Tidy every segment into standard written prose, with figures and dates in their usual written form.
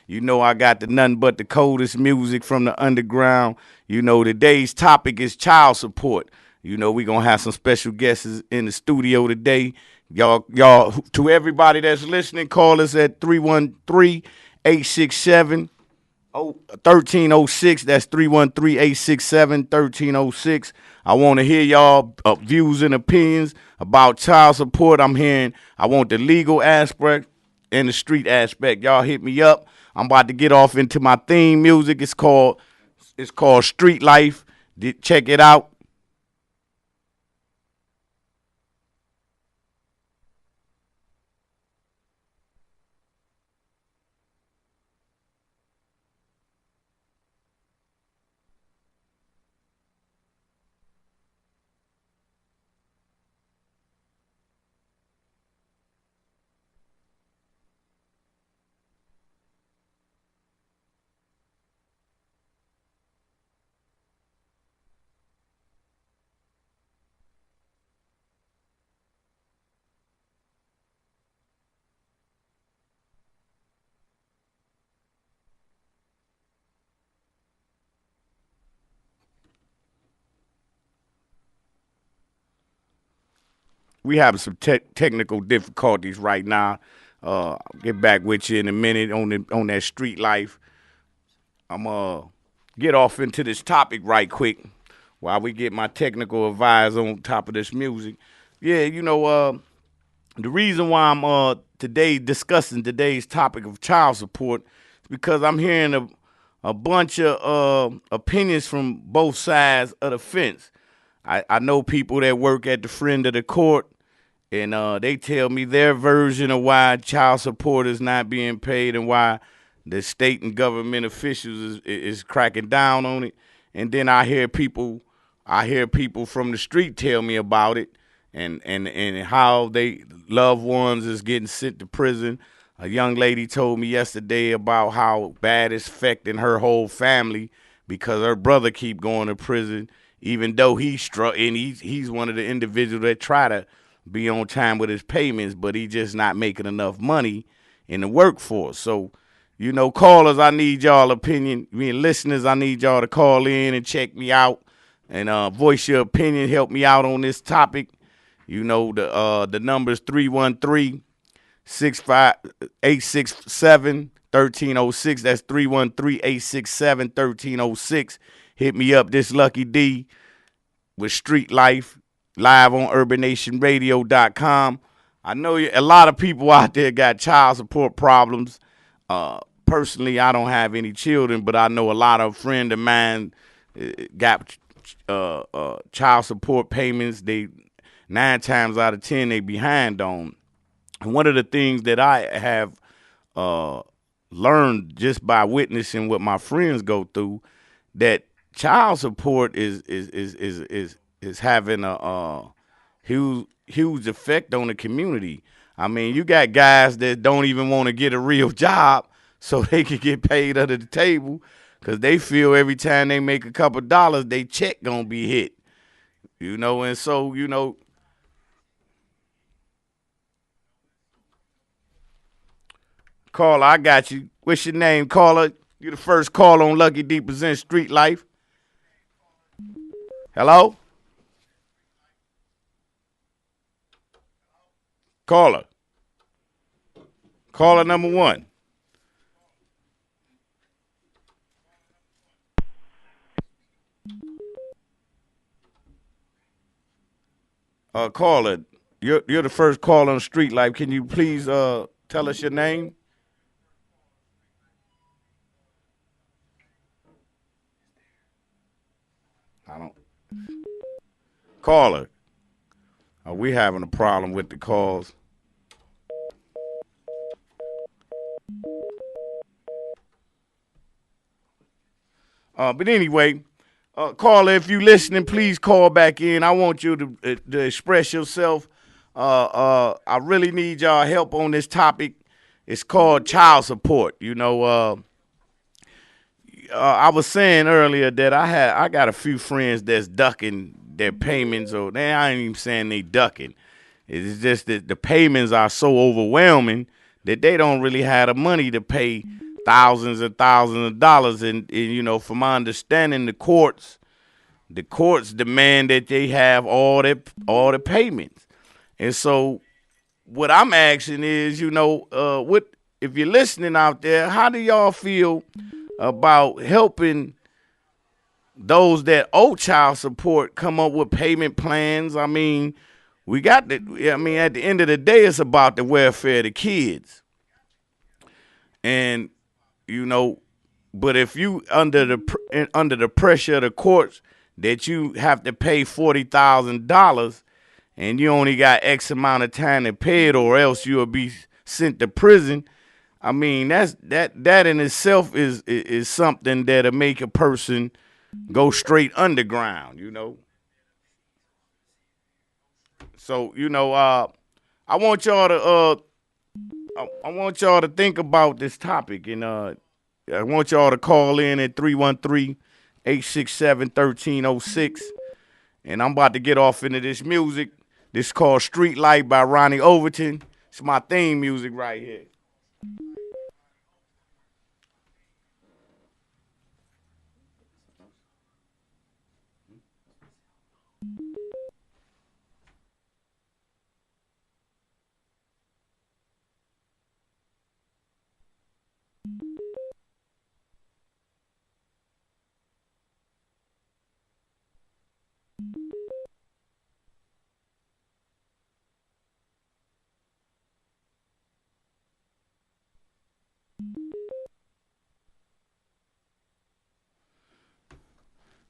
You know I got the nothing but the coldest music from the underground. You know today's topic is child support. You know we gonna have some special guests in the studio today. Y'all, to everybody that's listening, call us at 313-867 1306. That's 313-867-1306. I want to hear y'all views and opinions about child support. I want the legal aspect and the street aspect. Y'all hit me up. I'm about to get off into my theme music. It's called Street Life. Check it out. We have some technical difficulties right now. I'll get back with you in a minute on that street life. I'm get off into this topic right quick while we get my technical advisor on top of this music. Yeah, the reason why I'm today discussing today's topic of child support is because I'm hearing a bunch of opinions from both sides of the fence. I know people that work at the friend of the court, and they tell me their version of why child support is not being paid and why the state and government officials is cracking down on it. And then I hear people from the street tell me about it and how they loved ones is getting sent to prison. A young lady told me yesterday about how bad it's affecting her whole family because her brother keep going to prison, even though he's struck and he's one of the individuals that try to be on time with his payments, but he just not making enough money in the workforce. So, callers, I need y'all opinion. Listeners, I need y'all to call in and check me out and voice your opinion. Help me out on this topic. The number's 313-867-1306. That's 313-867-1306. Hit me up, this Lucky D with Street Life, live on UrbanNationRadio.com. I know a lot of people out there got child support problems. Personally, I don't have any children, but I know a lot of friends of mine got child support payments. They 9 times out of 10 they behind on. And one of the things that I have learned just by witnessing what my friends go through, that child support is having a huge effect on the community. I mean, you got guys that don't even want to get a real job so they can get paid under the table because they feel every time they make a couple dollars, they check gonna be hit. And so caller, I got you. What's your name, caller? You the first call on Lucky D presents Street Life. Hello, caller. Caller number one. Caller, you're the first call on Street Life. Can you please tell us your name? I don't. Caller, are we having a problem with the calls? But anyway, caller, if you listening, please call back in. I want you to express yourself. I really need y'all help on this topic. It's called child support. I was saying earlier that I got a few friends that's ducking their payments, or I ain't even saying they ducking. It's just that the payments are so overwhelming that they don't really have the money to pay thousands of dollars, and from my understanding, the courts demand that they have all the payments, and so what I'm asking is, what if you're listening out there? How do y'all feel about helping those that owe child support come up with payment plans? I mean, we got the. I mean, at the end of the day, it's about the welfare of the kids, and you know, but if you under the pressure of the courts that you have to pay $40,000 and you only got X amount of time to pay it, or else you'll be sent to prison. I mean, that in itself is something that'll make a person go straight underground. So I want y'all to I want y'all to think about this topic, and I want y'all to call in at 313-867-1306. And I'm about to get off into this music. This is called Street Light by Ronnie Overton. It's my theme music right here.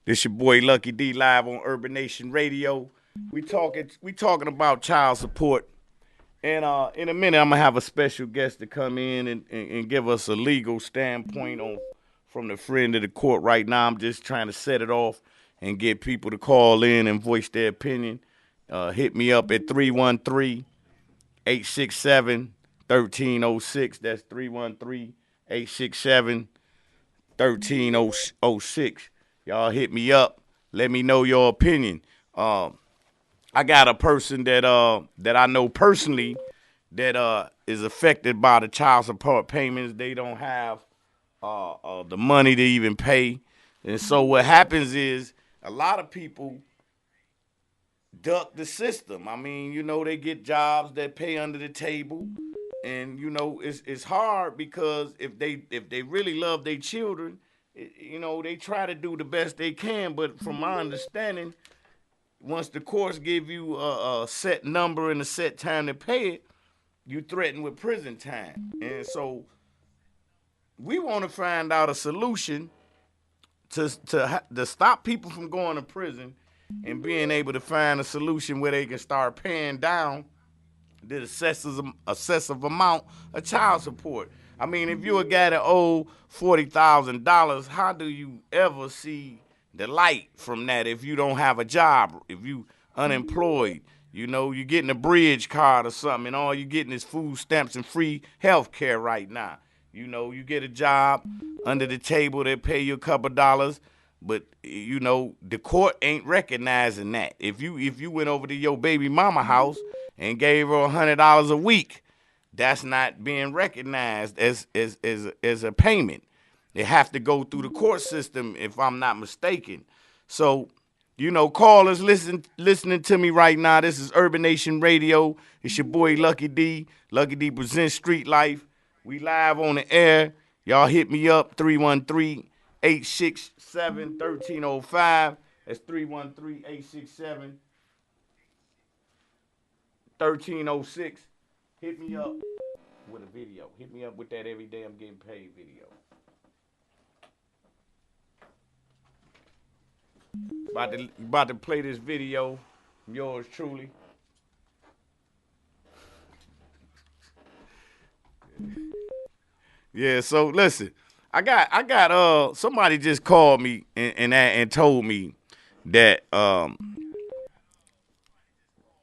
This your boy Lucky D live on Urban Nation Radio. We talking about child support. And in a minute I'm gonna have a special guest to come in and give us a legal standpoint on from the friend of the court. Right now I'm just trying to set it off and get people to call in and voice their opinion. Hit me up at 313-867-1306. That's 313-867-1306. Y'all hit me up. Let me know your opinion. I got a person that I know personally that is affected by the child support payments. They don't have the money to even pay, and so what happens is a lot of people duck the system. I mean, they get jobs that pay under the table, and it's hard because if they really love their children, they try to do the best they can. But from my understanding, once the courts give you a set number and a set time to pay it, you threaten with prison time. And so we want to find out a solution to stop people from going to prison and being able to find a solution where they can start paying down the excessive amount of child support. I mean, if you're a guy that owe $40,000, how do you ever see the light from that if you don't have a job, if you unemployed? You're getting a bridge card or something, and all you're getting is food stamps and free health care right now. You get a job under the table, they pay you a couple dollars, but the court ain't recognizing that. If you went over to your baby mama house and gave her $100 a week, that's not being recognized as a payment. They have to go through the court system, if I'm not mistaken. So, callers listening to me right now. This is Urban Nation Radio. It's your boy Lucky D. Lucky D presents Street Life. We live on the air. Y'all hit me up, 313-867-1305. That's 313-867-1306. Hit me up with a video. Hit me up with that every day I'm getting paid video. About to play this video from yours truly. Yeah, so listen, I got somebody just called me and told me that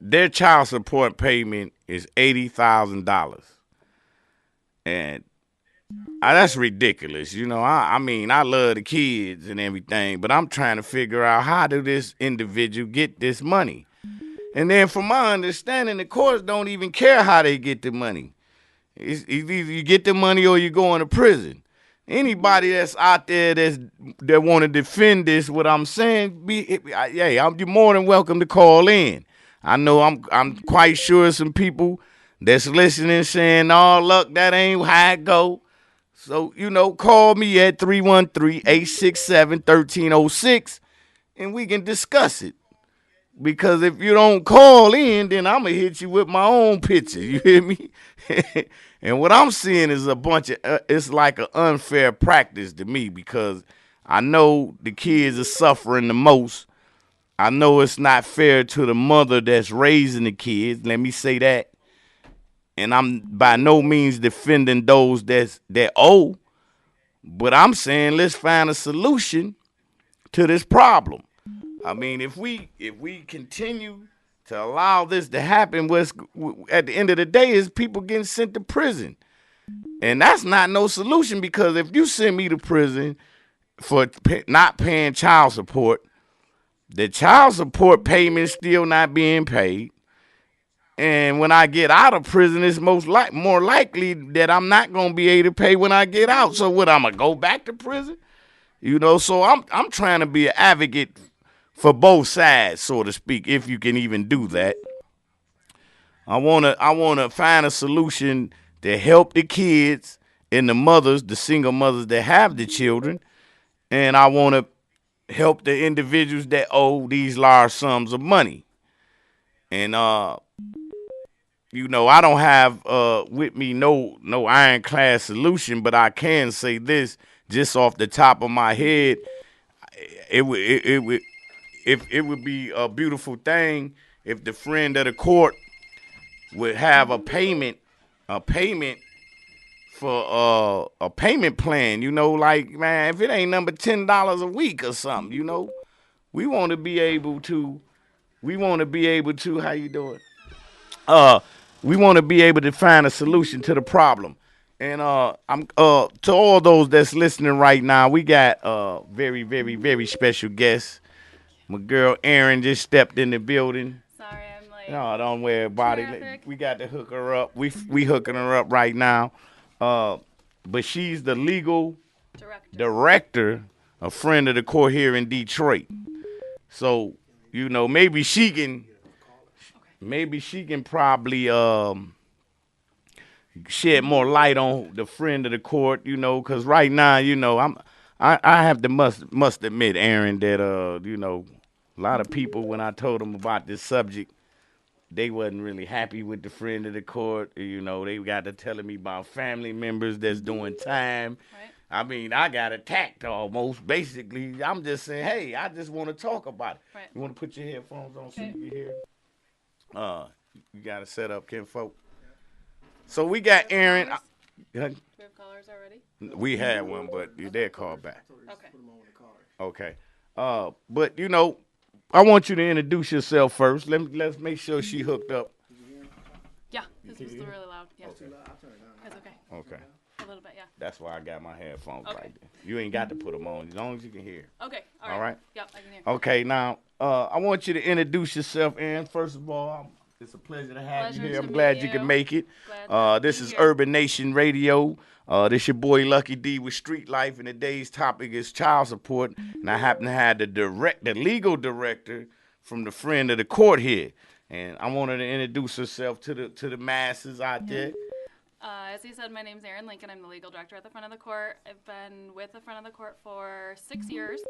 their child support payment is $80,000, and that's ridiculous. I mean, I love the kids and everything, but I'm trying to figure out how do this individual get this money. And then from my understanding, the courts don't even care how they get the money. It's either you get the money or you go into prison. Anybody that's out there that want to defend this, what I'm saying, you're more than welcome to call in. I know I'm quite sure some people that's listening saying, "Oh, look, that ain't how it go." So, call me at 313-867-1306 and we can discuss it. Because if you don't call in, then I'm going to hit you with my own picture. You hear me? And what I'm seeing is a bunch of, it's like an unfair practice to me because I know the kids are suffering the most. I know it's not fair to the mother that's raising the kids. Let me say that. And I'm by no means defending those that owe, but I'm saying let's find a solution to this problem. I mean, if we continue to allow this to happen, what's at the end of the day is people getting sent to prison, and that's not no solution because if you send me to prison for not paying child support, the child support payment still not being paid. And when I get out of prison, it's more likely that I'm not gonna be able to pay when I get out. So what? I'm gonna go back to prison? So I'm trying to be an advocate for both sides, so to speak, if you can even do that. I wanna find a solution to help the kids and the mothers, the single mothers that have the children, and I wanna help the individuals that owe these large sums of money. And I don't have with me no ironclad solution, but I can say this just off the top of my head. It would be a beautiful thing if the friend of the court would have a payment for a payment plan. Like, man, if it ain't number $10 a week or something, we want to be able to. How you doing? We want to be able to find a solution to the problem. And I'm to all those that's listening right now, we got very, very, very special guests. My girl Erin just stepped in the building. Sorry, I'm late. No, don't worry about it. We got to hook her up. We hooking her up right now. But she's the legal director, a friend of the court here in Detroit. So, maybe she can probably shed more light on the friend of the court, because right now, I have to must admit, Erin, that a lot of people, when I told them about this subject, they wasn't really happy with the friend of the court. They got to telling me about family members that's doing time. Right. I mean, I got attacked almost. Basically, I'm just saying, hey, I just want to talk about it. Right. You want to put your headphones on so you can hear? You got to set up, kinfolk. So we got Erin. We have callers already? We had one, but they're called back. Okay. Okay. But I want you to introduce yourself first. Let's make sure she hooked up. Yeah, this was still really loud. Yeah. Okay. That's okay. Okay. A little bit, yeah. That's why I got my headphones Okay. right there. You ain't got to put them on as long as you can hear. Okay. All right? Yep, I can hear. Okay. Now, I want you to introduce yourself, Erin. First of all, it's a pleasure to have you here. I'm glad you can make it. This is Urban Nation Radio. This your boy Lucky D with Street Life, and today's topic is child support. And I happen to have the legal director from the friend of the court here, and I wanted to introduce herself to the masses out there. As he said, my name's Erin Lincoln. I'm the legal director at the front of the court. I've been with the front of the court for 6 years.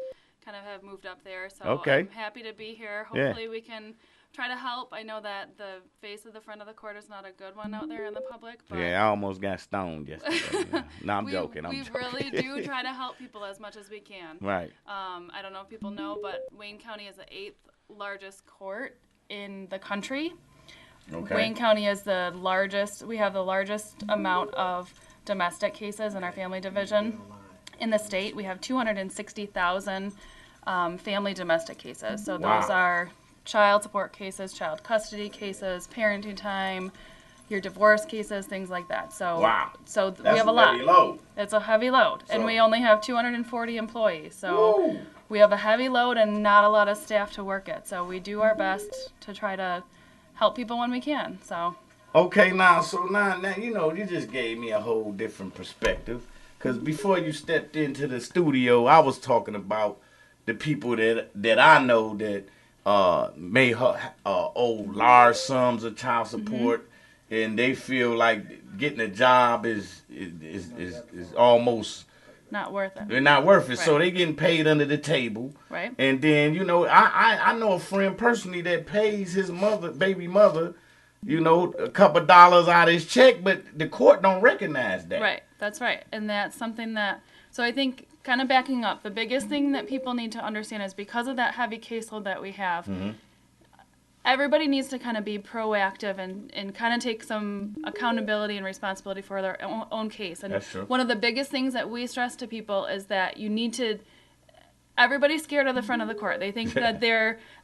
Kind of have moved up there, so Okay. I'm happy to be here. Hopefully we can try to help. I know that the face of the front of the court is not a good one out there in the public. But Yeah, I almost got stoned yesterday. No, I'm joking. We really do try to help people as much as we can. Right. I don't know if people know, but Wayne County is the 8th largest court in the country. Okay. Wayne County is the largest. We have the largest amount of domestic cases in our family division in the state. We have 260,000 family domestic cases. So those are child support cases, child custody cases, parenting time, your divorce cases, things like that. So, we have a lot. Heavy load. It's a heavy load, and we only have 240 employees. So we have a heavy load and not a lot of staff to work it. So we do our best to try to help people when we can. So. Okay, now you just gave me a whole different perspective. Because before you stepped into the studio, I was talking about the people that I know that may owe large sums of child support, and they feel like getting a job is almost Not worth they're it. not worth it. So Right. they getting paid under the table. Right. And then, I know a friend personally that pays his baby mother, a couple dollars out of his check, but the court don't recognize that. Right. That's right. And that's something that, so I think, kind of backing up, the biggest thing that people need to understand is because of that heavy caseload that we have, everybody needs to kind of be proactive and kind of take some accountability and responsibility for their own case. And That's true. one of the biggest things that we stress to people is that you need to, everybody's scared of the front of the court. They think that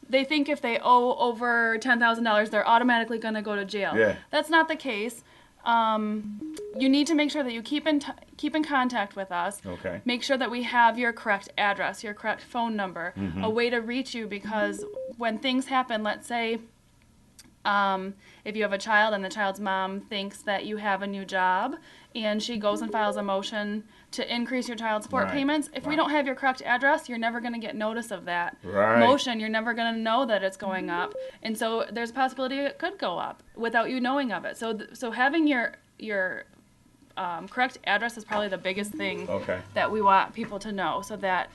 they think if they owe over $10,000, they're automatically going to go to jail. Yeah. That's not the case. You need to make sure that you keep in contact with us. Okay. Make sure that we have your correct address, your correct phone number, a way to reach you, because when things happen, let's say if you have a child and the child's mom thinks that you have a new job and she goes and files a motion to increase your child support Right. payments, if we don't have your correct address, you're never going to get notice of that Right. motion. You're never going to know that it's going up. And so there's a possibility it could go up without you knowing of it. So having your correct address is probably the biggest thing Okay. that we want people to know, so that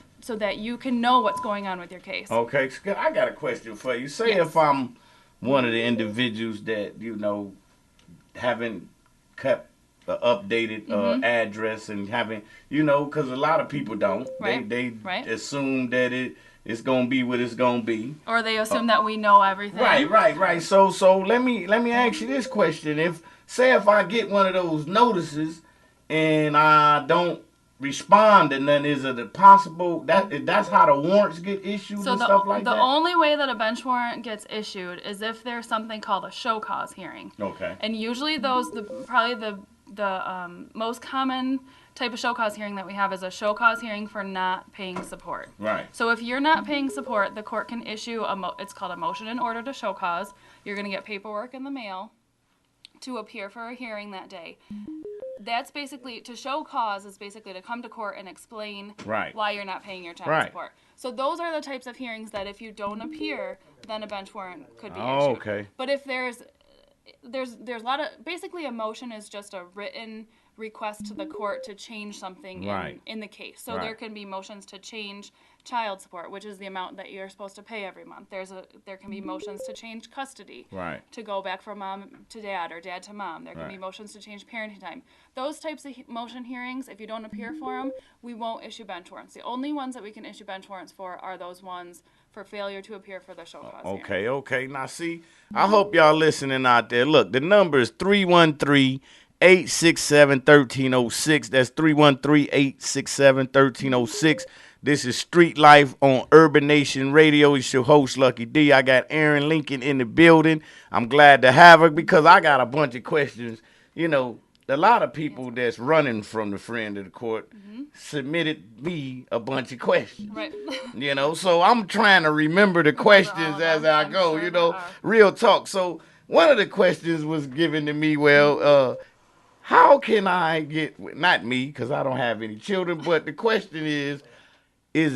you can know what's going on with your case. Okay, Scott, I got a question for you. Say Yes. if I'm one of the individuals that, haven't kept the updated address and haven't, because a lot of people don't. Right, They right. assume that it's going to be what it's going to be. Or they assume that we know everything. Right. So let me ask you this question. If I get one of those notices and I don't respond, and then is it possible that's how the warrants get issued So and stuff like the that? only way that a bench warrant gets issued is if there's something called a show cause hearing. Okay. And usually probably the most common type of show cause hearing that we have is a show cause hearing for not paying support. Right. So if you're not paying support, the court can issue it's called a motion in order to show cause. You're going to get paperwork in the mail to appear for a hearing that day. That's basically, to show cause is basically to come to court and explain Right. why you're not paying your child Right. support. So those are the types of hearings that if you don't appear, then a bench warrant could be Oh, issued. okay. But if there's a lot of, basically a motion is just a written request to the court to change something Right. in the case. So Right. there can be motions to change child support, which is the amount that you're supposed to pay every month. There can be motions to change custody. Right. To go back from mom to dad or dad to mom. There can be Right. motions to change parenting time. Those types of motion hearings, if you don't appear for them, we won't issue bench warrants. The only ones that we can issue bench warrants for are those ones for failure to appear for the show cause hearing. Okay. Now, see, I hope y'all listening out there. Look, the number is 313-867-1306. That's 313-867-1306. This is Street Life on Urban Nation Radio. It's your host, Lucky D. I got Erin Lincoln in the building. I'm glad to have her because I got a bunch of questions. A lot of people that's running from the friend of the court submitted me a bunch of questions. Right. So I'm trying to remember the questions as I I'm go, sure there are. real talk. So one of the questions was given to me, how can I get, not me, because I don't have any children, but the question is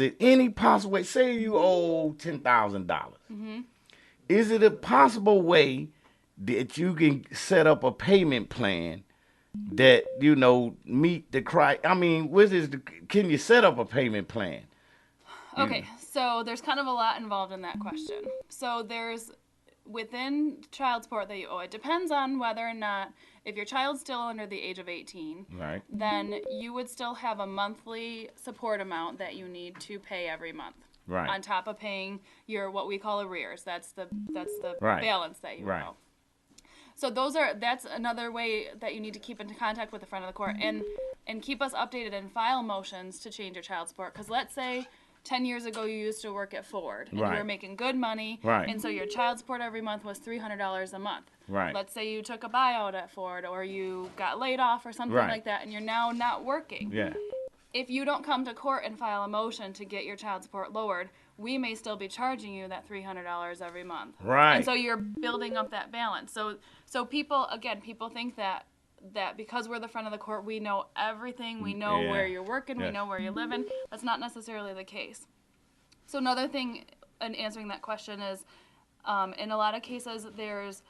it any possible way, say you owe $10,000, is it a possible way that you can set up a payment plan that, meet the criteria? I mean, can you set up a payment plan? Okay, so there's kind of a lot involved in that question. So there's, within child support that you owe, it depends on whether or not, if your child's still under the age of 18, Right. then you would still have a monthly support amount that you need to pay every month. Right. On top of paying your, what we call arrears. That's the Right. balance that you Right. owe. So that's another way that you need to keep in contact with the front of the court and keep us updated and file motions to change your child support. Because let's say 10 years ago you used to work at Ford and Right. you were making good money, Right. and so your child support every month was $300 a month. Right. Let's say you took a buyout at Ford or you got laid off or something Right. like that and you're now not working. Yeah. If you don't come to court and file a motion to get your child support lowered, we may still be charging you that $300 every month. Right. And so you're building up that balance. So people think that that because we're the front of the court, we know everything. We know Yeah. where you're working. We Yes. know where you're living. That's not necessarily the case. So another thing in answering that question is, in a lot of cases, there's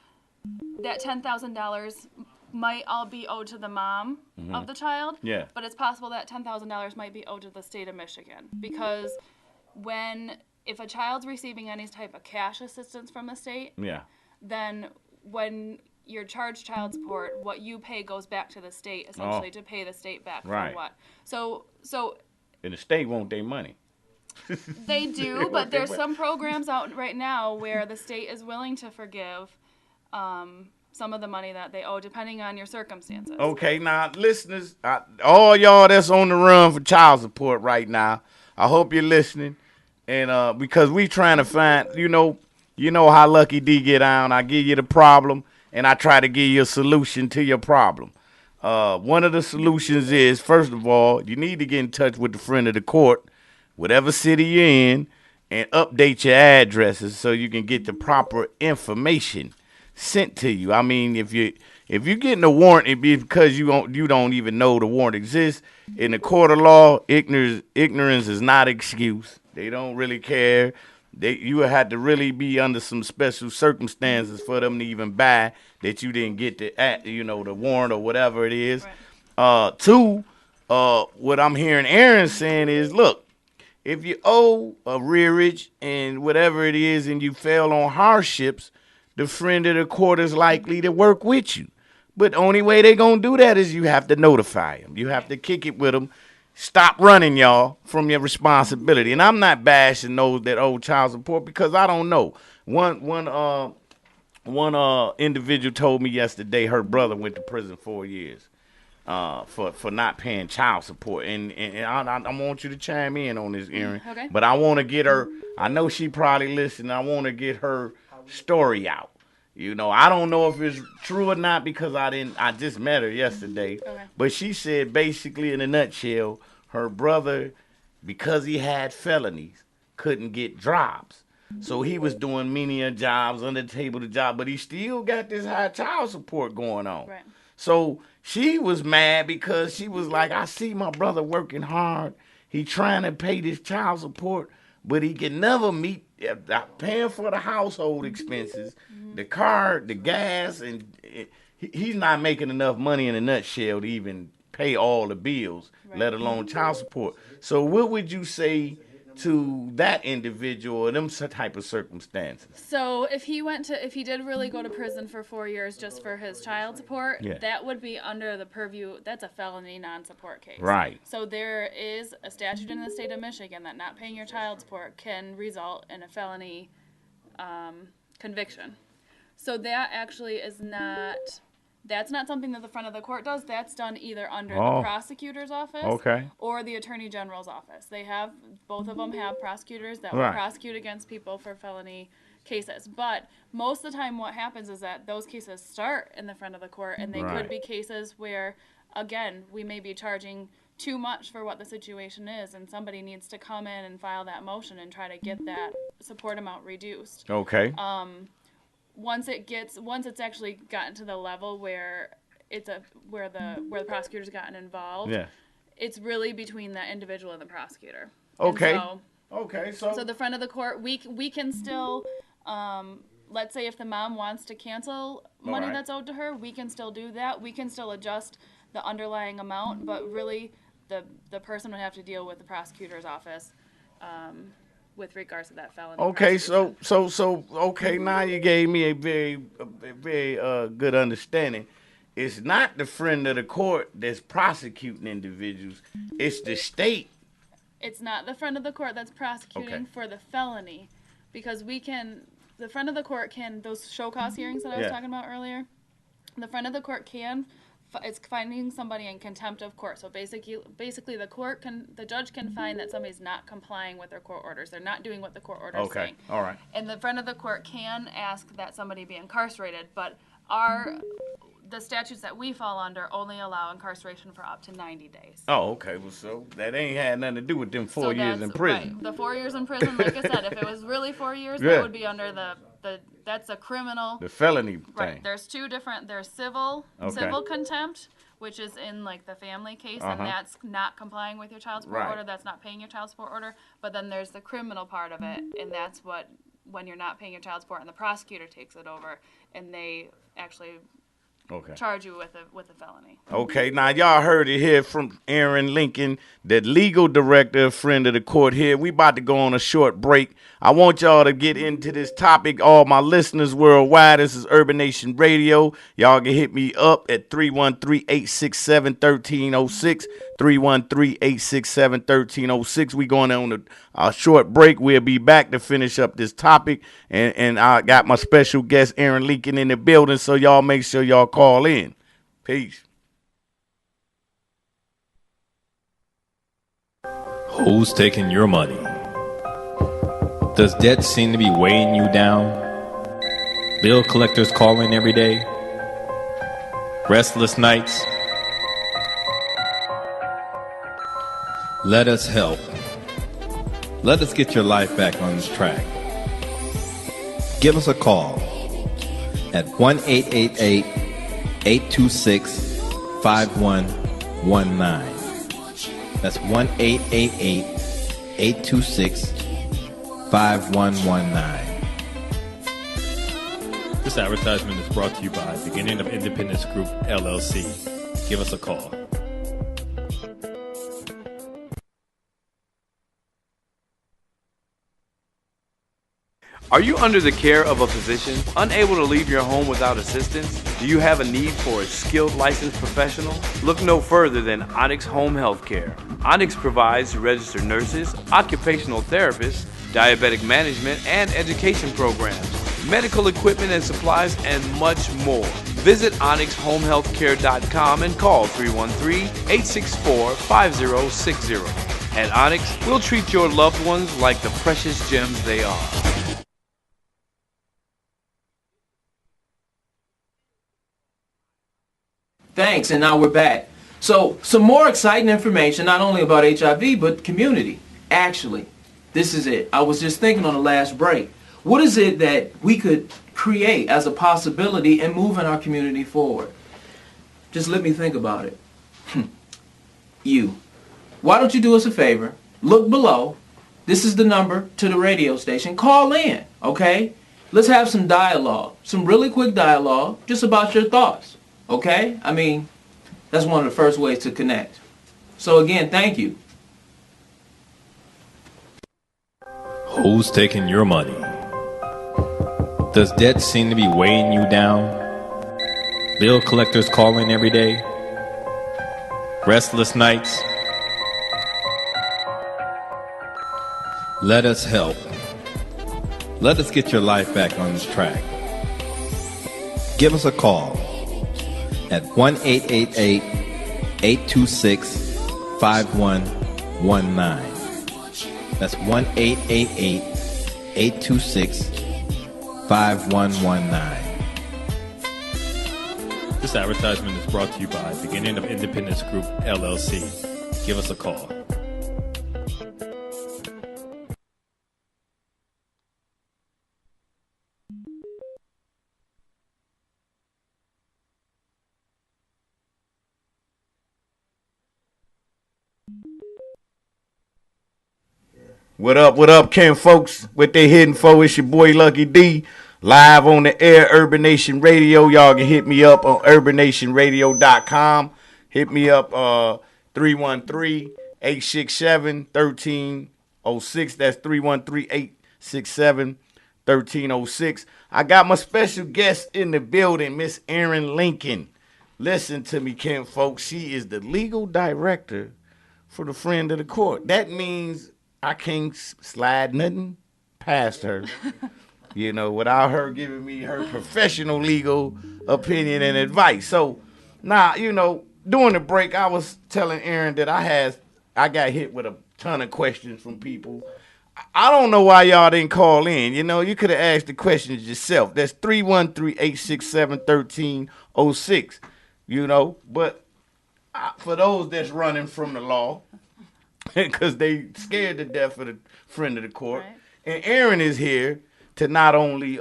that $10,000 might all be owed to the mom of the child. Yeah. But it's possible that $10,000 might be owed to the state of Michigan, because if a child's receiving any type of cash assistance from the state, Yeah. then when you're charged child support, what you pay goes back to the state, essentially, to pay the state back Right. for what. So And the state want their money. they do, but there's some programs out right now where the state is willing to forgive some of the money that they owe, depending on your circumstances. Okay, now listeners, all y'all that's on the run for child support right now, I hope you're listening, and because we trying to find, you know how Lucky D get on. I give you the problem, and I try to give you a solution to your problem. One of the solutions is, first of all, you need to get in touch with the friend of the court, whatever city you're in, and update your addresses so you can get the proper information sent to you. I mean, if you're getting a warrant, it be because you don't even know the warrant exists. In the court of law, ignorance is not excuse. They don't really care. You had to really be under some special circumstances for them to even buy that you didn't get the warrant or whatever it is. Right. Two, what I'm hearing Aaron saying is, look, if you owe a rearage and whatever it is and you fail on hardships, the friend of the court is likely to work with you. But the only way they going to do that is you have to notify them. You have to kick it with them. Stop running, y'all, from your responsibility. And I'm not bashing those that owe child support because I don't know. One individual told me yesterday her brother went to prison 4 years for not paying child support. And I want you to chime in on this, Erin. Okay. But I want to get her, I know she probably listening. I want to get her story out. I don't know if it's true or not because I just met her yesterday. Okay. But she said basically in a nutshell, her brother, because he had felonies, couldn't get jobs. So he was doing menial jobs, under the table job, but he still got this high child support going on. Right. So she was mad because she was like, I see my brother working hard. He trying to pay this child support, but he can never meet paying for the household expenses, the car, the gas, and he's not making enough money in a nutshell to even pay all the bills, Right. let alone child support. So what would you say to that individual in them type of circumstances? So if he did really go to prison for 4 years just for his child support, Yeah. that would be under the purview. That's a felony non-support case. Right. So there is a statute in the state of Michigan that not paying your child support can result in a felony conviction. So that actually is not. That's not something that the front of the court does. That's done either under the prosecutor's office Okay. or the attorney general's office. Both of them have prosecutors that will Right. prosecute against people for felony cases. But most of the time what happens is that those cases start in the front of the court, and they Right. could be cases where, again, we may be charging too much for what the situation is, and somebody needs to come in and file that motion and try to get that support amount reduced. Okay. Once it's actually gotten to the level where where the prosecutor's gotten involved, Yeah. it's really between that individual and the prosecutor. Okay. And Okay. so the front of the court, we can still, let's say if the mom wants to cancel money Alright. that's owed to her, we can still do that. We can still adjust the underlying amount, but really the person would have to deal with the prosecutor's office with regards to that felony. Okay, prosecution. so okay, now you gave me a very good understanding. It's not the friend of the court that's prosecuting individuals. It's the state. It's not the front of the court that's prosecuting Okay. for the felony, because the front of the court can, those show cause hearings that I was Yeah. talking about earlier, the front of the court it's finding somebody in contempt of court. So basically the judge can find that somebody's not complying with their court orders. They're not doing what the court order is Okay, saying. all right. And the front of the court can ask that somebody be incarcerated, but the statutes that we fall under only allow incarceration for up to 90 days. Oh, okay. Well, so that ain't had nothing to do with them 4 years in that's prison. right. The 4 years in prison, like I said, if it was really 4 years, Yeah. that would be under that's a criminal. The felony Right. thing. There's two different. There's civil contempt, which is in like the family case, and that's not complying with your child support order. That's not paying your child support order. But then there's the criminal part of it, and that's when you're not paying your child support, and the prosecutor takes it over, and they actually charge you with a felony. Okay, now y'all heard it here from Aaron Lincoln, the legal director, friend of the court here. We about to go on a short break. I want y'all to get into this topic. All my listeners worldwide, this is Urban Nation Radio. Y'all can hit me up at 313-867-1306, 313-867-1306. We going on a short break. We'll be back to finish up this topic, and I got my special guest, Aaron Lincoln, in the building, so y'all make sure y'all call in. Peace. Who's taking your money? Does debt seem to be weighing you down? Bill collectors calling every day? Restless nights? Let us help. Let us get your life back on track. Give us a call at 1-888-826-5119. That's 1-888-826-5119. This advertisement is brought to you by Beginning of Independence Group, LLC. Give us a call. Are you under the care of a physician, unable to leave your home without assistance? Do you have a need for a skilled licensed professional? Look no further than Onyx Home Health Care. Onyx provides registered nurses, occupational therapists, diabetic management and education programs, medical equipment and supplies, and much more. Visit OnyxHomeHealthCare.com and call 313-864-5060. At Onyx, we'll treat your loved ones like the precious gems they are. Thanks, and now we're back. So, some more exciting information, not only about HIV, but community. Actually, this is it. I was just thinking on the last break. What is it that we could create as a possibility in moving our community forward? Just let me think about it. You. Why don't you do us a favor? Look below. This is the number to the radio station. Call in, okay? Let's have some dialogue, some really quick dialogue, just about your thoughts. Okay? I mean, that's one of the first ways to connect. So again, thank you. Who's taking your money? Does debt seem to be weighing you down? Bill collectors calling every day? Restless nights? Let us help. Let us get your life back on track. Give us a call at 1-888-826-5119. That's 1-888-826-5119. This advertisement is brought to you by Beginning of Independence Group, LLC. Give us a call. What up, Ken folks? What they hitting for? It's your boy Lucky D, live on the air, Urban Nation Radio. Y'all can hit me up on urbannationradio.com. Hit me up 313-867-1306. That's 313-867-1306. I got my special guest in the building, Miss Aaron Lincoln. Listen to me, Ken folks. She is the legal director for the friend of the court. That means I can't slide nothing past her, without her giving me her professional legal opinion and advice. So now, during the break, I was telling Aaron that I got hit with a ton of questions from people. I don't know why y'all didn't call in. You know, you could have asked the questions yourself. That's 313-867-1306. You know, but for those that's running from the law, because they scared to death of the friend of the court, Right. and Aaron is here to not only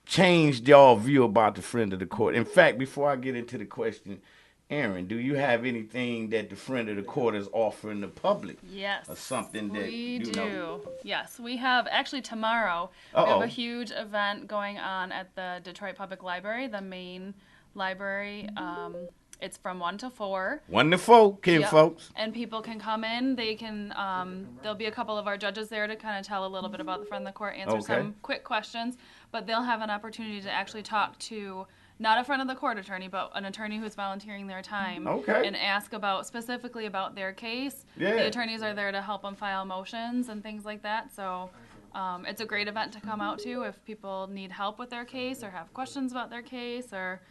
change y'all view about the friend of the court. In fact, before I get into the question, Aaron, do you have anything that the friend of the court is offering the public? Yes. Or something that we you do. know? Yes, we have actually tomorrow. We have Uh-oh. a huge event going on at the Detroit Public Library, the main library. It's from 1 to 4. 1 to 4, Ken Yep. folks. And people can come in. They can. There'll be a couple of our judges there to kind of tell a little bit about the friend of the court, answer Okay. some quick questions. But they'll have an opportunity to actually talk to not a friend of the court attorney, but an attorney who's volunteering their time. Okay. And ask specifically about their case. Yeah. The attorneys are there to help them file motions and things like that. So. It's a great event to come out to if people need help with their case or have questions about their case, or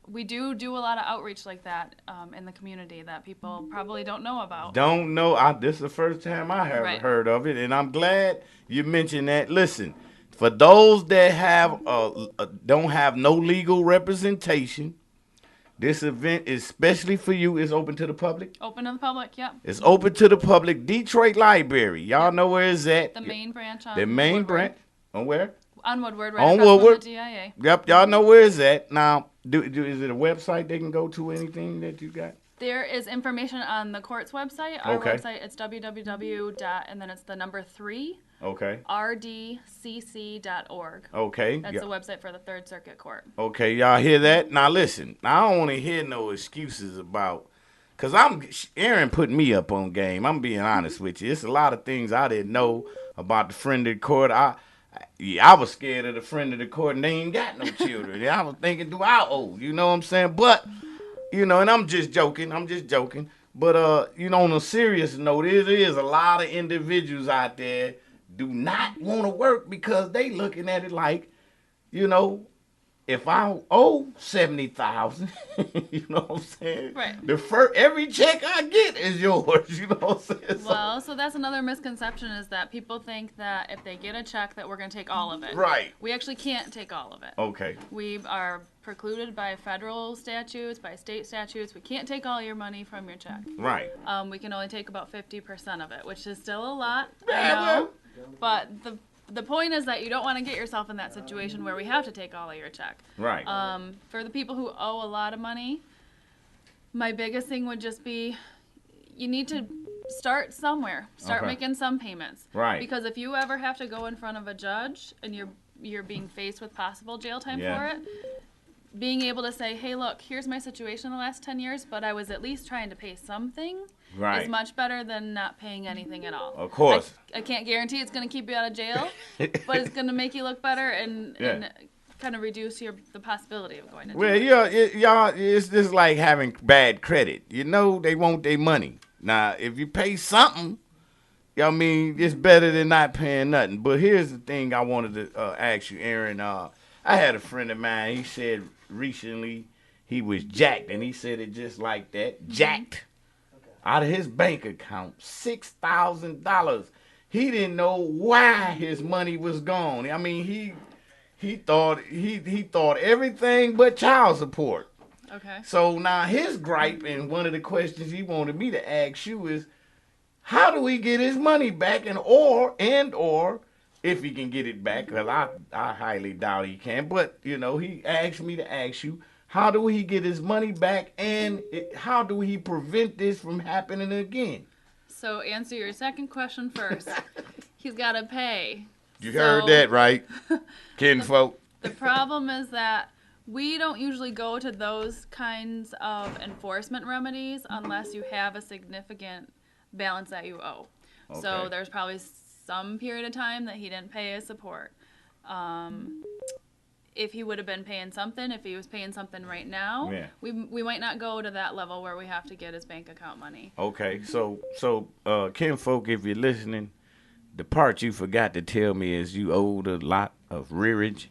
we do a lot of outreach like that in the community that people probably don't know about. Don't know. This is the first time I have Right. heard of it, and I'm glad you mentioned that. Listen, for those that have don't have no legal representation, this event is especially for you. It's open to the public. Open to the public, yep. It's open to the public. Detroit Library. Y'all know where it's at. The main branch on The main Woodward. branch. On where? On Woodward, right On across Woodward. from the DIA. Yep, y'all know where it's at. Now, is it a website they can go to? Anything that you got? There is information on the court's website. Our Okay. website, it's www. And then it's the number 3, Okay. rdcc.org. Okay. That's Yeah. the website for the Third Circuit Court. Okay, y'all hear that? Now listen, I don't want to hear no excuses about, cause Aaron put me up on game. I'm being honest with you. It's a lot of things I didn't know about the friend of the court. I was scared of the friend of the court, and they ain't got no children. I was thinking, do I owe? You know what I'm saying? But and I'm just joking. But on a serious note, there is a lot of individuals out there do not want to work because they looking at it like, if I owe $70,000, you know what I'm saying? Right. Every check I get is yours. You know what I'm saying? Well, so that's another misconception is that people think that if they get a check that we're going to take all of it. Right. We actually can't take all of it. Okay. We are precluded by federal statutes, by state statutes. We can't take all your money from your check. Right. We can only take about 50% of it, which is still a lot. Yeah, I know. well. But the point is that you don't want to get yourself in that situation where we have to take all of your check. Right. For the people who owe a lot of money, my biggest thing would just be you need to start somewhere. Start Okay. making some payments. Right. Because if you ever have to go in front of a judge and you're being faced with possible jail time Yeah. for it, being able to say, hey, look, here's my situation the last 10 years, but I was at least trying to pay something Right. is much better than not paying anything at all. Of course. I can't guarantee it's going to keep you out of jail, but it's going to make you look better and kind of reduce the possibility of going to jail. Well, y'all, it's just like having bad credit. They want their money. Now, if you pay something, it's better than not paying nothing. But here's the thing I wanted to ask you, Aaron. I had a friend of mine. He said recently he was jacked, and he said it just like that, jacked out of his bank account, $6,000. He didn't know why his money was gone. He thought everything but child support. Okay. So now his gripe, and one of the questions he wanted me to ask you is, how do we get his money back, or if he can get it back, because I highly doubt he can. But he asked me to ask you, how do he get his money back, and how do he prevent this from happening again? So answer your second question first. He's got to pay. You heard that right, kinfolk? The problem is that we don't usually go to those kinds of enforcement remedies unless you have a significant balance that you owe. Okay. So there's probably some period of time that he didn't pay his support. If he would have been paying something, if he was paying something right now, we might not go to that level where we have to get his bank account money. Okay, so kinfolk, if you're listening, the part you forgot to tell me is you owed a lot of rearage,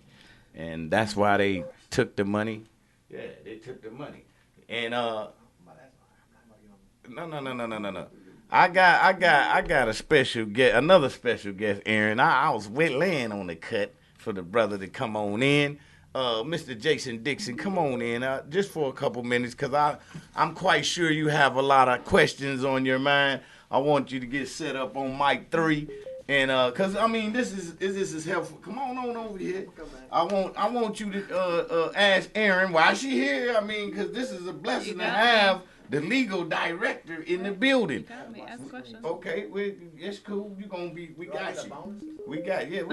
and that's why they took the money. Yeah, they took the money. And no. I got a special guest, another special guest, Aaron. I was laying on the cut for the brother to come on in. Mr. Jason Dixon, come on in just for a couple minutes, because I'm quite sure you have a lot of questions on your mind. I want you to get set up on mic 3. And cause I mean this is helpful. Come on over here. I want you to ask Aaron why she here. I mean, cause this is a blessing to have the legal director in the building. Ask questions. Okay, it's cool. You gonna be. We got you. We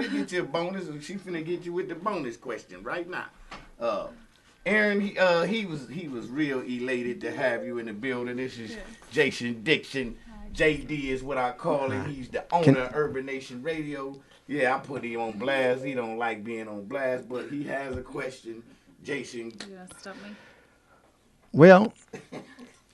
get you a bonus, and she finna get you with the bonus question right now. Aaron, he was real elated to have you in the building. This is Jason Dixon. JD is what I call him. He's the owner of Urban Nation Radio. Yeah, I put him on blast. He don't like being on blast, but he has a question. Jason. You gonna stop me? Well,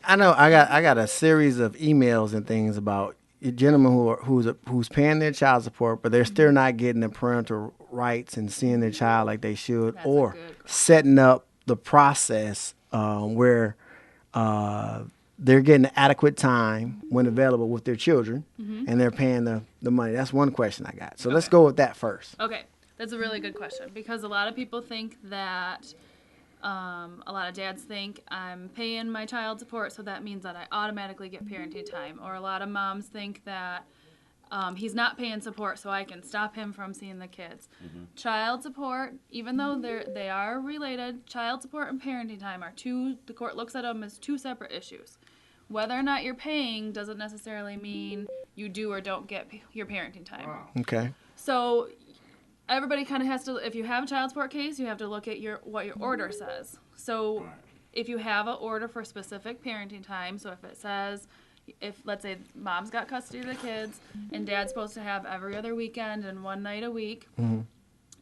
I know I got a series of emails and things about gentlemen who's paying their child support, but they're still not getting the parental rights and seeing their child like they should, or setting up the process where they're getting adequate time when available with their children, and they're paying the money. That's one question I got. So let's go with that first. Okay, that's a really good question, because a lot of people think that, a lot of dads think I'm paying my child support, so that means that I automatically get parenting time. Or a lot of moms think that he's not paying support, so I can stop him from seeing the kids. Child support, even though they are related, child support and parenting time are the court looks at them as two separate issues. Whether or not you're paying doesn't necessarily mean you do or don't get your parenting time. Wow. Okay. So everybody kind of has to, if you have a child support case, you have to look at what your order says. So if you have an order for specific parenting time, so if it says, if let's say mom's got custody of the kids and dad's supposed to have every other weekend and one night a week,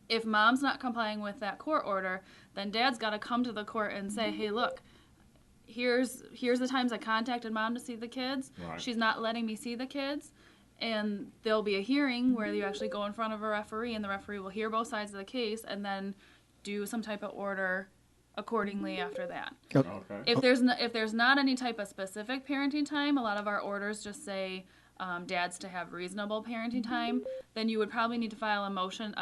if mom's not complying with that court order, then dad's got to come to the court and say, hey, look, here's the times I contacted mom to see the kids. Right. She's not letting me see the kids. And there'll be a hearing where you actually go in front of a referee, and the referee will hear both sides of the case and then do some type of order accordingly after that. Okay. If there's not any type of specific parenting time, a lot of our orders just say dads to have reasonable parenting time. Then you would probably need to file a motion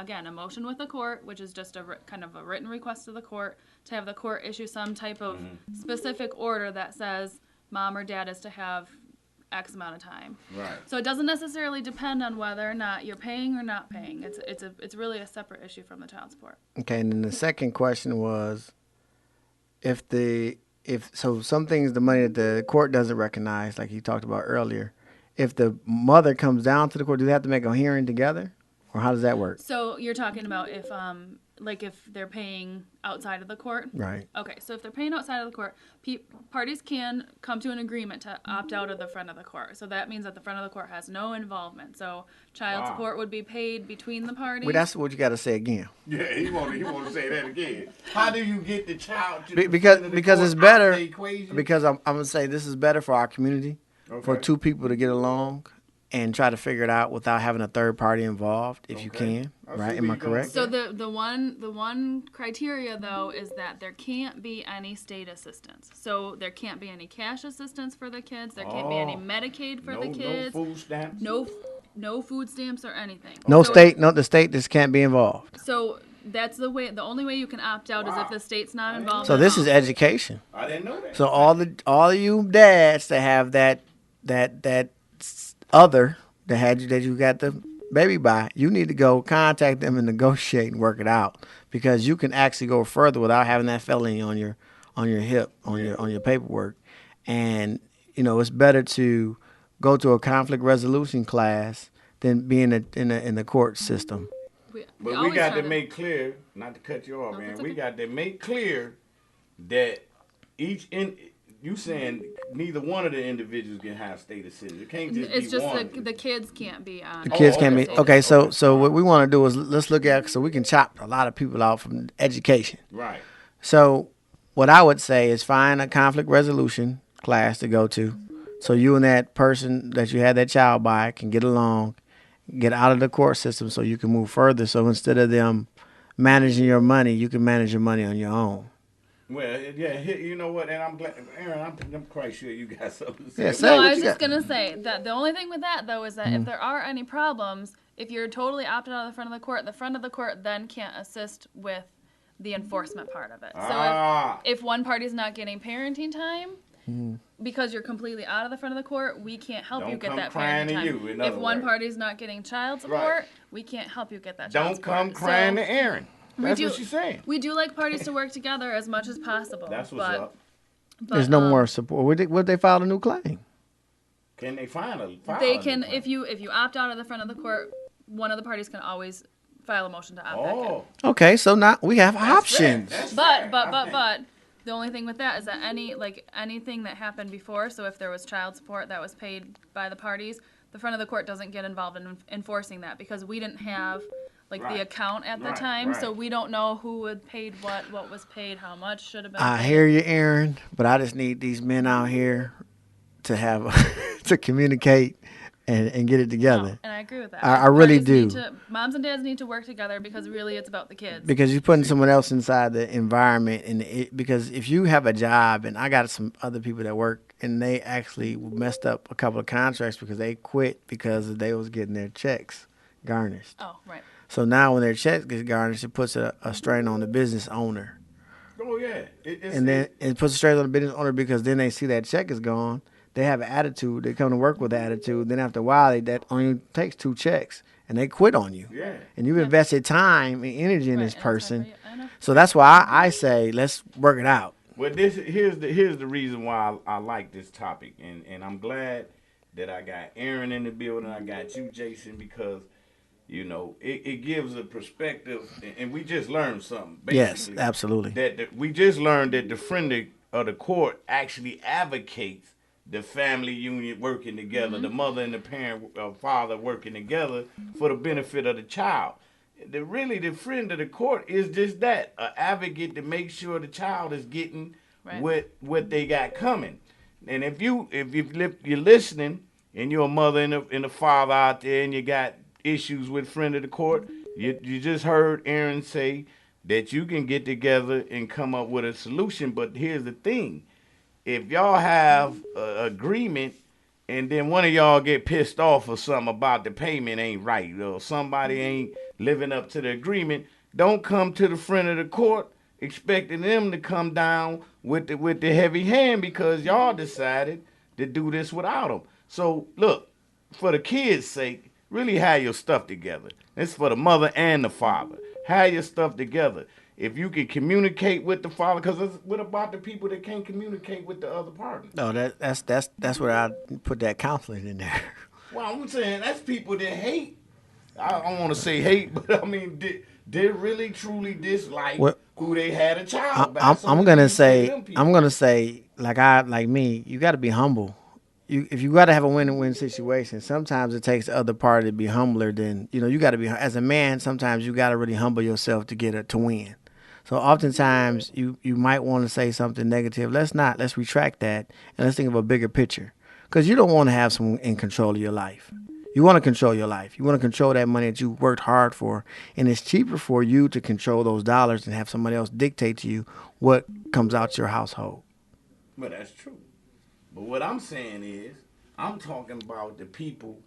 with the court, which is just kind of a written request to the court to have the court issue some type of specific order that says mom or dad is to have X amount of time. Right. So it doesn't necessarily depend on whether or not you're paying or not paying. It's really a separate issue from the child support. Okay, and then the second question was, so some things, the money that the court doesn't recognize, like you talked about earlier, if the mother comes down to the court, do they have to make a hearing together, or how does that work? So you're talking about if they're paying outside of the court? Right. Okay, so if they're paying outside of the court, parties can come to an agreement to opt out of the front of the court. So that means that the front of the court has no involvement. So child support would be paid between the parties. Well, that's what you got to say again. Yeah, he want to say that again. How do you get the child to Because it's better. Because I'm gonna say this is better for our community, for two people to get along and try to figure it out without having a third party involved, if you can. Right? Am I correct? So the one criteria though is that there can't be any state assistance. So there can't be any cash assistance for the kids. There can't be any Medicaid for the kids. No food stamps. No food stamps or anything. The state just can't be involved. So that's the only way you can opt out is if the state's not involved. So this is education. I didn't know that. So all you dads that have that other that you got the baby by, you need to go contact them and negotiate and work it out, because you can actually go further without having that felony on your hip, on your paperwork. And it's better to go to a conflict resolution class than being in the court system. But we got to make clear, not to cut you off, man. We got to make clear that you saying neither one of the individuals can have state assistance. It can't just it's be just one. the kids can't be on. The kids can't be. Okay, so what we want to do is let's look at, so we can chop a lot of people out from education. Right. So what I would say is find a conflict resolution class to go to, so you and that person that you had that child by can get along, get out of the court system, so you can move further. So instead of them managing your money, you can manage your money on your own. Well, yeah, you know what? And I'm glad, Aaron. I'm quite sure you got something to say. Yeah, say No, what I was you just got. gonna say that the only thing with that though is that Mm-hmm. if there are any problems, if you're totally opted out of the front of the court then can't assist with the enforcement part of it. So if one party's not getting parenting time Mm-hmm. because you're completely out of the front of the court, we can't help Don't you get come that crying parenting to time. you, in If other one words. party's not getting child support, Right. we can't help you get that child Don't support. come crying So to Aaron. That's what she's saying. we do like parties to work together as much as possible. That's what's up. But, There's no more support. Would they file a new claim? Can they find a? They can if you opt out of the front of the court, one of the parties can always file a motion to opt back in. Oh, Okay, so now we have options. That's But the only thing with that is that anything that happened before, so if there was child support that was paid by the parties, the front of the court doesn't get involved in enforcing that because we didn't have the Right. account at the Right, time, so right. we don't know who had paid what was paid, how much should have been I paid. hear you, Aaron, but I just need these men out here to have to communicate and get it No, together. and I agree with that. I really Parties do. Moms and dads need to work together because really it's about the kids. Because you're putting someone else inside the environment, because if you have a job, and I got some other people that work, and they actually messed up a couple of contracts because they quit because they was getting their checks garnished. Oh, right. So now when their checks get garnished, it puts a strain on the business owner, Oh yeah. and then it puts a strain on the business owner because then they see that check is gone. They have an attitude. They come to work with attitude. Then after a while, that only takes 2 checks, and they quit on you. Yeah. And you've invested time and energy in Right, this and it's person. hard for you- I know. So that's why I say let's work it out. Well, here's the reason why I like this topic, and I'm glad that I got Aaron in the building. I got you, Jason, because it gives a perspective, and we just learned something. Yes, Basically, absolutely. we just learned that the friend of the court actually advocates the family union working together, the mother and the parent, father working together for the benefit of the child. The friend of the court is just that, an advocate to make sure the child is getting Right. what they got coming. And if you're listening and you're a mother and a father out there and you got issues with friend of the court, you just heard Aaron say that you can get together and come up with a solution. But here's the thing. If y'all have an agreement and then one of y'all get pissed off or something about the payment ain't right or somebody ain't living up to the agreement, don't come to the friend of the court expecting them to come down with the heavy hand because y'all decided to do this without them. So look, for the kids' sake, really have your stuff together. It's for the mother and the father. Have your stuff together. If you can communicate with the father, because what about the people that can't communicate with the other party? No, that's where I put that counseling in there. Well, I'm saying that's people that hate. I don't want to say hate, but I mean, they really truly dislike Well, who they had a child by. So I'm what gonna do you say them people? I'm gonna say like me. You got to be humble. If you got to have a win-win situation, sometimes it takes the other party to be humbler than you got to be as a man. Sometimes you got to really humble yourself to win. So oftentimes you might want to say something negative. Let's retract that and let's think of a bigger picture. Because you don't want to have someone in control of your life. You want to control your life. You want to control that money that you worked hard for. And it's cheaper for you to control those dollars and have somebody else dictate to you what comes out your household. Well, that's true. But what I'm saying is, I'm talking about the people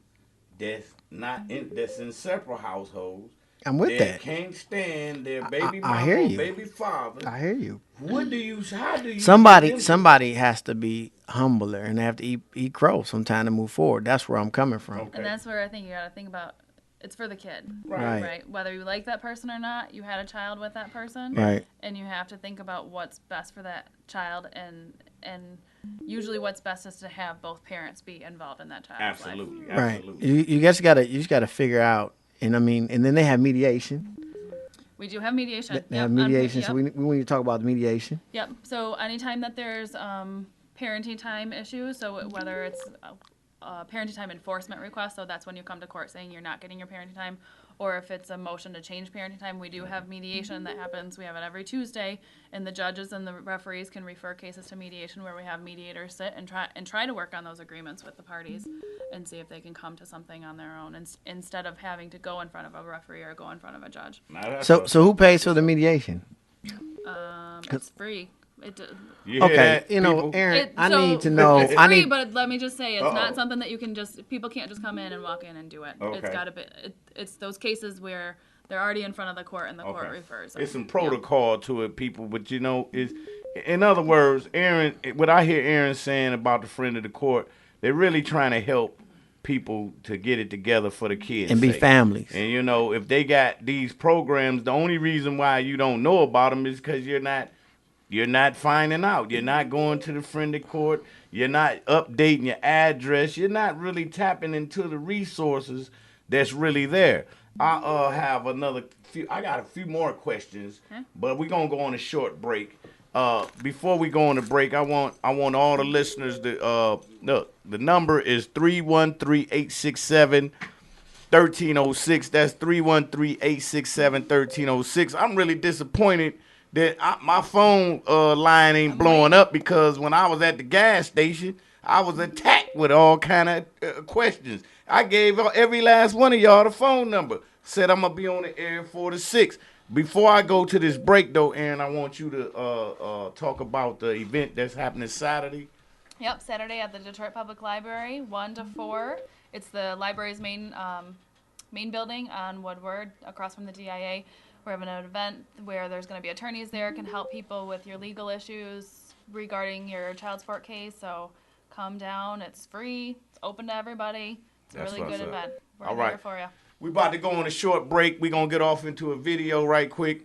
that's in separate households. I'm with that. Can't stand their baby I mama hear or you. baby father. I hear you. How do you Somebody has to be humbler and they have to eat crow sometime to move forward. That's where I'm coming from. Okay. And that's where I think you got to think about it's for the kid. Right. Whether you like that person or not, you had a child with that person. Right. And you have to think about what's best for that child and usually what's best is to have both parents be involved in that child's life. Absolutely. Right. Absolutely. You just gotta figure out, and and then they have mediation. We do have mediation. They have Yep, mediation. yep. So we need to talk about the mediation. Yep. So anytime that there's parenting time issues, so whether it's parenting time enforcement request, so that's when you come to court saying you're not getting your parenting time, or if it's a motion to change parenting time, we do have mediation that happens. We have it every Tuesday, and the judges and the referees can refer cases to mediation where we have mediators sit and try to work on those agreements with the parties and see if they can come to something on their own instead of having to go in front of a referee or go in front of a judge. So who pays for the mediation? It's free. You hear Okay, that, you know, people? Aaron, I so need to know. It's I free, need. but let me just say, it's Uh-oh. not something that you can people can't just come in and walk in and do it. Okay. It's got to be. It's those cases where they're already in front of the court and the court Okay. refers them. It's some protocol to it, people. But you know, in other words, Aaron. What I hear Aaron saying about the friend of the court, they're really trying to help people to get it together for the kids And be sake. families. And you know, if they got these programs, the only reason why you don't know about them is because you're not finding out. You're not going to the friend of court. You're not updating your address. You're not really tapping into the resources that's really there. I have another few. I got a few more questions, but we're gonna go on a short break. Before we go on a break, I want all the listeners to look. The number is 313-867-1306. That's 313-867-1306. I'm really disappointed that my phone line ain't blowing up, because when I was at the gas station, I was attacked with all kind of questions. I gave every last one of y'all the phone number. Said I'm gonna be on the air 4 to 6. Before I go to this break, though, Aaron, I want you to talk about the event that's happening Saturday. Yep, Saturday at the Detroit Public Library, 1 to 4. It's the library's main building on Woodward, across from the DIA. We're having an event where there's going to be attorneys there, can help people with your legal issues regarding your child support case. So come down. It's free. It's open to everybody. It's a That's really what's good up. event. We're All there right. for you. We about to go on a short break. We're going to get off into a video right quick.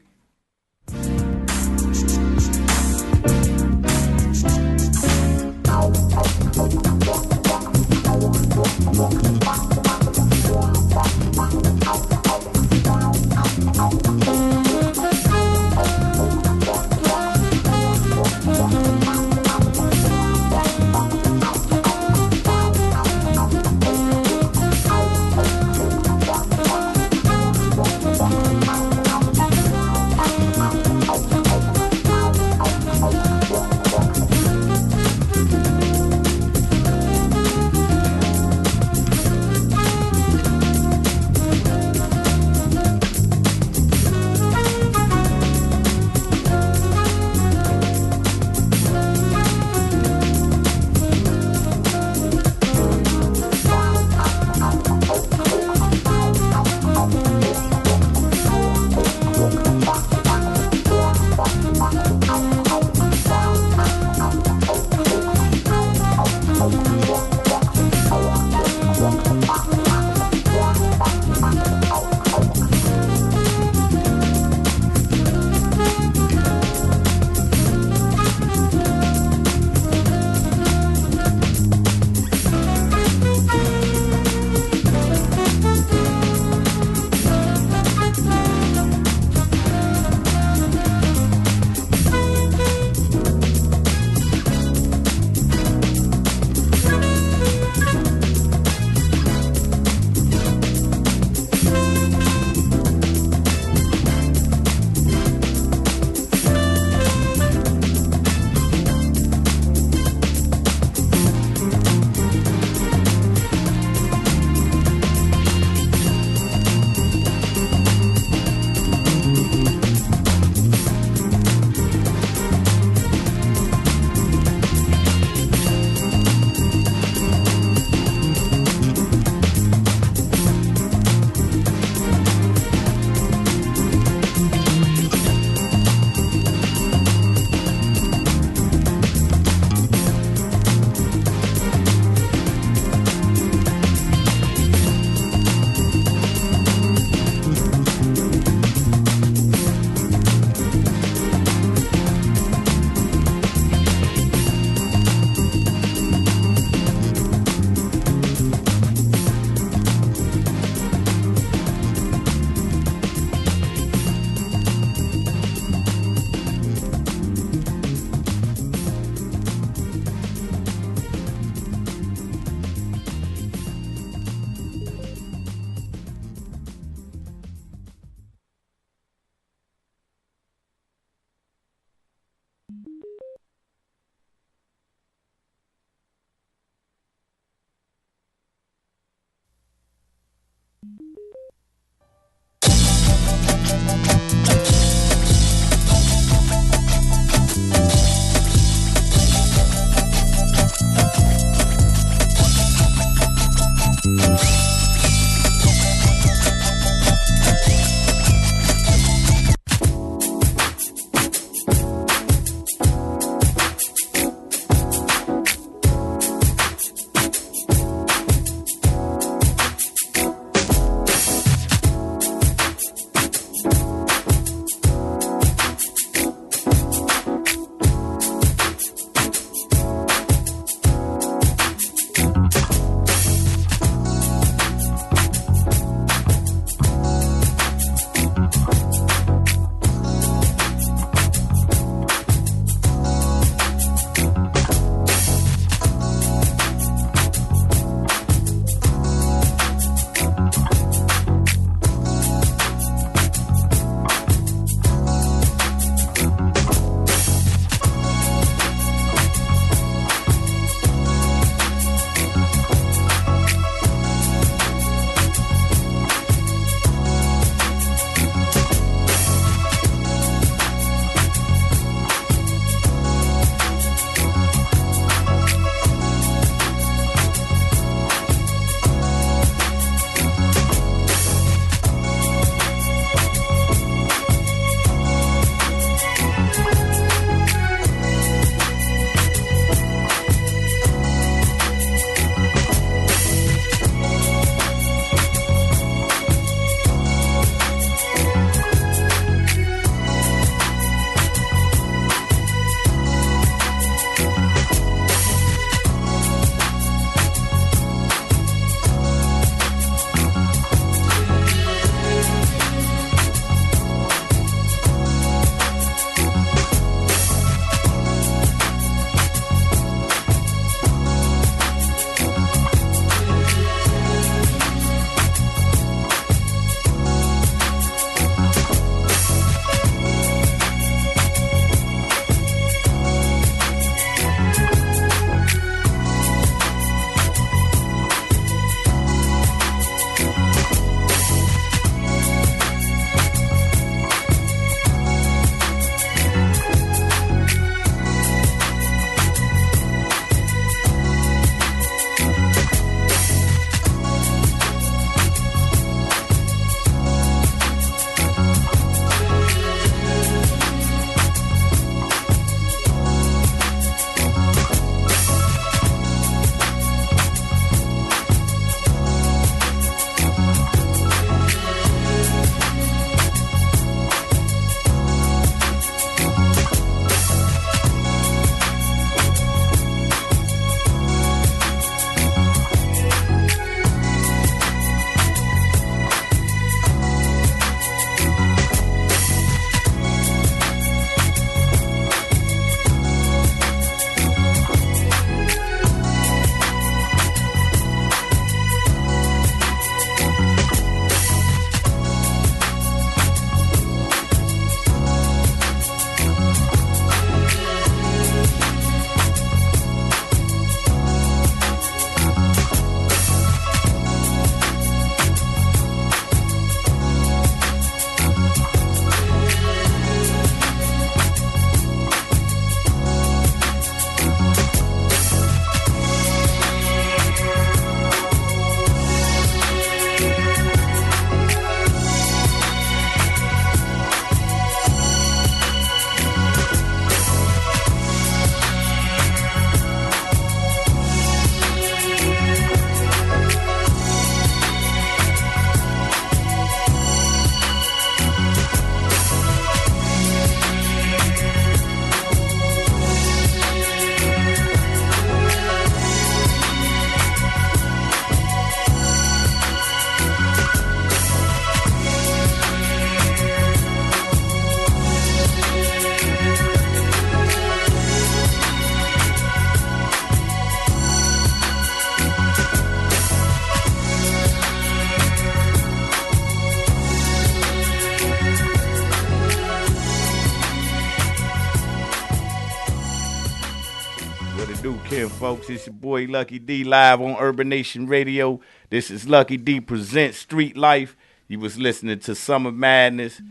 in, folks. It's your boy Lucky D live on Urban Nation Radio. This is Lucky D presents Street Life. You was listening to Summer Madness,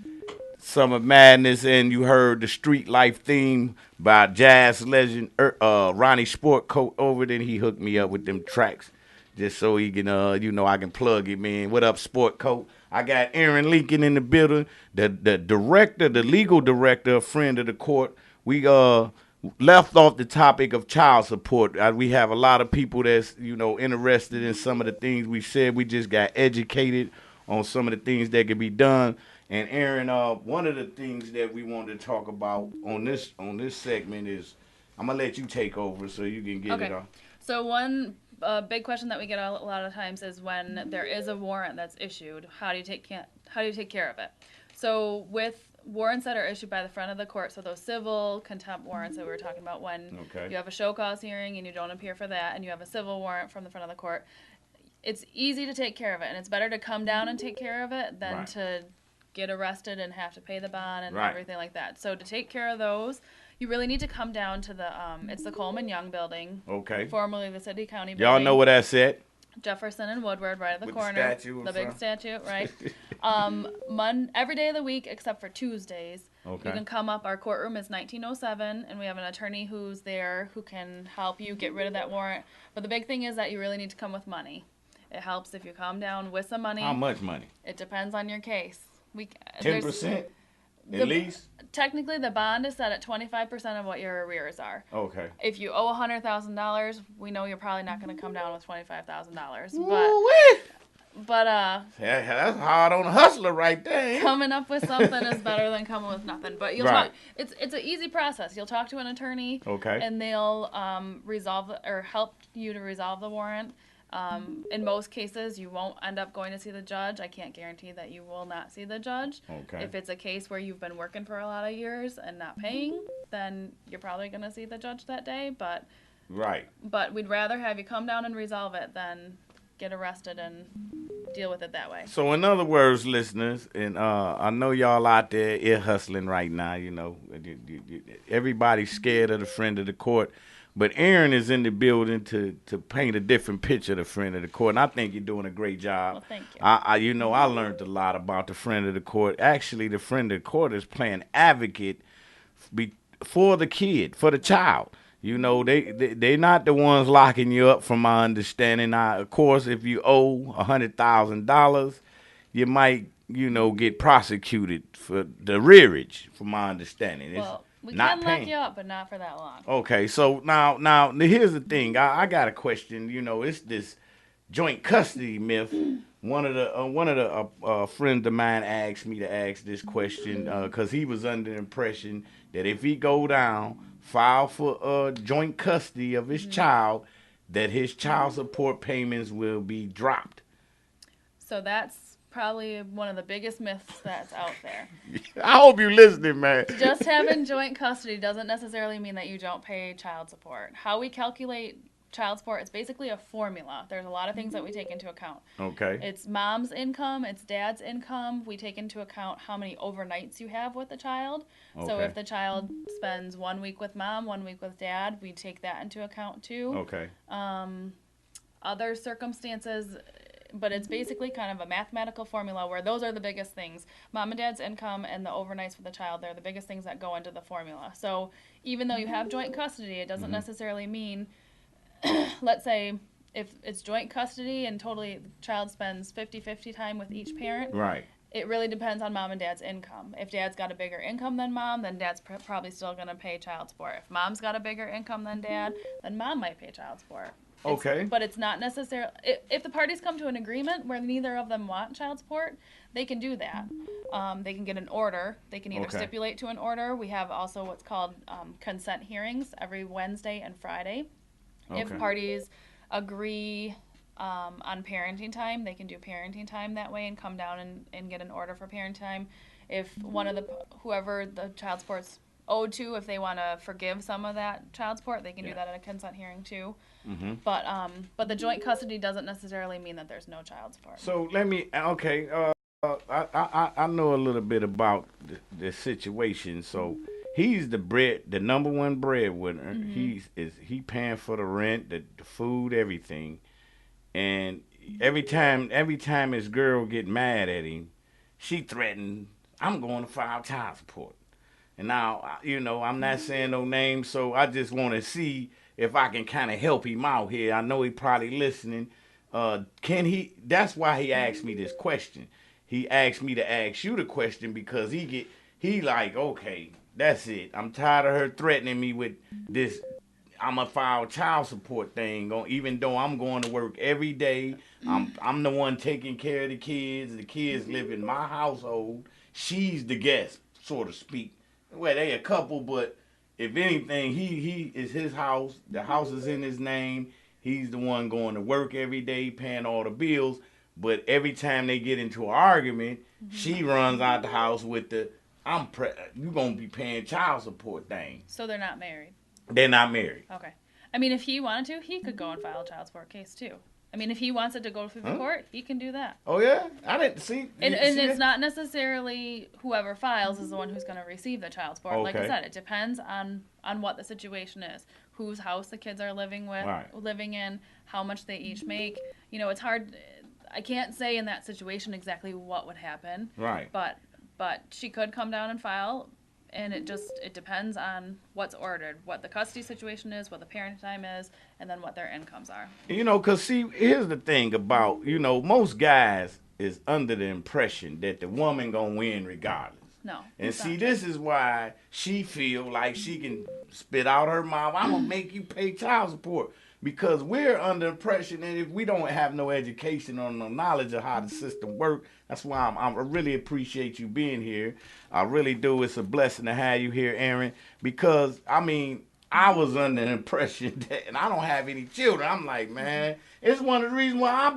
and you heard the Street Life theme by jazz legend Ronnie Sportcoat over. Then he hooked me up with them tracks just so he can, I can plug it, man. What up, Sportcoat? I got Aaron Lincoln in the building, the director, the legal director, a friend of the court. We left off the topic of child support. We have a lot of people that's, interested in some of the things we said. We just got educated on some of the things that can be done. And Aaron, one of the things that we wanted to talk about on this segment is, I'm gonna let you take over so you can get it off. So one big question that we get a lot of times is when there is a warrant that's issued, how do you take care of it? So with warrants that are issued by the front of the court, so those civil contempt warrants that we were talking about, when you have a show cause hearing and you don't appear for that, and you have a civil warrant from the front of the court, it's easy to take care of it, and it's better to come down and take care of it than to get arrested and have to pay the bond and everything like that. So to take care of those, you really need to come down to the it's the Coleman Young Building, formerly the City County Building. Y'all know where that's at? Jefferson and Woodward, right at the With corner. the big statue, right? Every day of the week except for Tuesdays. You can come up. Our courtroom is 1907, and we have an attorney who's there who can help you get rid of that warrant. But the big thing is that you really need to come with money. It helps if you come down with some money. How much money? It depends on your case. 10%? At least? Technically, the bond is set at 25% of what your arrears are. Okay. If you owe $100,000, we know you're probably not going to come down with $25,000. But that's hard on a hustler right there. Coming up with something is better than coming with nothing. But you'll talk. It's an easy process. You'll talk to an attorney. And they'll resolve or help you to resolve the warrant. In most cases, you won't end up going to see the judge. I can't guarantee that you will not see the judge. If it's a case where you've been working for a lot of years and not paying, then you're probably going to see the judge that day. But we'd rather have you come down and resolve it than get arrested and deal with it that way. So in other words, listeners, and I know y'all out there ear hustling right now, everybody's scared of the friend of the court. But Aaron is in the building to paint a different picture of the friend of the court, and I think you're doing a great job. Well, thank you. I learned a lot about the friend of the court. Actually, the friend of the court is playing advocate for the kid, for the child. They're not the ones locking you up, from my understanding. Now, of course, if you owe $100,000, you might, get prosecuted for the rearage, from my understanding. We can lock you up, but not for that long. Okay, so now here's the thing. I got a question. It's this joint custody myth. One of the friends of mine asked me to ask this question because he was under the impression that if he go down, file for joint custody of his child, that his child support payments will be dropped. So that's probably one of the biggest myths that's out there. I hope you're listening, man. Just having joint custody doesn't necessarily mean that you don't pay child support. How we calculate child support is basically a formula. There's a lot of things that we take into account. It's mom's income, it's dad's income. We take into account how many overnights you have with the child. So if the child spends 1 week with mom, 1 week with dad, we take that into account too. Other circumstances, but it's basically kind of a mathematical formula where those are the biggest things. Mom and dad's income and the overnights for the child, they're the biggest things that go into the formula. So even though you have joint custody, it doesn't necessarily mean, let's say, if it's joint custody and totally the child spends 50-50 time with each parent, it really depends on mom and dad's income. If dad's got a bigger income than mom, then dad's probably still going to pay child support. If mom's got a bigger income than dad, then mom might pay child support. But it's not necessarily, if the parties come to an agreement where neither of them want child support, they can do that. They can get an order. They can either stipulate to an order. We have also what's called consent hearings every Wednesday and Friday. If parties agree on parenting time, they can do parenting time that way and come down and get an order for parenting time. If whoever the child support's owed to, if they want to forgive some of that child support, they can do that at a consent hearing too. But the joint custody doesn't necessarily mean that there's no child support. So let me, I know a little bit about the situation. So he's the number one breadwinner. He paying for the rent, the food, everything. And every time his girl get mad at him, she threatened, I'm going to file child support. And now, I'm not saying no names, so I just want to see if I can kind of help him out here. I know he probably listening. That's why he asked me this question. He asked me to ask you the question because he like, okay, that's it. I'm tired of her threatening me with this, I'm going to file child support thing, even though I'm going to work every day. I'm the one taking care of the kids. The kids live in my household. She's the guest, so to speak. Well, they a couple, but if anything, he is his house. The house is in his name. He's the one going to work every day, paying all the bills. But every time they get into an argument, she runs out the house with the, you going to be paying child support thing. So they're not married? They're not married. Okay. I mean, if he wanted to, he could go and file a child support case, too. I mean, if he wants it to go through the court, he can do that. Oh, yeah? I didn't see. And it's not necessarily whoever files is the one who's going to receive the child support. Okay. Like I said, it depends on what the situation is, whose house the kids are living in, how much they each make. It's hard. I can't say in that situation exactly what would happen. Right. But she could come down and file. And it depends on what's ordered, what the custody situation is, what the parenting time is, and then what their incomes are. Because see, here's the thing about, most guys is under the impression that the woman gonna win regardless. No. And see, this is why she feel like she can spit out her mouth, I'm gonna make you pay child support. Because we're under impression that if we don't have no education or no knowledge of how the system works, that's why I really appreciate you being here. I really do. It's a blessing to have you here, Aaron. Because, I was under the impression that, and I don't have any children. I'm like, man, it's one of the reasons why I'm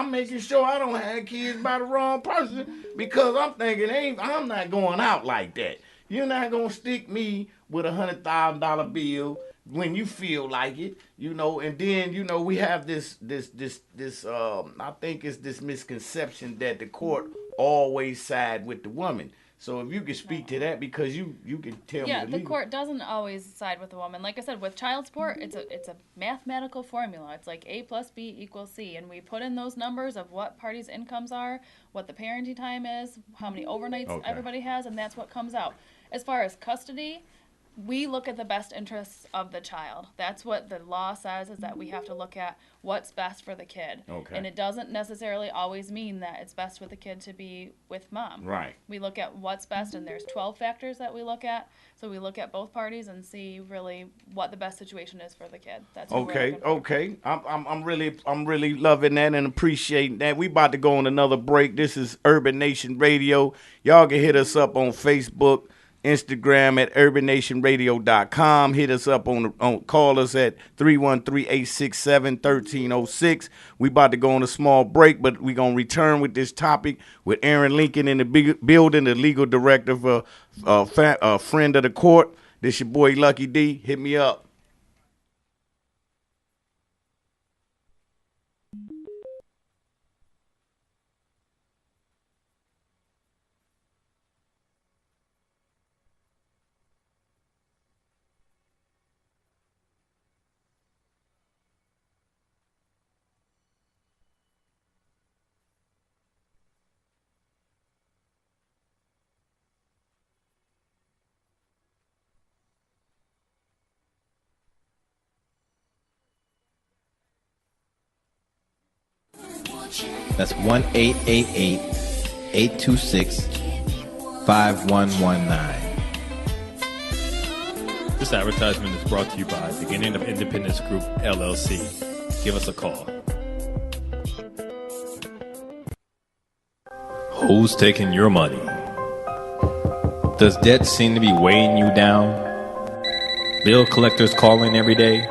making sure I don't have kids by the wrong person. Because I'm thinking, I'm not going out like that. You're not going to stick me with a $100,000 bill when you feel like it, and then, we have this, I think it's this misconception that the court always side with the woman. So if you could speak to that, because you can tell me. Yeah, the court doesn't always side with the woman. Like I said, with child support, it's a mathematical formula. It's like A plus B equals C, and we put in those numbers of what parties' incomes are, what the parenting time is, how many overnights everybody has, and that's what comes out. As far as custody, we look at the best interests of the child. That's what the law says, is that we have to look at what's best for the kid. Okay. And it doesn't necessarily always mean that it's best for the kid to be with mom. Right. We look at what's best, and there's 12 factors that we look at. So we look at both parties and see really what the best situation is for the kid. That's what we're looking for. Okay. I'm really loving that and appreciating that. We about to go on another break. This is Urban Nation Radio. Y'all can hit us up on Facebook, Instagram at urbannationradio.com. Hit us up call us at 313-867-1306. We about to go on a small break, but we going to return with this topic with Aaron Lincoln in the building, the legal director for friend of the court. This your boy Lucky D. Hit me up. That's 1-888-826-5119. This advertisement is brought to you by Beginning of Independence Group, LLC. Give us a call. Who's taking your money? Does debt seem to be weighing you down? Bill collectors calling every day?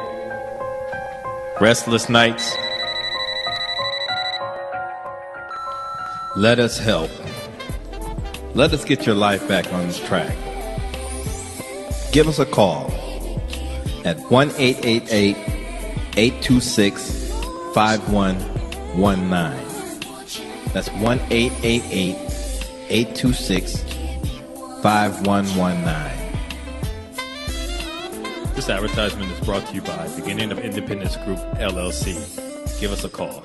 Restless nights? Let us help. Let us get your life back on track. Give us a call at 1-888-826-5119. That's 1-888-826-5119. This advertisement is brought to you by Beginning of Independence Group, LLC. Give us a call.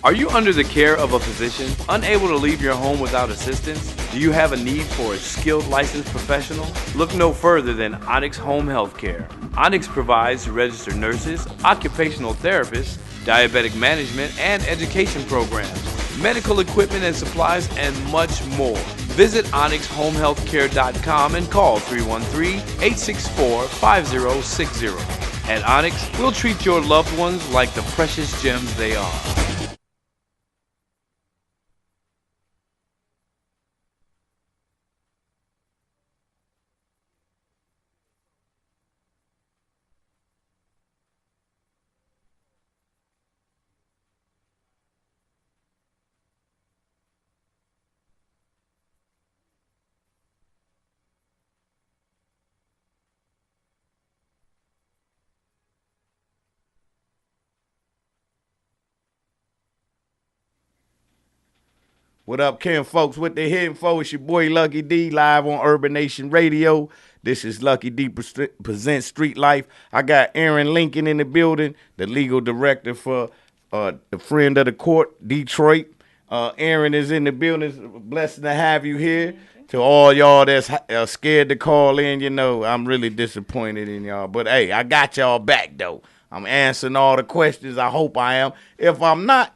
Are you under the care of a physician, unable to leave your home without assistance? Do you have a need for a skilled licensed professional? Look no further than Onyx Home Health Care. Onyx provides registered nurses, occupational therapists, diabetic management and education programs, medical equipment and supplies, and much more. Visit OnyxHomeHealthCare.com and call 313-864-5060. At Onyx, we'll treat your loved ones like the precious gems they are. What up, Ken folks? What they hitting for? It's your boy Lucky D, live on Urban Nation Radio. This is Lucky D Presents Street Life. I got Aaron Lincoln in the building, the legal director for the Friend of the Court, Detroit. Aaron is in the building. It's a blessing to have you here. To all y'all that's scared to call in, you know, I'm really disappointed in y'all. But, hey, I got y'all back, though. I'm answering all the questions. I hope I am. If I'm not,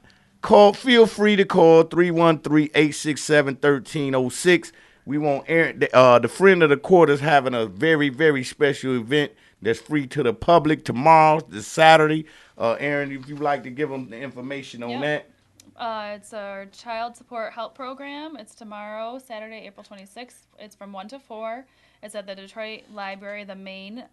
feel free to call 313-867-1306. We want Aaron, the Friend of the Court is having a very, very special event that's free to the public tomorrow, this Saturday. Aaron, if you'd like to give them the information on that. It's our child support help program. It's tomorrow, Saturday, April 26th. It's from 1 to 4. It's at the Detroit Library, the main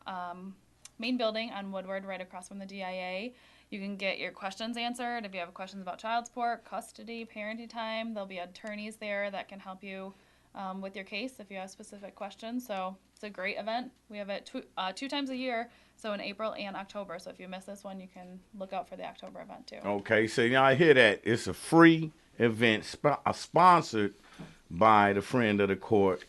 building on Woodward, right across from the DIA. You can get your questions answered. If you have questions about child support, custody, parenting time, there'll be attorneys there that can help you with your case if you have specific questions. So it's a great event. We have it two times a year, so in April and October. So if you miss this one, you can look out for the October event too. Okay, so now I hear that. It's a free event sponsored by the Friend of the Court.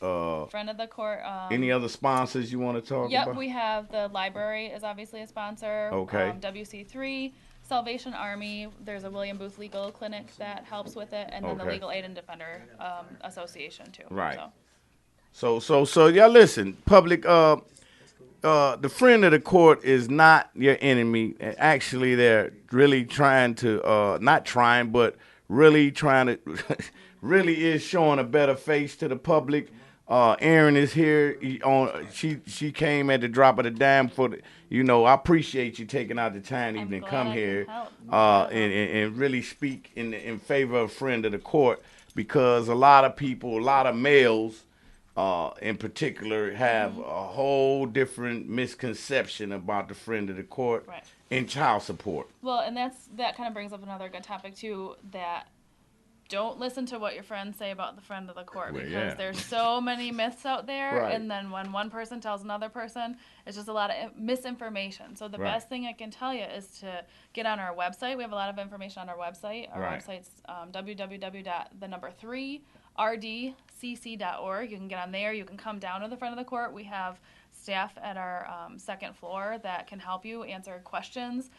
Friend of the Court. Any other sponsors you want to talk about? Yep, we have the library is obviously a sponsor. Okay. WC3, Salvation Army. There's a William Booth Legal Clinic that helps with it, and then the Legal Aid and Defender Association too. Right. So y'all listen, public. The Friend of the Court is not your enemy. Actually, they're really trying to really trying to. Really is showing a better face to the public. Aaron is here. She came at the drop of the dime for the, I appreciate you taking out the time to even come here and really speak in favor of Friend of the Court, because a lot of people, a lot of males in particular, have a whole different misconception about the Friend of the Court and child support. Well, and that kind of brings up another good topic too, that don't listen to what your friends say about the Friend of the Court, because there's so many myths out there, and then when one person tells another person, it's just a lot of misinformation. So the best thing I can tell you is to get on our website. We have a lot of information on our website. Our website's www.3rdcc.org. You can get on there. You can come down to the Friend of the Court. We have staff at our second floor that can help you answer questions.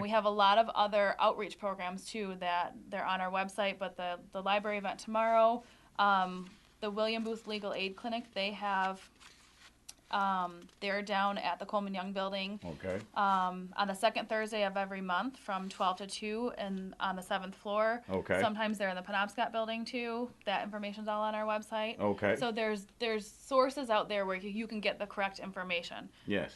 We have a lot of other outreach programs too that they're on our website, but the library event tomorrow, the William Booth Legal Aid Clinic, they have They're down at the Coleman Young Building Okay. on the second Thursday of every month from 12 to 2 and on the 7th floor. Okay. Sometimes they're in the Penobscot Building too. That information's all on our website. Okay. So there's sources out there where you can get the correct information. Yes.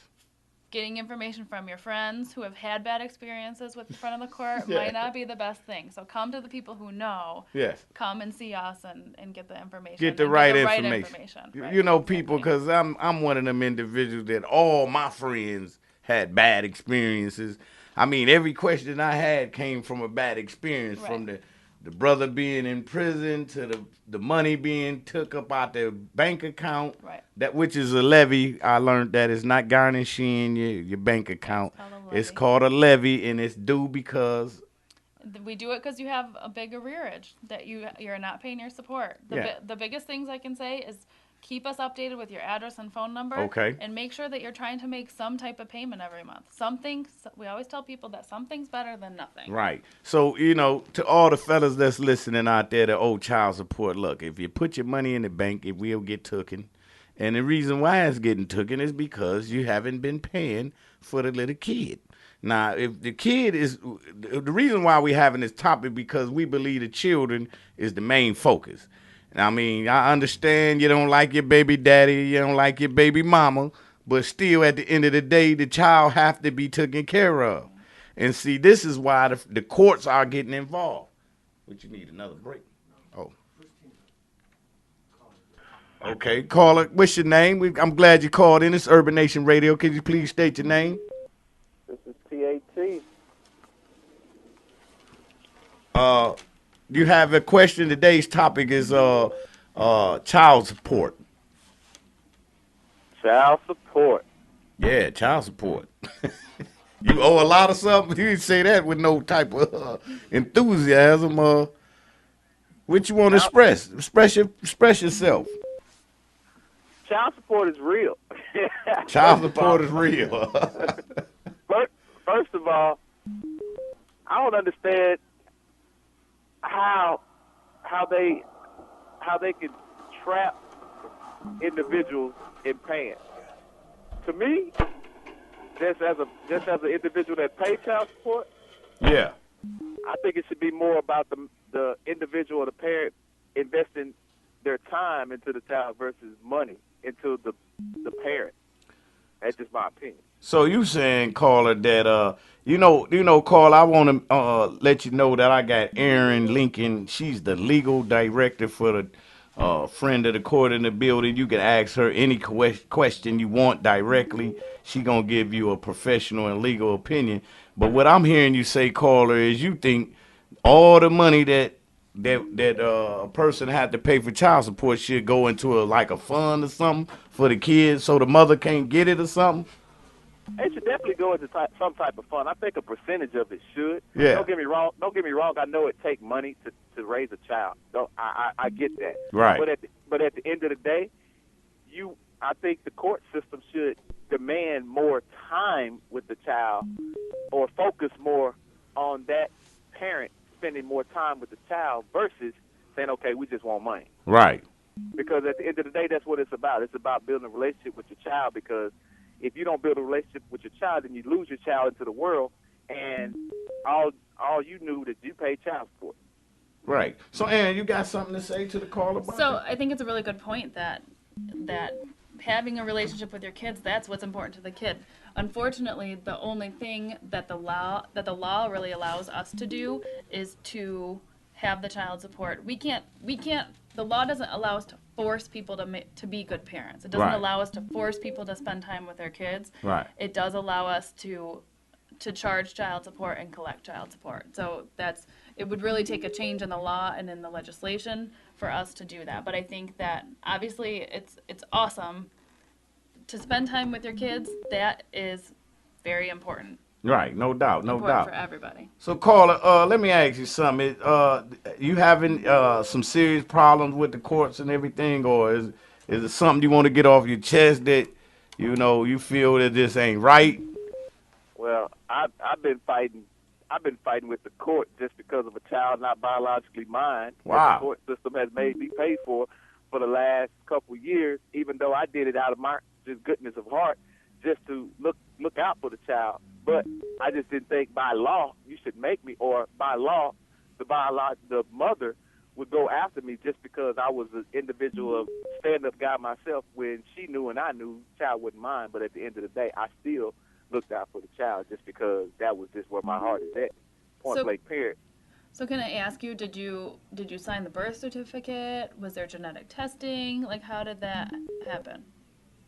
Getting information from your friends who have had bad experiences with the front of the court Yeah. might not be the best thing. So come to the people who know. Yes. Come and see us and get the information. Get the and right get information. Right, You know, people, exactly. because I'm one of them individuals that all my friends had bad experiences. I mean, every question I had came from a bad experience, from Right. the brother being in prison to the money being took up out their bank account. Right. That which is a levy. I learned that it's not garnishing your bank account. called a It's levy. called a levy, and it's due because We do it because you have a big arrearage that you're not paying your support. Yeah. The biggest things I can say is keep us updated with your address and phone number. Okay. And make sure that you're trying to make some type of payment every month. We always tell people that something's better than nothing. Right. So, you know, to all the fellas that's listening out there that owe child support, look, if you put your money in the bank, it will get taken. And the reason why it's getting taken is because you haven't been paying for the little kid. Now, if the kid is, the reason why we're having this topic because we believe the children is the main focus. I mean, I understand you don't like your baby daddy, you don't like your baby mama, but still at the end of the day, the child have to be taken care of. And see, this is why the courts are getting involved. But you need another break. Oh. Okay, caller, what's your name? I'm glad you called in. It's Urban Nation Radio. Could you please state your name? This is TAT. You have a question. Today's topic is child support. Child support. Yeah, child support. You owe a lot of something. You didn't say that with no type of enthusiasm. What you want to express? Express yourself. Child support is real. Child support is real. First of all, I don't understand how they can trap individuals in paying. To me, just as an individual that pays child support, Yeah. I think it should be more about the individual or the parent investing their time into the child versus money into the parent. That's just my opinion. So you saying, caller, that you know, caller, I want to let you know that I got Erin Lincoln. She's the legal director for the friend of the court in the building. You can ask her any question you want directly. She gonna give you a professional and legal opinion. But what I'm hearing you say, caller, is you think all the money that a person had to pay for child support should go into a fund or something for the kids, so the mother can't get it or something. It should definitely go into some type of fund. I think a percentage of it should. Yeah. Don't get me wrong. I know it takes money to raise a child. I get that. Right. But at the end of the day, I think the court system should demand more time with the child, or focus more on that parent spending more time with the child versus saying, okay, we just want money. Right. Because at the end of the day, that's what it's about. It's about building a relationship with your child, because if you don't build a relationship with your child, then you lose your child into the world, and all you knew that you paid child support. Right. So, Aaron, you got something to say to the caller about So that? I think it's a really good point that having a relationship with your kids, that's what's important to the kid. Unfortunately, the only thing that the law really allows us to do is to have the child support. The law doesn't allow us to force people to be good parents. It doesn't Right. allow us to force people to spend time with their kids. Right. It does allow us to charge child support and collect child support. So it would really take a change in the law and in the legislation for us to do that. But I think that obviously it's awesome to spend time with your kids. That is very important. Right. No doubt. No Important doubt. for everybody. So, caller, let me ask you something. You having some serious problems with the courts and everything, or is it something you want to get off your chest that you feel that this ain't right? Well, I've been fighting with the court just because of a child not biologically mine. Wow. That the court system has made me pay for. for the last couple of years, even though I did it out of my just goodness of heart, just to look out for the child. But I just didn't think by law you should make me, or by law the mother would go after me just because I was an individual of stand-up guy myself, when she knew and I knew the child wouldn't mind. But at the end of the day, I still looked out for the child just because that was just where my heart is at. Point blank, period. So can I ask you, did you sign the birth certificate? Was there genetic testing? Like, how did that happen?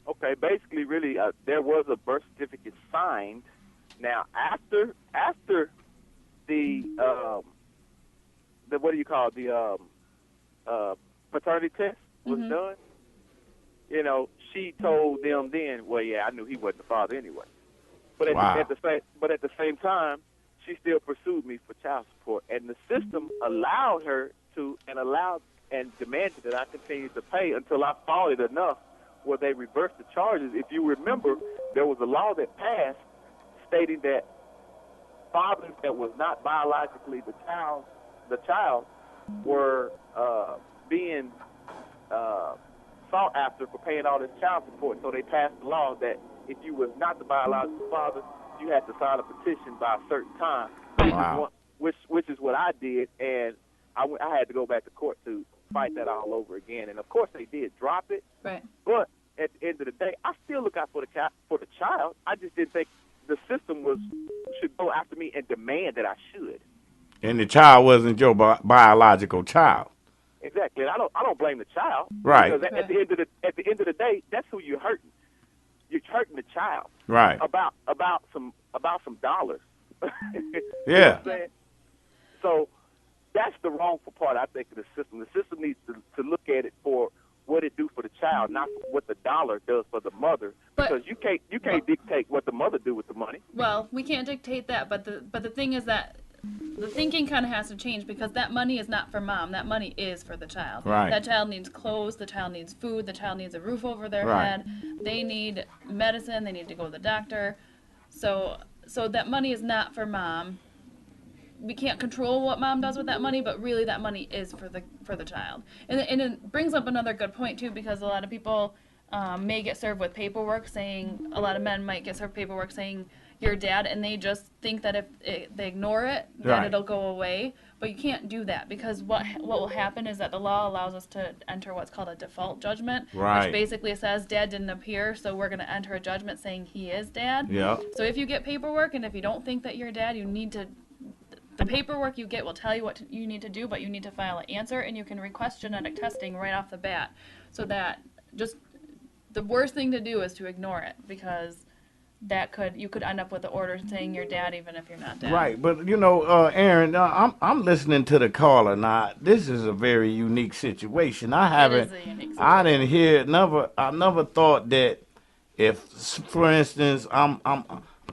Okay, basically, really, there was a birth certificate signed. Now, after the what do you call it, the paternity test was done, you know, she told them then, well, yeah, I knew he wasn't the father anyway. But at the same time, she still pursued me for child support, and the system allowed her to, and demanded that I continue to pay until I fought it enough where they reversed the charges. If you remember, there was a law that passed stating that fathers that was not biologically the child were being sought after for paying all this child support. So they passed the law that if you was not the biological father, you had to sign a petition by a certain time. Wow. Which is what I did, and I had to go back to court to fight that all over again. And of course they did drop it. Right. But at the end of the day, I still look out for the child. I just didn't think the system should go after me and demand that I should. And the child wasn't your biological child. Exactly. And I don't blame the child. Right. Because at the end of the day, that's who you're hurting. You're hurting the child. Right. About some dollars. Yeah. You know what I'm saying? So that's the wrongful part, I think, of the system. The system needs to look at it for what it do for the child, not what the dollar does for the mother. Because you can't dictate what the mother do with the money. Well, we can't dictate that, but the thing is that the thinking kind of has to change, because that money is not for mom. That money is for the child. Right. That child needs clothes. The child needs food. The child needs a roof over their Right. head. They need medicine. They need to go to the doctor. So that money is not for mom. We can't control what mom does with that money, but really that money is for the child. And it brings up another good point too, because a lot of people may get served with paperwork saying, a lot of men might get served paperwork saying your dad, and they just think that if they ignore it, that Right. it'll go away. But you can't do that, because what will happen is that the law allows us to enter what's called a default judgment, Right. which basically says dad didn't appear, so we're going to enter a judgment saying he is dad. Yeah. So if you get paperwork, and if you don't think that you're dad, you need to. The paperwork you get will tell you what you need to do, but you need to file an answer, and you can request genetic testing right off the bat. So that just the worst thing to do is to ignore it, because you could end up with the order saying you're dad even if you're not dad. Right, but you know, Aaron, I'm listening to the caller now. This is a very unique situation. I It is a unique situation. I didn't hear. I never thought that if, for instance, I'm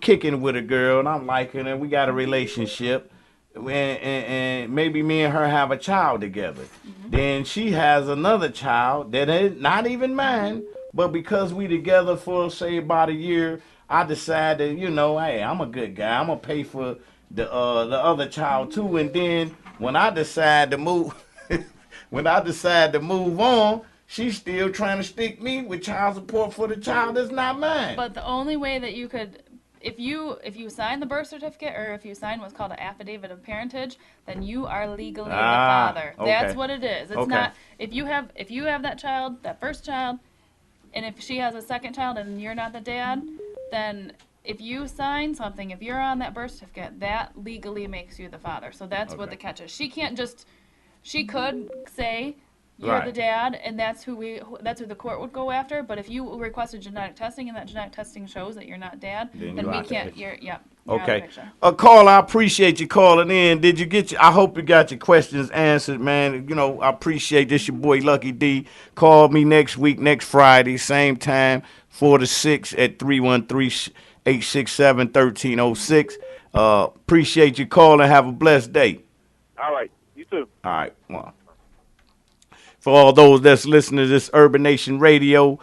kicking with a girl and I'm liking her, we got a relationship, and maybe me and her have a child together. Mm-hmm. Then she has another child that is not even mine, but because we together for say about a year, I decided, you know, hey, I'm a good guy. I'm gonna pay for the other child too. And then when I decide to move, on, she's still trying to stick me with child support for the child that's not mine. But the only way that you could, if you sign the birth certificate, or if you sign what's called an affidavit of parentage, then you are legally the father. Okay. That's what it is. It's Okay. not if you have that child, that first child, and if she has a second child and you're not the dad, then if you sign something, if you're on that birth certificate, that legally makes you the father. So that's what Okay. the catch is. She could say you're Right. the dad, and that's who the court would go after. But if you requested genetic testing and that genetic testing shows that you're not dad, Then then you're we out the can't. picture. You're out the Okay. picture. Caller, I appreciate you calling in. Did you get I hope you got your questions answered, man. You know, I appreciate this. Your boy Lucky D. Call me next week, next Friday, same time, 4 to 6 at 313-867-1306. Appreciate you calling. Have a blessed day. All right. You too. All right. Well, for all those that's listening to this Urban Nation Radio,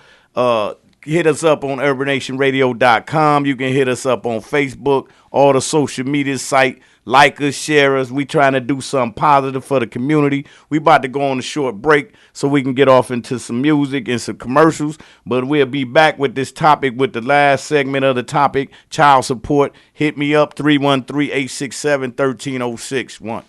hit us up on urbannationradio.com. You can hit us up on Facebook, all the social media site, Like us, share us. We trying to do something positive for the community. We about to go on a short break so we can get off into some music and some commercials. But we'll be back with this topic with the last segment of the topic, child support. Hit me up, 313-867-1306.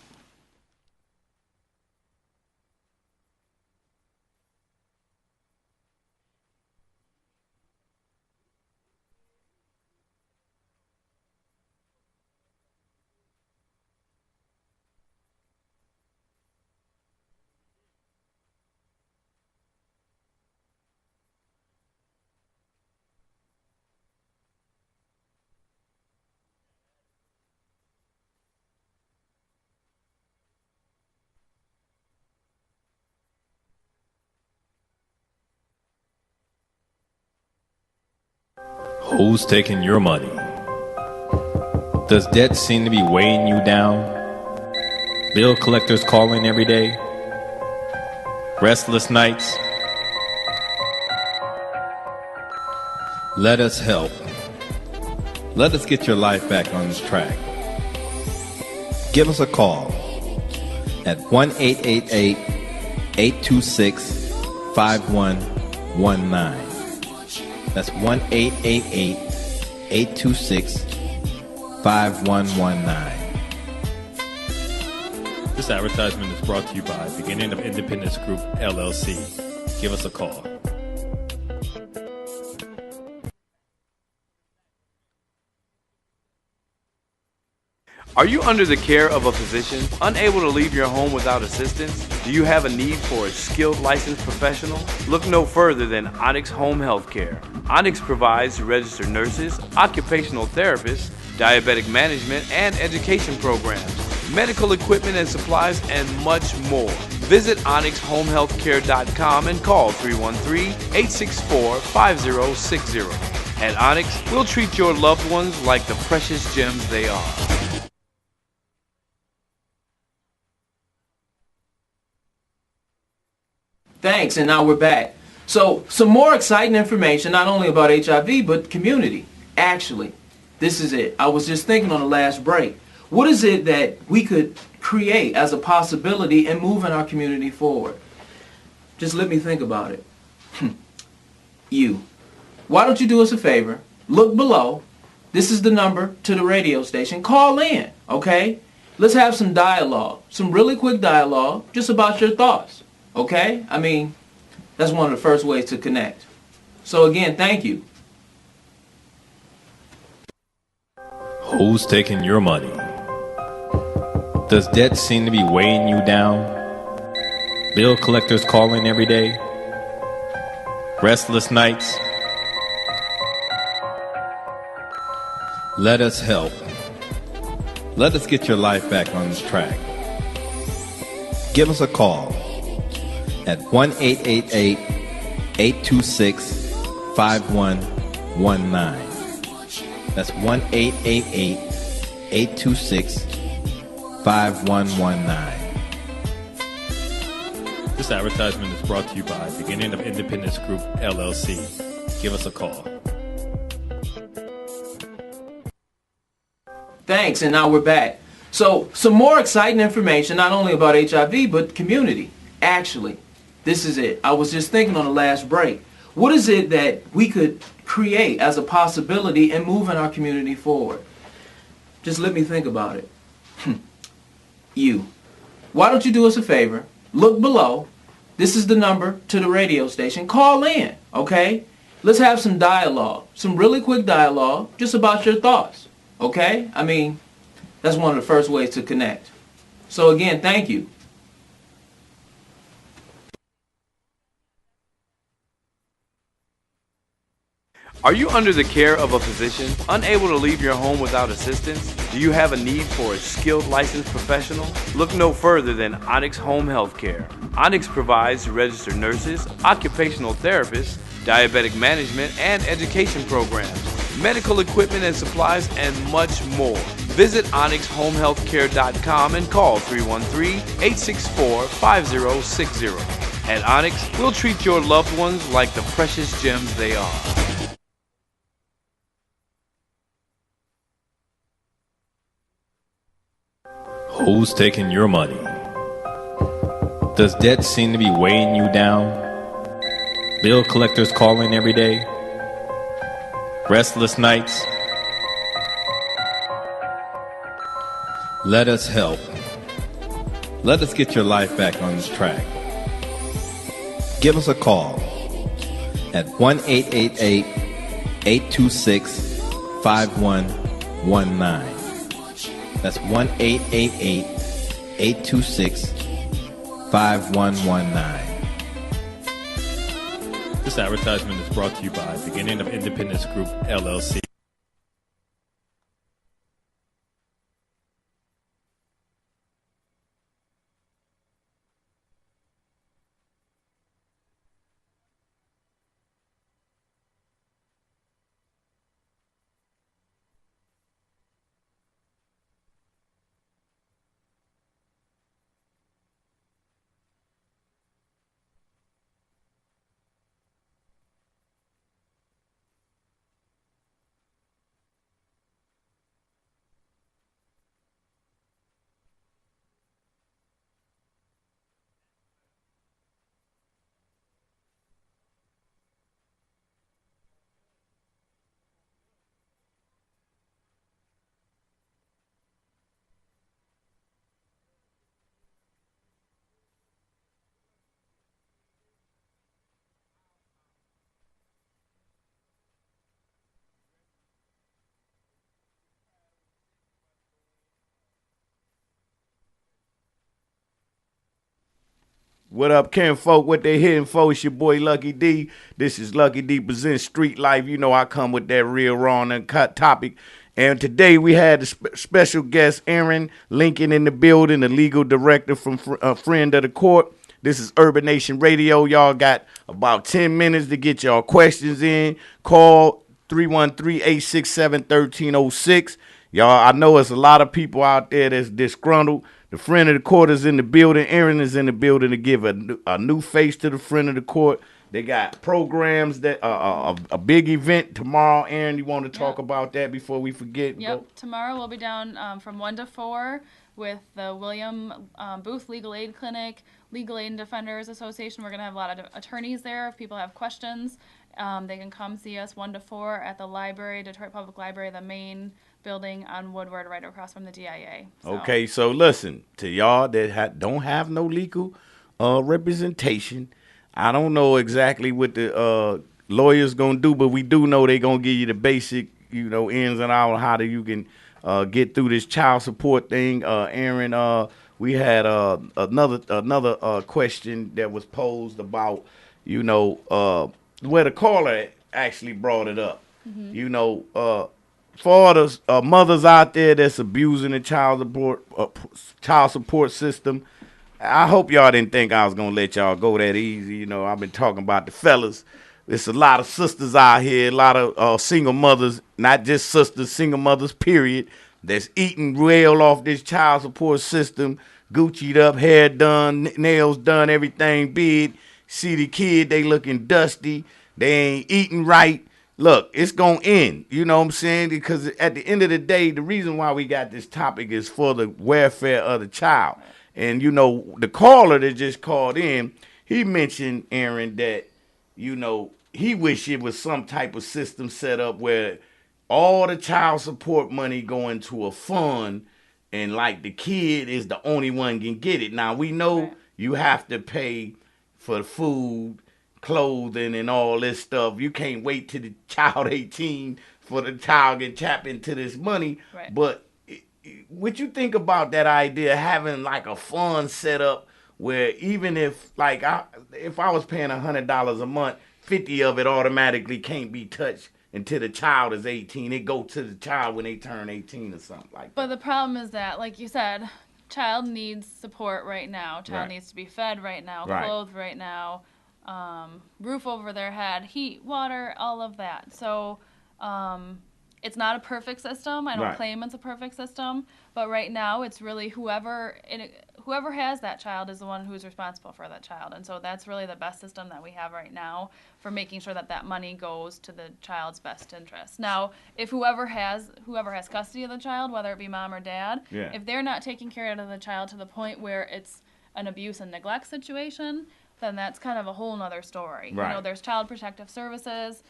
Who's taking your money? Does debt seem to be weighing you down? Bill collectors calling every day? Restless nights? Let us help. Let us get your life back on track. Give us a call at 1-888-826-5119. That's 1-888-826-5119. This advertisement is brought to you by Beginning of Independence Group, LLC. Give us a call. Are you under the care of a physician, unable to leave your home without assistance? Do you have a need for a skilled licensed professional? Look no further than Onyx Home Health Care. Onyx provides registered nurses, occupational therapists, diabetic management and education programs, medical equipment and supplies, and much more. Visit OnyxHomeHealthCare.com and call 313-864-5060. At Onyx, we'll treat your loved ones like the precious gems they are. Thanks, and now we're back. So, some more exciting information, not only about HIV, but community. Actually, this is it. I was just thinking on the last break. What is it that we could create as a possibility and moving our community forward? Just let me think about it. You. Why don't you do us a favor? Look below. This is the number to the radio station. Call in, okay? Let's have some dialogue, some really quick dialogue, just about your thoughts. Okay? I mean, that's one of the first ways to connect. So again, thank you. Who's taking your money? Does debt seem to be weighing you down? Bill collectors calling every day? Restless nights? Let us help. Let us get your life back on track. Give us a call at 1-888-826-5119. That's 1-888-826-5119. This advertisement is brought to you by Beginning of Independence Group, LLC. Give us a call. Thanks, and now we're back. So, some more exciting information, not only about HIV, but community. Actually, this is it. I was just thinking on the last break. What is it that we could create as a possibility and moving our community forward? Just let me think about it. You. Why don't you do us a favor? Look below. This is the number to the radio station. Call in, okay? Let's have some dialogue, some really quick dialogue, just about your thoughts. Okay? I mean, that's one of the first ways to connect. So again, thank you. Are you under the care of a physician, unable to leave your home without assistance? Do you have a need for a skilled licensed professional? Look no further than Onyx Home Health Care. Onyx provides registered nurses, occupational therapists, diabetic management and education programs, medical equipment and supplies, and much more. Visit OnyxHomeHealthCare.com and call 313-864-5060. At Onyx, we'll treat your loved ones like the precious gems they are. Who's taking your money? Does debt seem to be weighing you down? Bill collectors calling every day? Restless nights? Let us help. Let us get your life back on this track. Give us a call at 1-888-826-5119. That's 1-888-826-5119. This advertisement is brought to you by Beginning of Independence Group, LLC. What up, Ken folk? What they hitting for? It's your boy Lucky D. This is Lucky D presents Street Life. You know I come with that real raw and uncut topic. And today we had a special guest, Aaron Lincoln, in the building, the legal director from a friend of the court. This is Urban Nation Radio. Y'all got about 10 minutes to get y'all questions in. Call 313-867-1306. Y'all, I know it's a lot of people out there that's disgruntled. The friend of the court is in the building. Aaron is in the building to give a new face to the friend of the court. They got programs that a big event tomorrow. Aaron, you want to talk about that before we forget? Yep. Tomorrow we'll be down from 1 to 4 with the William Booth Legal Aid Clinic, Legal Aid and Defenders Association. We're going to have a lot of attorneys there. If people have questions, they can come see us 1 to 4 at the library, Detroit Public Library, the main building on Woodward, right across from the DIA. Okay, so listen, to y'all that don't have no legal representation, I don't know exactly what the lawyers gonna do, but we do know they gonna give you the basic, ins and outs on how you can get through this child support thing. Aaron, we had another question that was posed about, where the caller actually brought it up. Mm-hmm. For all the mothers out there that's abusing the child support system, I hope y'all didn't think I was going to let y'all go that easy. I've been talking about the fellas. There's a lot of sisters out here, a lot of single mothers, not just sisters, single mothers, period, that's eating well off this child support system, Gucci'd up, hair done, nails done, everything big. See the kid, they looking dusty. They ain't eating right. Look, it's going to end, you know what I'm saying? Because at the end of the day, the reason why we got this topic is for the welfare of the child. And, the caller that just called in, he mentioned, Aaron, that, he wish it was some type of system set up where all the child support money go into a fund and, like, the kid is the only one can get it. Now, we know you have to pay for food, clothing, and all this stuff. You can't wait till the child 18 for the child can tap into this money. Right. But what you think about that idea, having like a fund set up where even if I was paying $100 a month, 50 of it automatically can't be touched until the child is 18. It go to the child when they turn 18 or something like that. But the problem is that, like you said, child needs support right now. Child needs to be fed right now, clothed right now. Roof over their head, heat, water, all of that. So it's not a perfect system. I don't claim it's a perfect system, but right now it's really whoever whoever has that child is the one who's responsible for that child. And so that's really the best system that we have right now for making sure that that money goes to the child's best interest. Now, if whoever has custody of the child, whether it be mom or dad, Yeah. if they're not taking care of the child to the point where it's an abuse and neglect situation, then that's kind of a whole nother story. Right. You know, there's child protective services.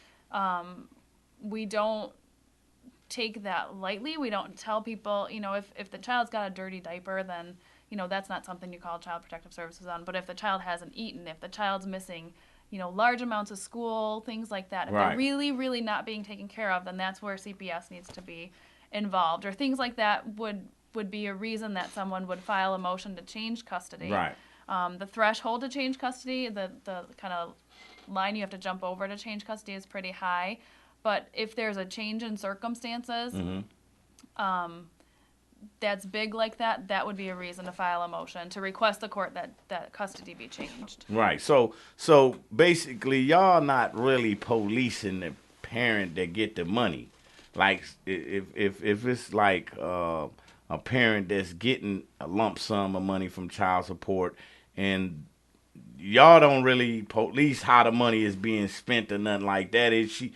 We don't take that lightly. We don't tell people, you know, if the child's got a dirty diaper, then, you know, that's not something you call child protective services on. But if the child hasn't eaten, if the child's missing, you know, large amounts of school, things like that, if Right. they're really, really not being taken care of, then that's where CPS needs to be involved. Or things like that would be a reason that someone would file a motion to change custody. Right. The threshold to change custody, the kind of line you have to jump over to change custody is pretty high. But if there's a change in circumstances, that's big like that, that would be a reason to file a motion to request the court that custody be changed. Right. So basically, y'all not really policing the parent that get the money. Like if it's like a parent that's getting a lump sum of money from child support, and y'all don't really police how the money is being spent or nothing like that. Is she?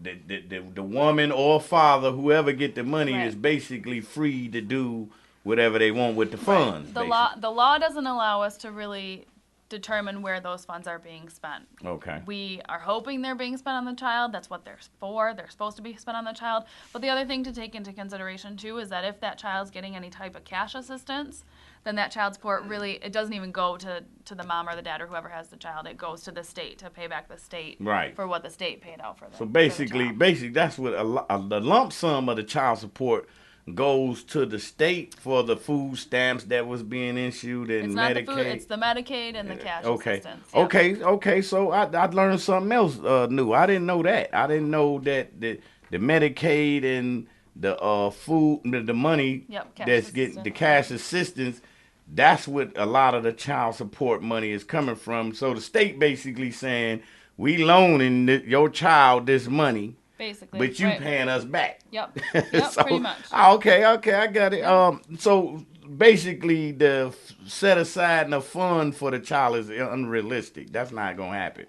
The woman or father, whoever get the money, Right. is basically free to do whatever they want with the funds. The law doesn't allow us to really determine where those funds are being spent. Okay. We are hoping they're being spent on the child. That's what they're for. They're supposed to be spent on the child. But the other thing to take into consideration too is that if that child's getting any type of cash assistance, then that child support really, it doesn't even go to the mom or the dad or whoever has the child. It goes to the state to pay back the state Right. for what the state paid out for them. So basically, that's what the lump sum of the child support goes to the state for the food stamps that was being issued and It's not Medicaid. the food, it's the Medicaid and the cash Okay. assistance. Yep. Okay. So I learned something else new. I didn't know that. I didn't know that the Medicaid and the food, the money Yep, cash that's getting the assistance. cash assistance. That's what a lot of the child support money is coming from. So the state basically saying we loaning your child this money, Basically. but you right. paying us back. Yep. Yep, So- pretty much. Okay, I got it. So basically, the set aside the fund for the child is unrealistic. That's not gonna happen.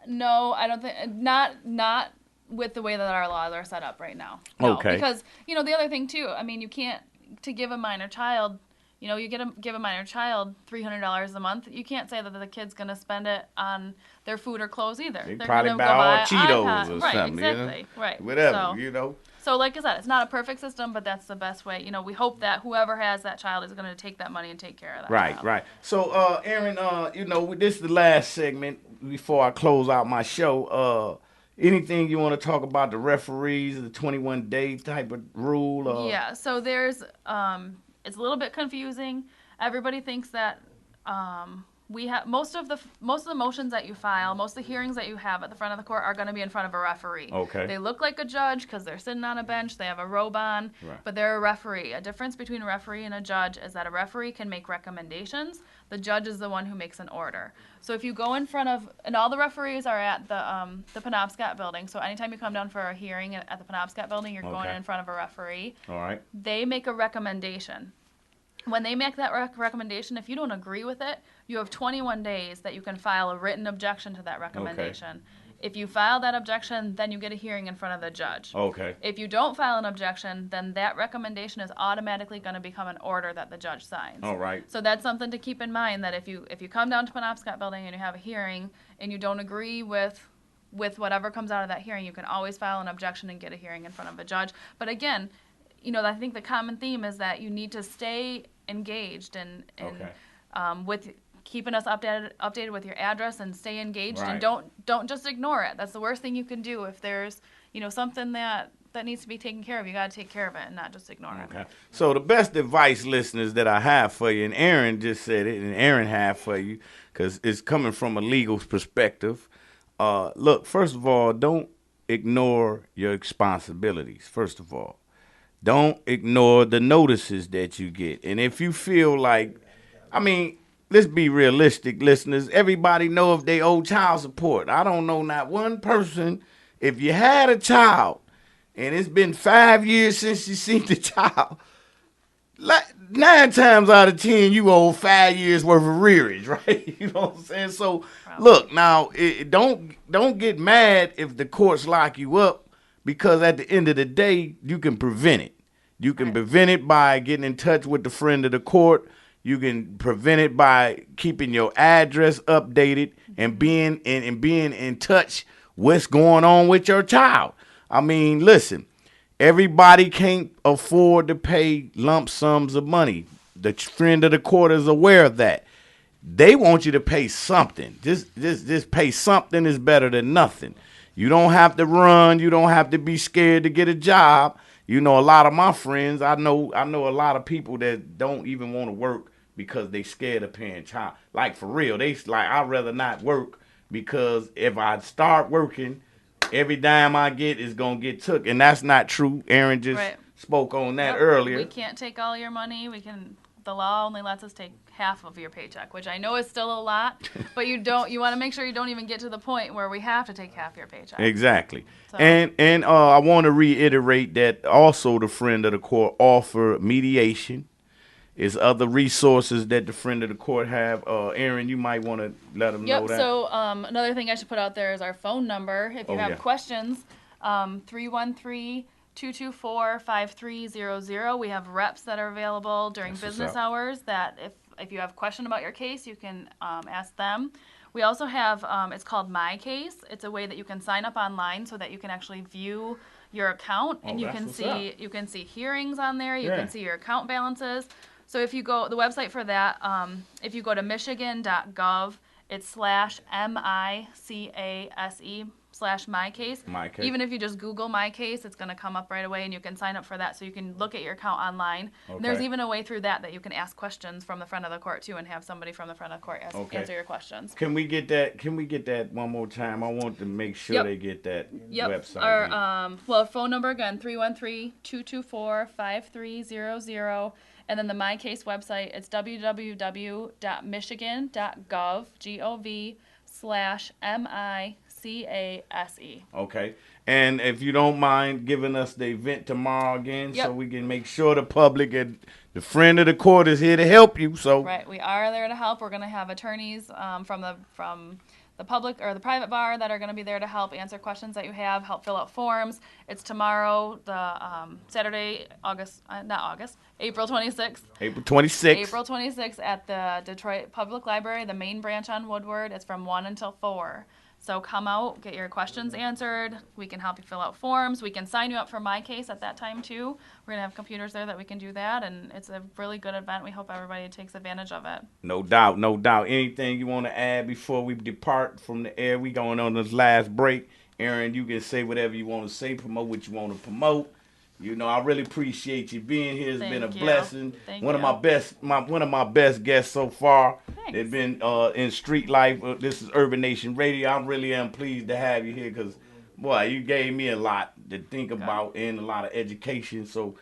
No, I don't think not with the way that our laws are set up right now. No, Okay. Because the other thing too. I mean, you can't to give a minor child. You give a minor child $300 a month. You can't say that the kid's gonna spend it on their food or clothes either. They They're probably gonna buy go all buy Cheetos iPad. or right, something. Exactly. Right. Whatever. So like I said, it's not a perfect system, but that's the best way. We hope that whoever has that child is going to take that money and take care of that child. Right. So, Aaron, this is the last segment before I close out my show. Anything you want to talk about the referees, the 21-day type of rule? Yeah, so there's it's a little bit confusing. Everybody thinks that we have most of the motions that you file, most of the hearings that you have at the front of the court are going to be in front of a referee. Okay. They look like a judge because they're sitting on a bench, they have a robe on, Right. but they're a referee. A difference between a referee and a judge is that a referee can make recommendations. The judge is the one who makes an order. So if you go in front of, and all the referees are at the Penobscot building. So anytime you come down for a hearing at the Penobscot building, you're going Okay. in front of a referee. All right. They make a recommendation. When they make that recommendation, if you don't agree with it, you have 21 days that you can file a written objection to that recommendation. If you file that objection, then you get a hearing in front of the judge. Okay. If you don't file an objection, then that recommendation is automatically going to become an order that the judge signs. All right. So that's something to keep in mind, that if you come down to Penobscot building and you have a hearing and you don't agree with whatever comes out of that hearing, you can always file an objection and get a hearing in front of a judge. But again, I think the common theme is that you need to stay engaged and Okay. with keeping us updated with your address, and stay engaged, Right. and don't just ignore it. That's the worst thing you can do. If there's something that needs to be taken care of, you got to take care of it and not just ignore it. Okay. So the best advice, listeners, that I have for you, and Aaron just said it, and Aaron have for you, because it's coming from a legal perspective. Look, first of all, don't ignore your responsibilities. First of all, don't ignore the notices that you get. And if you feel like, let's be realistic, listeners. Everybody know if they owe child support. I don't know not one person. If you had a child and it's been 5 years since you seen the child, like 9 times out of 10, you owe 5 years worth of rearage, right? You know what I'm saying? So, look, now, don't get mad if the courts lock you up, because at the end of the day, you can prevent it. You can prevent it by getting in touch with the friend of the court. You can prevent it by keeping your address updated and being in touch what's going on with your child. I mean, listen, everybody can't afford to pay lump sums of money. The friend of the court is aware of that. They want you to pay something. Just pay something is better than nothing. You don't have to run. You don't have to be scared to get a job. You know, a lot of my friends, I know a lot of people that don't even want to work because they scared of paying child. Like, for real, they like, I'd rather not work, because if I start working, every dime I get is going to get took. And that's not true. Aaron just spoke on that earlier. We can't take all your money. The law only lets us take half of your paycheck, which I know is still a lot, but you want to make sure you don't even get to the point where we have to take half your paycheck. Exactly. So. And I want to reiterate that also the friend of the court offer mediation. Is other resources that the friend of the court have. Aaron, you might want to let them know that. So another thing I should put out there is our phone number. If you have questions, 313-224-5300. We have reps that are available during business hours that if you have a question about your case, you can ask them. We also have, it's called My Case. It's a way that you can sign up online so that you can actually view your account, and you can see hearings on there. You can see your account balances. So if you go, the website for that, if you go to michigan.gov, it's /MICASE/MyCase. MyCase. Even if you just Google My Case, it's going to come up right away, and you can sign up for that, so you can look at your account online. Okay. There's even a way through that you can ask questions from the front of the court too, and have somebody from the front of the court answer your questions. Can we get that one more time? I want to make sure they get that website. Our phone number again, 313-224-5300. And then the My Case website, it's www.michigan.gov/MICASE. Okay. And if you don't mind giving us the event tomorrow again, so we can make sure the public and the friend of the court is here to help you. So right, we are there to help. We're going to have attorneys from the public or the private bar that are going to be there to help answer questions that you have, help fill out forms. It's tomorrow, the Saturday, April 26th. April 26th. April 26th at the Detroit Public Library, the main branch on Woodward. It's from 1 until 4. So come out, get your questions answered. We can help you fill out forms. We can sign you up for My Case at that time too. We're going to have computers there that we can do that, and it's a really good event. We hope everybody takes advantage of it. No doubt, no doubt. Anything you want to add before we depart from the air? We going on this last break. Aaron, you can say whatever you want to say, promote what you want to promote. You know, I really appreciate you being here. It's been a blessing. One of my best guests so far. They've been in Street Life. This is Urban Nation Radio. I really am pleased to have you here because, boy, you gave me a lot to think about and a lot of education. So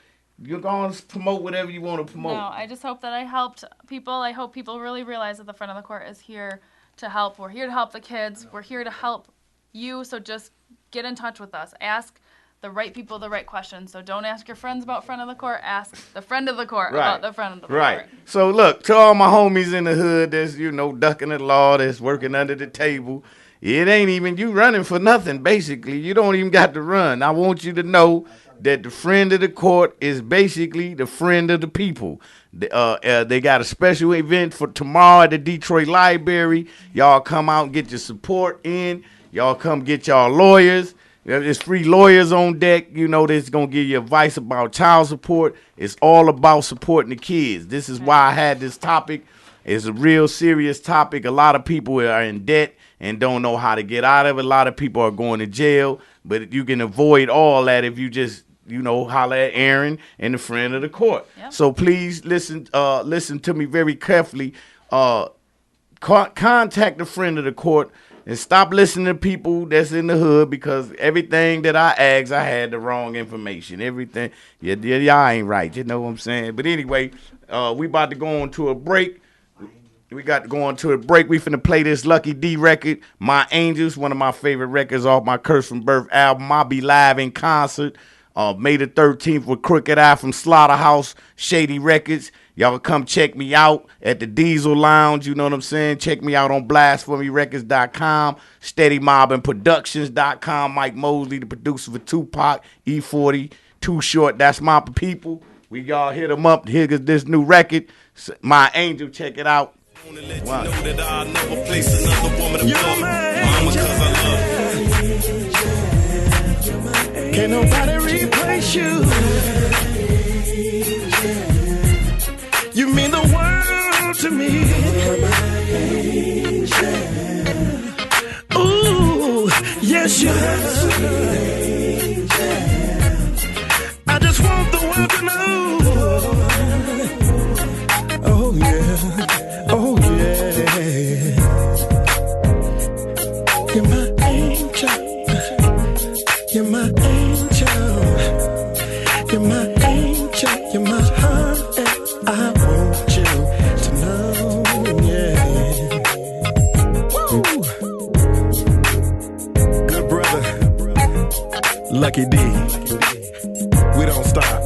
you're going to promote whatever you want to promote. No, I just hope that I helped people. I hope people really realize that the front of the court is here to help. We're here to help the kids. We're here to help you. So just get in touch with us. Ask the right people the right questions. So don't ask your friends about front of the court. Ask the friend of the court about the front of the court. Right. So look, to all my homies in the hood that's, ducking the law, that's working under the table, it ain't even you running for nothing, basically. You don't even got to run. I want you to know that the friend of the court is basically the friend of the people. They got a special event for tomorrow at the Detroit Library. Y'all come out and get your support in. Y'all come get y'all lawyers. There's free lawyers on deck, that's going to give you advice about child support. It's all about supporting the kids. This is why I had this topic. It's a real serious topic. A lot of people are in debt and don't know how to get out of it. A lot of people are going to jail, but you can avoid all that if you just, holler at Aaron and the friend of the court. Yep. So please listen to me very carefully. Contact the friend of the court. And stop listening to people that's in the hood because everything that I asked, I had the wrong information. Everything, y'all ain't right. You know what I'm saying? But anyway, we about to go on to a break. We got to go on to a break. We finna play this Lucky D record, My Angels, one of my favorite records off my Curse from Birth album. I'll be live in concert May the 13th with Crooked Eye from Slaughterhouse, Shady Records. Y'all come check me out at the Diesel Lounge, you know what I'm saying? Check me out on blasphemyrecords.com, steadymobbingproductions.com. Mike Mosley, the producer for Tupac, E40, Too Short, that's my people. We y'all hit them up. Here's this new record, My Angel, check it out. Wow. Can't nobody replace you. You mean the world to me. Ooh, yes you do. I just want the world to know. Oh yeah, oh yeah. You're my angel. You're my angel. You're my angel. You're my heart. And I want you to know, yeah. Woo. Good brother, Lucky D. We don't stop.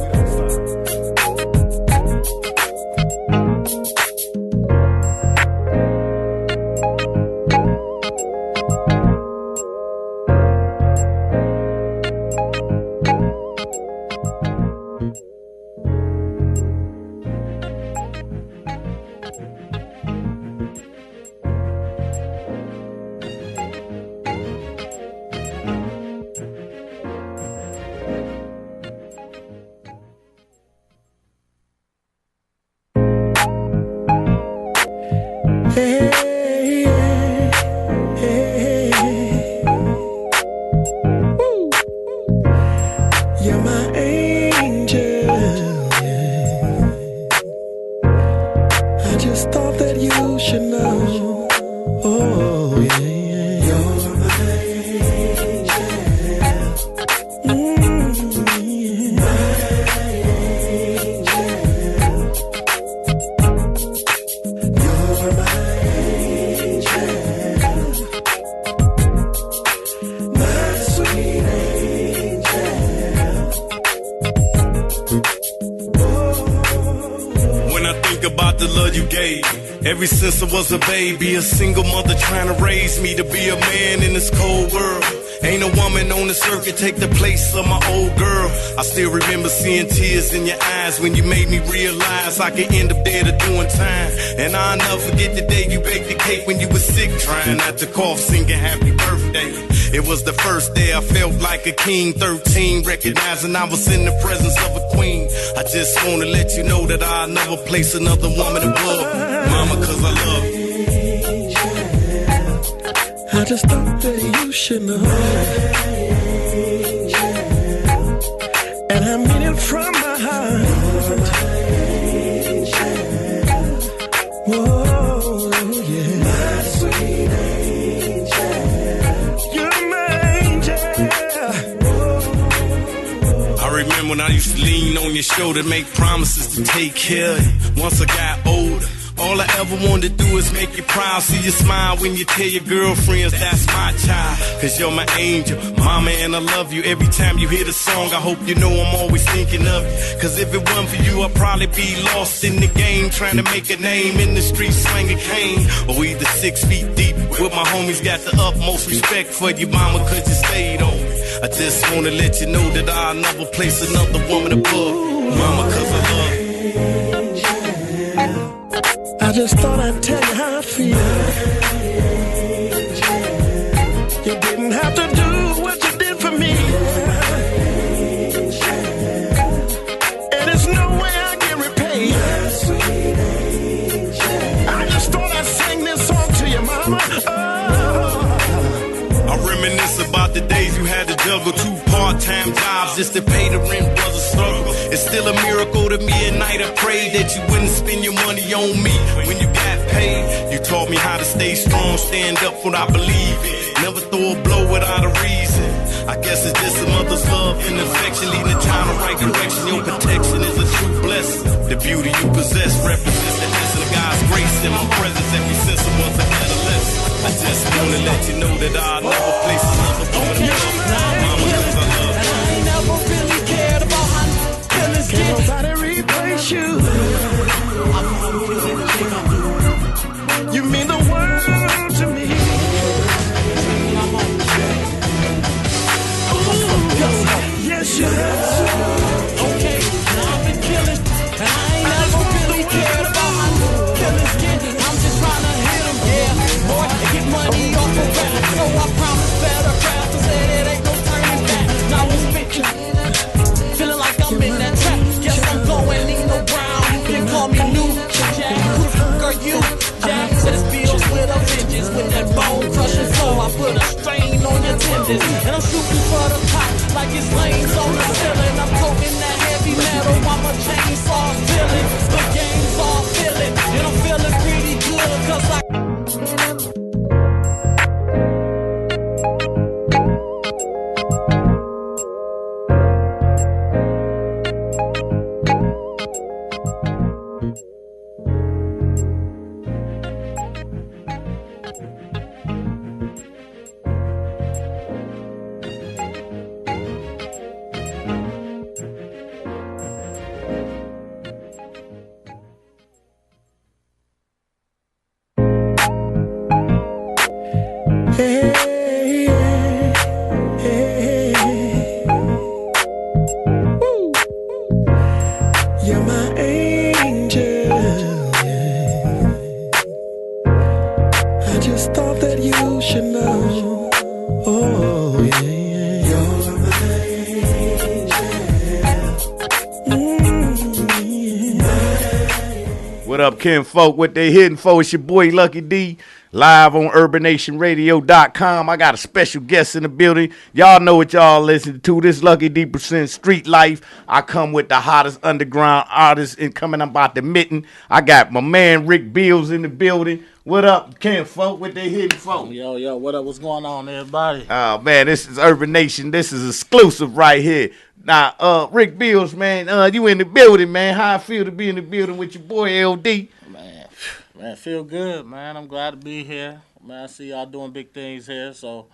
Ever since I was a baby, a single mother trying to raise me to be a man in this cold world. Ain't a woman on the circuit take the place of my old girl. I still remember seeing tears in your eyes when you made me realize I could end up dead or doing time. And I'll never forget the day you baked the cake when you was sick, trying not to cough, singing happy birthday. It was the first day I felt like a king, 13, recognizing I was in the presence of a queen. I just wanna let you know that I'll never place another woman above Mama, 'cause I love you. I just thought that you should know. And I mean it from my heart. Whoa, yeah. My sweet angel. You're my angel. I remember when I used to lean on your shoulder, make promises to take care of you. Once I got older, all I ever wanted to do is make you proud. See you smile when you tell your girlfriends that's my child. 'Cause you're my angel, mama, and I love you. Every time you hear the song, I hope you know I'm always thinking of you. 'Cause if it wasn't for you, I'd probably be lost in the game, trying to make a name in the streets, slanging cane. Or either 6 feet deep, with my homies got the utmost respect for you, mama, 'cause you stayed on me. I just wanna let you know that I'll never place another woman above mama, 'cause I love you. I just thought I'd tell you how I feel. You didn't have to do what you did for me. And there's no way I can repay you. I just thought I'd sing this song to you, mama. I reminisce about the days you had to juggle 2 part-time jobs just to pay the rent was a struggle. It's still a miracle to me at night. I prayed that you wouldn't spend your money on me when you got paid. You taught me how to stay strong, stand up for what I believe in. Never throw a blow without a reason. I guess it's just a mother's love and affection, leading the child in the right direction. Your protection is a true blessing. The beauty you possess represents the essence of God's grace in my presence ever since I was an adolescent. I just wanna let you know that I'll never place another woman above mama, 'cause I love you. I ain't never really cared like it's lanes on the ceiling. I'm toting that heavy metal while my chainsaw feeling. The game's all feeling, and I'm feeling pretty good, cause I You're my angel. I just thought that you should know. Oh, yeah. You're my angel. What up, Ken Folk? What they hitting for? It's your boy Lucky D, live on UrbanNationRadio.com. I got a special guest in the building. Y'all know what y'all listen to. This Lucky D presents Street Life. I come with the hottest underground artists and coming about the mitten. I got my man Rick Bills in the building. What up, Ken Folk? What they hitting for? Yo, what up? What's going on, everybody? Oh, man, this is Urban Nation. This is exclusive right here. Now, Rick Bills, man, you in the building, man. How I feel to be in the building with your boy LD. Man, feel good, man. I'm glad to be here. Man, I see y'all doing big things here, so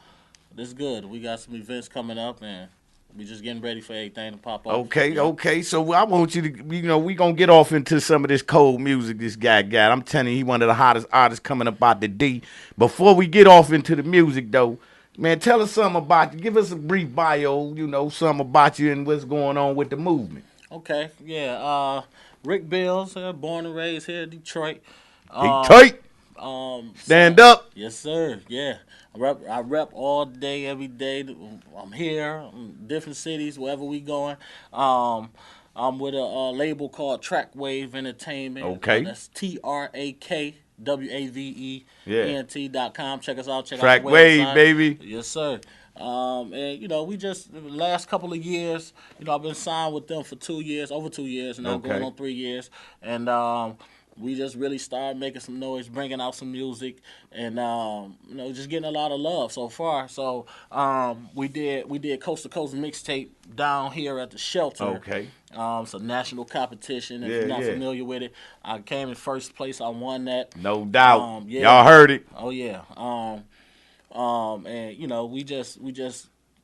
this is good. We got some events coming up, and we just getting ready for everything to pop off. Okay. So I want you to, we going to get off into some of this cold music this guy got. I'm telling you, he one of the hottest artists coming up out the D. Before we get off into the music, though, man, tell us something about you. Give us a brief bio, something about you and what's going on with the movement. Okay, yeah. Rick Bills, born and raised here in Detroit. Detroit. Stand up. Yes, sir. Yeah. I rep all day, every day. I'm here, different cities, wherever we going. I'm with a label called Trackwave Entertainment. Okay. That's TRAKWAVENT.com. Check us out. Check out the Trackwave, website. baby. Yes, sir. And we just the last couple of years, I've been signed with them for over 2 years now, going on 3 years, and we just really started making some noise, bringing out some music, and just getting a lot of love so far. So we did Coast to Coast mixtape down here at the shelter. Okay. It's a national competition. If you're not familiar with it, I came in first place. I won that. No doubt. Y'all heard it. Oh yeah. And we just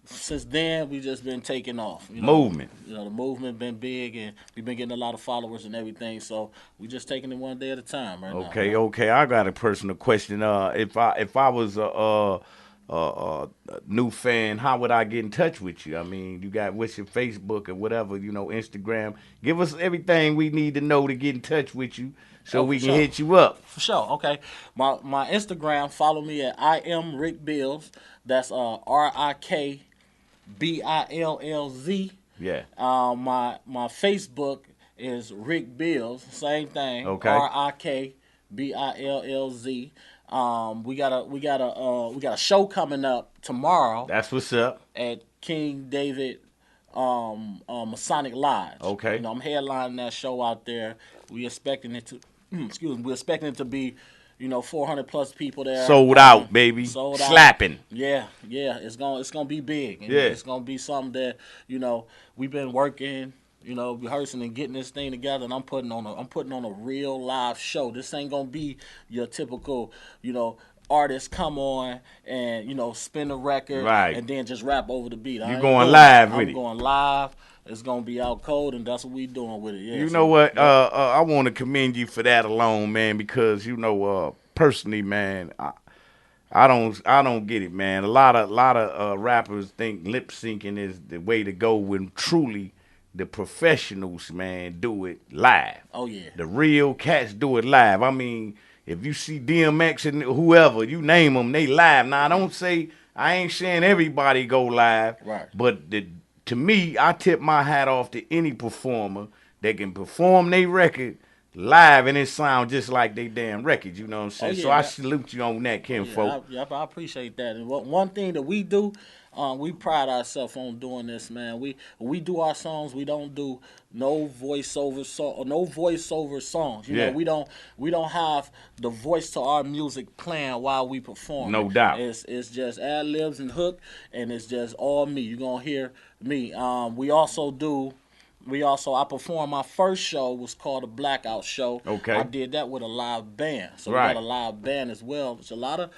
since then we just been taking off. Movement. The movement been big, and we've been getting a lot of followers and everything. So we just taking it one day at a time right now. Okay. I got a personal question. If I was a new fan, how would I get in touch with you? I mean, what's your Facebook or whatever, Instagram? Give us everything we need to know to get in touch with you. So we can hit you up. For sure, okay. My Instagram, follow me at I am Rick Bills. That's RIKBILLZ. Yeah. My Facebook is Rick Bills. Same thing. Okay. RIKBILLZ. We got a show coming up tomorrow. That's what's up. At King David Masonic Lodge. Okay. I'm headlining that show out there. We're expecting it to be 400 plus people there. Sold out, baby. Sold Slapping. out. Yeah. It's gonna be big. And yeah. It's gonna be something that we've been working, rehearsing and getting this thing together. And I'm putting on a real live show. This ain't gonna be your typical, artists come on and spin a record and then just rap over the beat. You going live with it? I'm going live. It's gonna be out cold, and that's what we doing with it. Yeah, you know what? I want to commend you for that alone, man. Because personally, man, I don't get it, man. A lot of rappers think lip syncing is the way to go when truly the professionals, man, do it live. Oh yeah. The real cats do it live. I mean, if you see DMX and whoever, you name them, they live. Now I ain't saying everybody go live, right? But to me, I tip my hat off to any performer that can perform their record live and it sound just like they damn record. You know what I'm saying? Oh, yeah, so I salute you on that, Ken Folk. I appreciate that. And one thing that we do, We pride ourselves on doing this, man. We do our songs. We don't do no voiceover songs. You know, we don't have the voice to our music playing while we perform. No doubt. It's just ad libs and hook, and it's just all me. You're gonna hear me. I performed my first show was called a Blackout Show. Okay. I did that with a live band. So Right. we got a live band as well, which a lot of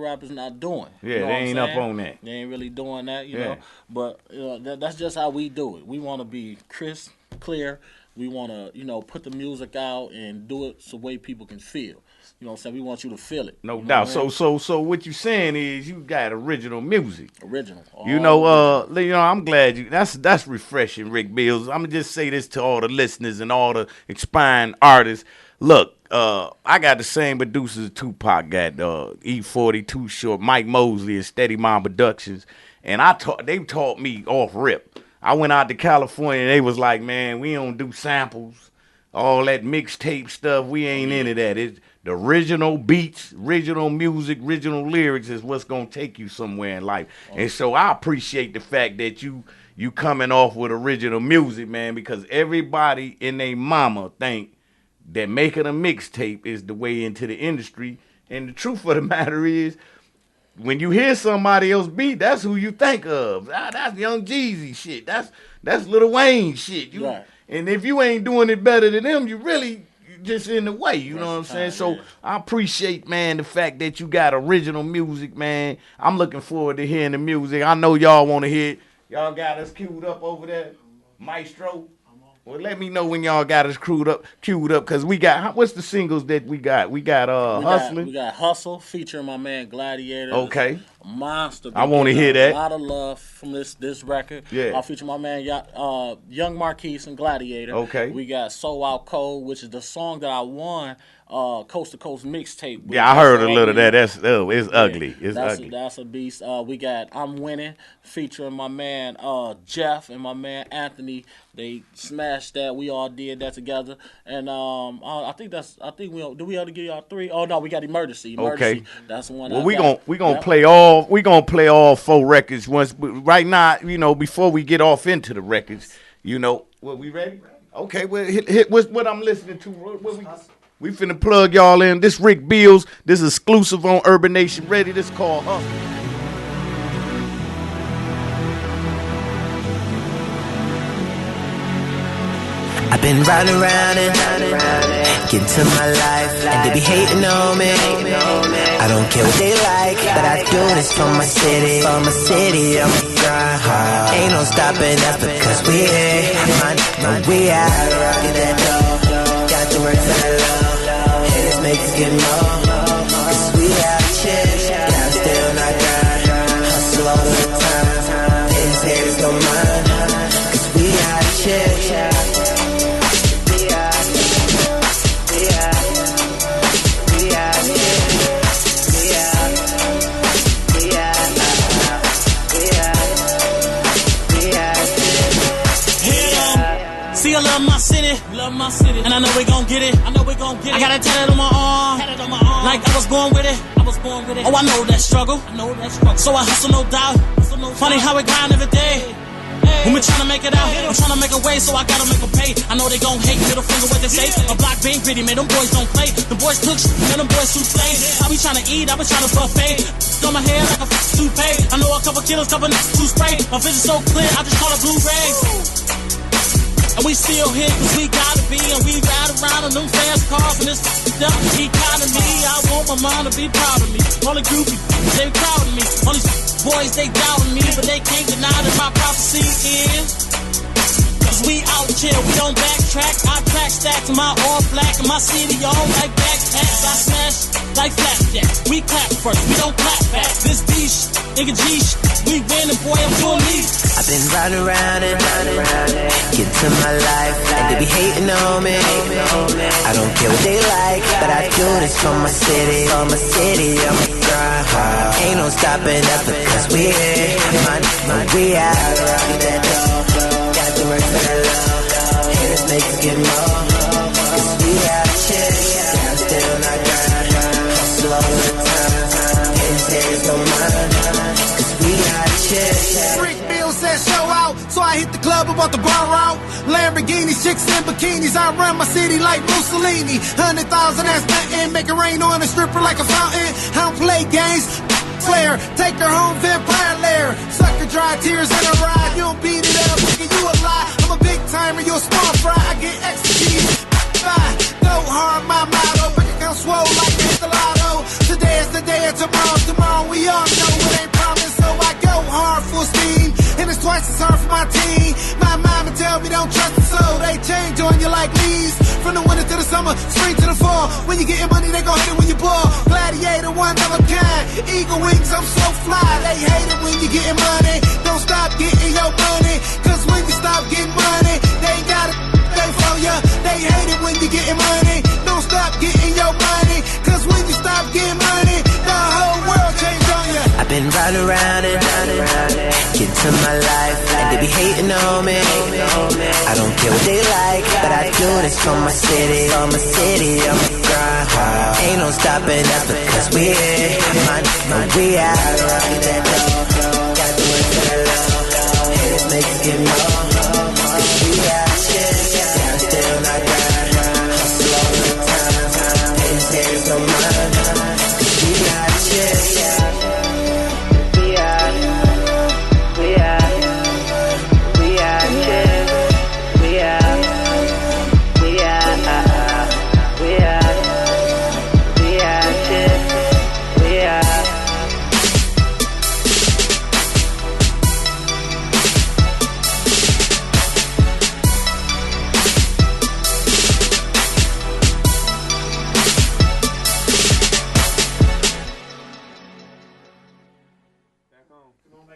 rappers not doing. Yeah, You know they what I'm ain't up saying? on that. They ain't really doing that, you Yeah. know. But that's just how we do it. We want to be crisp, clear. We want to, put the music out and do it the way people can feel. You know what I'm saying? We want you to feel it. No You know doubt. what I mean? So what you saying is you got original music. Original. I'm glad that's refreshing, Rick Bills. I'm gonna just say this to all the listeners and all the aspiring artists. Look, I got the same producers Tupac got, E40, Too Short, Mike Mosley, and Steady Mind Productions, and they taught me off rip. I went out to California and they was like, man, we don't do samples, all that mixtape stuff. We ain't into that. It's the original beats, original music, original lyrics is what's gonna take you somewhere in life. And so I appreciate the fact that you coming off with original music, man, because everybody and their mama think that making a mixtape is the way into the industry. And the truth of the matter is, when you hear somebody else beat, that's who you think of. That's Young Jeezy shit. That's Lil Wayne shit. Right. And if you ain't doing it better than them, you really just in the way. You know what I'm saying? So I appreciate, man, the fact that you got original music, man. I'm looking forward to hearing the music. I know y'all want to hear it. Y'all got us queued up over there, Maestro. Well, let me know when y'all got us queued up, because we got, what's the singles that we got? We got Hustling. We got Hustle featuring my man Gladiator. Okay. Monster. I want to hear that. A lot of love from this record. Yeah. I'll feature my man Young Marquise and Gladiator. Okay. We got So Out Cold, which is the song that I won Coast to Coast mixtape. Yeah, I heard a little of that. It's ugly. It's that's ugly. That's a beast. We got I'm Winning featuring my man Jeff and my man Anthony. They smashed that. We all did that together. And I think we ought to give y'all 3. Oh no, we got Emergency. Okay. That's the one. Well, we gonna play all 4 records once. But right now, before we get off into the records, well, we ready? Okay. Well, hit what I'm listening to. We finna plug y'all in. This Rick Bills. This is exclusive on Urban Nation Radio. This called Hustle. I've been riding around and getting to my life, and they be hating on me. I don't care what they like, but I do this for my city. For my city, I'm grind hard. Ain't no stopping us because we here. We out. Get that dough, got to work for that love. Haters make us get more. Cause we out shit. Yeah, I'm still not grind. Hustle all the time. Haters don't mind. Cause we out shit. See, I love my city, and I know we gon' get it. I got a tattoo on my arm, like I was born with it. Oh, I know that struggle, so I hustle, no doubt. Funny how we grind every day. When we tryna make it out, I'm tryna make a way, so I gotta make a pay. I know they gon' hate, middle finger what they say. A block being gritty, man, them boys don't play. The boys took shit, man, them boys souffle. I be tryna eat, I be tryna buffet. On my hair like a toupee. I know a couple killers, couple niggas too spray. My vision so clear, I just call it Blu-ray. And we still here cause we gotta be, and we ride around in them fast cars in this dumb economy. I want my mom to be proud of me. All the groupies, they proud of me. All these boys, they doubting me, but they can't deny that my prophecy is. Cause we out here, we don't backtrack. I track stacks in my all black, and my city all like backpacks. I smash like flapjack. We clap first, we don't clap back. This beach, nigga G-sh, we winning, boy, I'm full me. I've been riding around and getting to my life, and they be hating on me. I don't care what they like, but I do this for my city. For my city, I'ma grind hard. Ain't no stopping us because we here. We out. Get that dough, got to work for that love. Haters make us get more. Cause we out shit. I'm still not grind. Hustle all the time. Haters don't mind. Cause we out shit. out, so I hit the club and bought the bar out. Lamborghinis, chicks in bikinis, I run my city like Mussolini. 100,000, that's nothing, make it rain on a stripper like a fountain. I don't play games, Slayer, take her home, vampire lair. Sucker dry tears in a ride, you don't beat it up, nigga, you a lie. I'm a big timer, you a small fry, I get executed. Go hard, my motto, bank account swole like hit the lotto. Today is the day of tomorrow we all know it ain't promised, so I go hard, full steam. And it's twice as hard for my team. My mama tell me don't trust the soul, they change on you like leaves. From the winter to the summer, spring to the fall. When you getting money, they gon' hit it when you ball. Gladiator, one of a kind. Eagle wings, I'm so fly. They hate it when you getting money. Don't stop getting your money, cause when you stop getting money, they ain't got it, they for ya. They hate it when you getting money. Don't stop getting your money, cause when you stop getting money, the whole world change on ya. I've been riding around and get to my life, and they be hating on me. I don't care what they like, but I do this for my city. For my city, I'm a grind hard. Ain't no stopping us because we here. We out. Get that dough, gotta do it for the love. Haters make us get more. Cause we out shit, gotta still not grind. Hustle all the time, haters don't mind. Cause we out shit.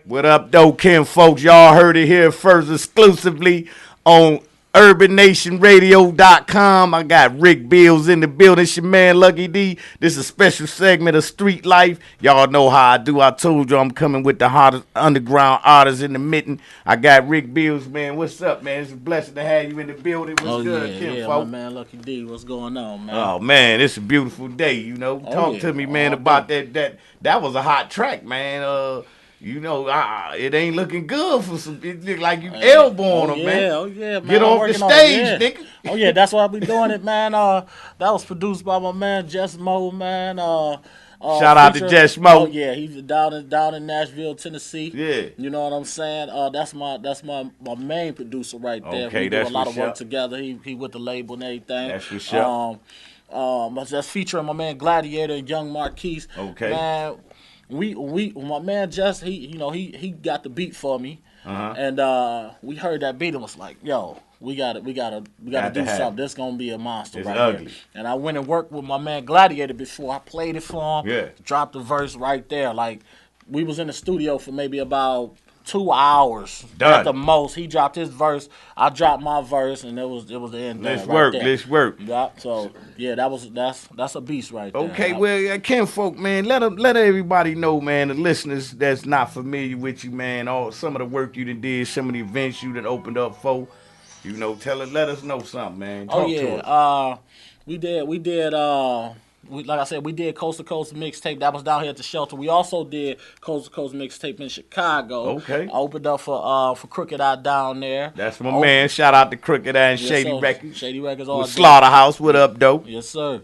What up, though, Ken folks? Y'all heard it here first exclusively on UrbanNationRadio.com. I got Rick Bills in the building. It's your man, Lucky D. This is a special segment of Street Life. Y'all know how I do. I told you I'm coming with the hottest underground artists in the mitten. I got Rick Bills, man. What's up, man? It's a blessing to have you in the building. What's good, Ken folks? My man, Lucky D. What's going on, man? Oh, man, it's a beautiful day, you know. Talk to me, man, about that. That was a hot track, man. You know, it ain't looking good for some. It look like you elbowing them, man. Oh yeah, man. Get off the stage, nigga. Oh yeah, that's why I be doing it, man. That was produced by my man Jess Mo, man. Shout out to Jess Mo. Oh yeah, he's down in Nashville, Tennessee. Yeah, you know what I'm saying. That's my main producer right there. Okay, we do that's a lot of work up. together. He with the label and everything. That's what's up. That's featuring my man Gladiator and Young Marquise. Okay, man. My man Jess, he got the beat for me, and we heard that beat and was like, yo, we gotta do something. This gonna be a monster it's right ugly. here. And I went and worked with my man Gladiator before. I played it for him. Yeah, dropped the verse right there. Like we was in the studio for maybe about 2 hours at the most. He dropped his verse, I dropped my verse, and it was the end. Let's work. Yeah, so yeah, that's a beast right there. Okay, well, Ken folk, man, let everybody know, man, the listeners that's not familiar with you, man, some of the work you done did, some of the events you done opened up for, you know, let us know something, man. Talk to us. We did. Like I said, we did Coast to Coast mixtape. That was down here at the shelter. We also did Coast to Coast mixtape in Chicago. Okay. I opened up for Crooked Eye down there. That's my man. Shout out to Crooked Eye and Shady Records. Shady Records all with Slaughterhouse. What up, though? Yes, sir.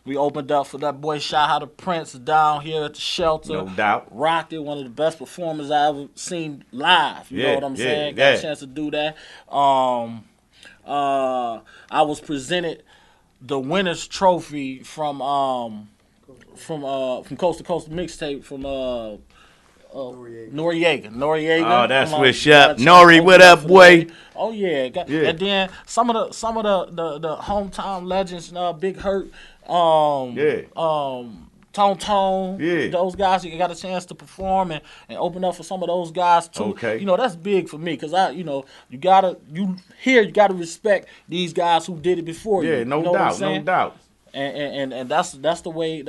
We opened up for that boy Shahada the Prince down here at the shelter. No doubt. Rocked it. One of the best performers I ever seen live. You know what I'm saying? Got a chance to do that. I was presented the winner's trophy from Coast to Coast mixtape from Noriega. Oh, that's what's up. Nori, what up, boy? Oh yeah. And then some of the hometown legends, Big Hurt, Tone, those guys, you got a chance to perform and open up for some of those guys too. Okay. You know, that's big for me because you gotta respect these guys who did it before you. Yeah, no doubt. And that's the way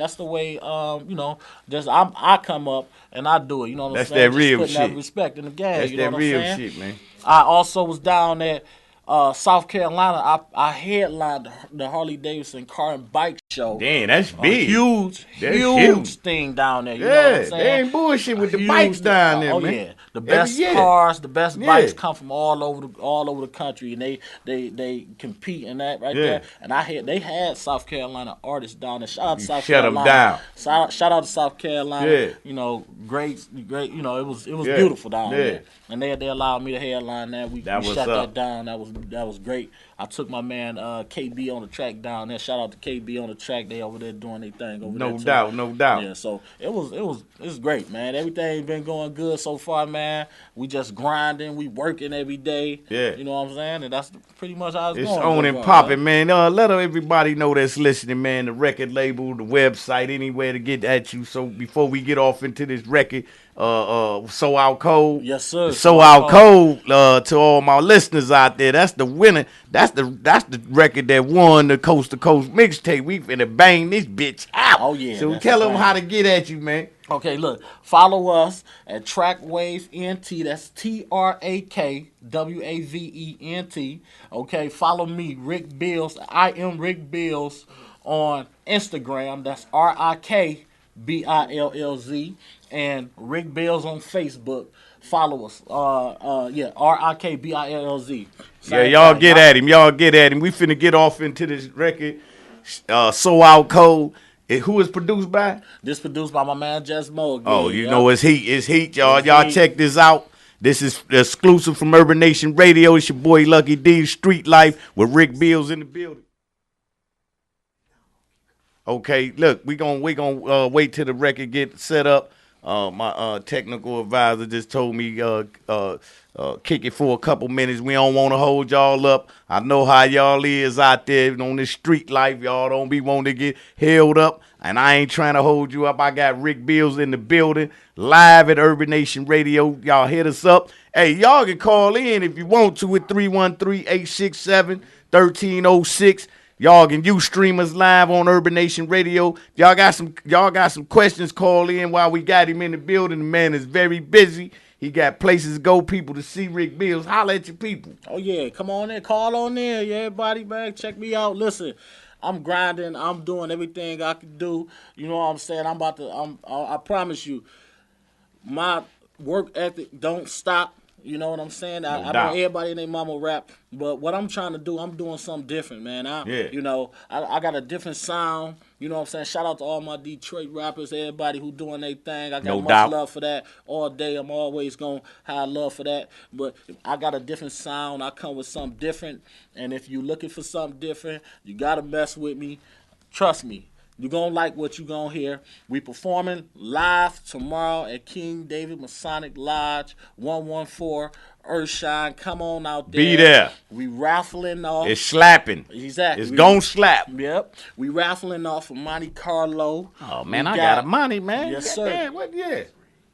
I come up and I do it. You know what I'm saying? That's that real putting shit. That respect in the game. That's you know that what real I'm saying? shit, man. I also was down at South Carolina, I headlined the Harley Davidson car and bike show. Damn, that's big. Huge thing down there. You know what I'm saying? They ain't bullshit with the bikes down there, man. Yeah, the best cars, the best bikes come from all over the country, and they compete in that there. And they had South Carolina artists down there. Shout out to South Carolina. Shut them down. Shout out to South Carolina. Yeah. You know, great. You know, it was beautiful down there. And they allowed me to headline that. We shut that down. That was great. I took my man KB on the track down there. Shout out to KB on the track. They over there doing their thing over there. No doubt. Yeah, so it was great, man. Everything been going good so far, man. We just grinding, we working every day. Yeah. You know what I'm saying? And that's pretty much how it's going. It's on and popping, man. Let everybody know that's listening, man. The record label, the website, anywhere to get at you. So before we get off into this record, So Out Cold. Yes, sir. So Out Cold, to all my listeners out there, that's the winner. That's the record that won the Coast to Coast mixtape. We finna bang this bitch out. Oh yeah. So tell them how to get at you, man. Okay, look, follow us at Trackwave NT. That's TrackWavent. Okay, follow me, Rick Bills. I am Rick Bills on Instagram. That's RIKBILLZ. And Rick Bills on Facebook. Follow us. RIKBILLZ. Yeah, y'all get at him. We finna get off into this record. So Out Cold. Who is produced by? This produced by my man Jess Mo. Oh, you know it's heat. It's heat, y'all. Y'all check this out. This is exclusive from Urban Nation Radio. It's your boy Lucky D, Street Life, with Rick Bills in the building. Okay, look, we gonna wait till the record get set up. My technical advisor just told me kick it for a couple minutes. We don't want to hold y'all up. I know how y'all is out there on this street life. Y'all don't be wanting to get held up, and I ain't trying to hold you up. I got Rick Bills in the building, live at Urban Nation Radio. Y'all hit us up. Hey, y'all can call in if you want to at 313-867-1306. Y'all can stream us live on Urban Nation Radio. Y'all got some questions, call in while we got him in the building. The man is very busy. He got places to go, people to see Rick Bills. Holla at your people. Oh yeah, come on in, call on in. Yeah, everybody, man, check me out. Listen, I'm grinding. I'm doing everything I can do. You know what I'm saying? I promise you, my work ethic don't stop. You know what I'm saying? I know everybody and their mama rap, but what I'm trying to do, I'm doing something different, man. You know, I got a different sound. You know what I'm saying? Shout out to all my Detroit rappers, everybody who doing their thing. I got much love for that all day. I'm always going to have love for that. But I got a different sound. I come with something different. And if you're looking for something different, you got to mess with me. Trust me. You're going to like what you're going to hear. We performing live tomorrow at King David Masonic Lodge, 114 Earthshine. Come on out there. Be there. We raffling off. It's slapping. Exactly. It's going to slap. Yep. We raffling off for Monte Carlo. Oh, man, I got a money, man. Yes, sir. Man, what,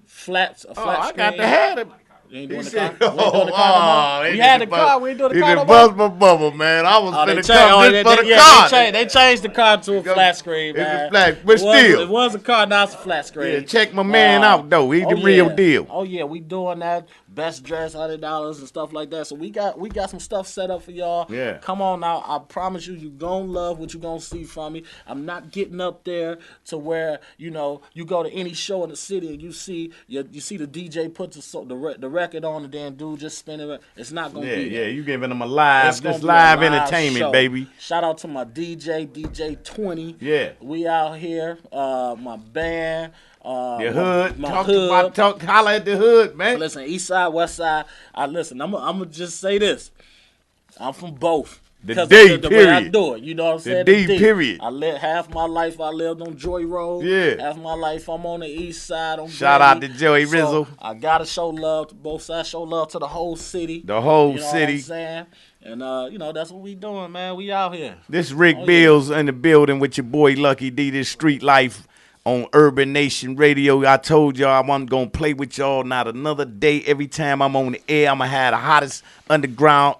flat screen. I got the hat. You ain't doing the car? We had the car. We ain't doing the car. You done bust my bubble, man. I was finna come just for the car. They changed the car to a flat screen, man. It's a flat, but still. It was a car, now it's a flat screen. Yeah, check my man out, though. He's the real deal. Oh, yeah, we doing that. Best dress, $100 and stuff like that. So we got some stuff set up for y'all. Yeah. Come on now. I promise you gonna love what you gonna see from me. I'm not getting up there to where, you know, you go to any show in the city and you see the DJ put the record on and then dude just spinning it. It's not gonna be there. Yeah, you giving them a live entertainment, show. Baby. Shout out to my DJ 20. Yeah. We out here. My band. Your hood. Holla at the hood, man. Listen, east side, west side. I'm gonna just say this. I'm from both. The D, the period. way I do it. You know what I'm saying? The D, period. I lived half my life I lived on Joy Road. Yeah. Half my life I'm on the east side. Shout out to Joey Rizzo. I gotta show love to both sides. Show love to the whole city. The whole city. What I'm saying? And you know, that's what we doing, man. We out here. This Rick Bills in the building with your boy Lucky D. This Street Life on Urban Nation Radio. I told y'all I wasn't going to play with y'all not another day. Every time I'm on the air, I'm going to have the hottest underground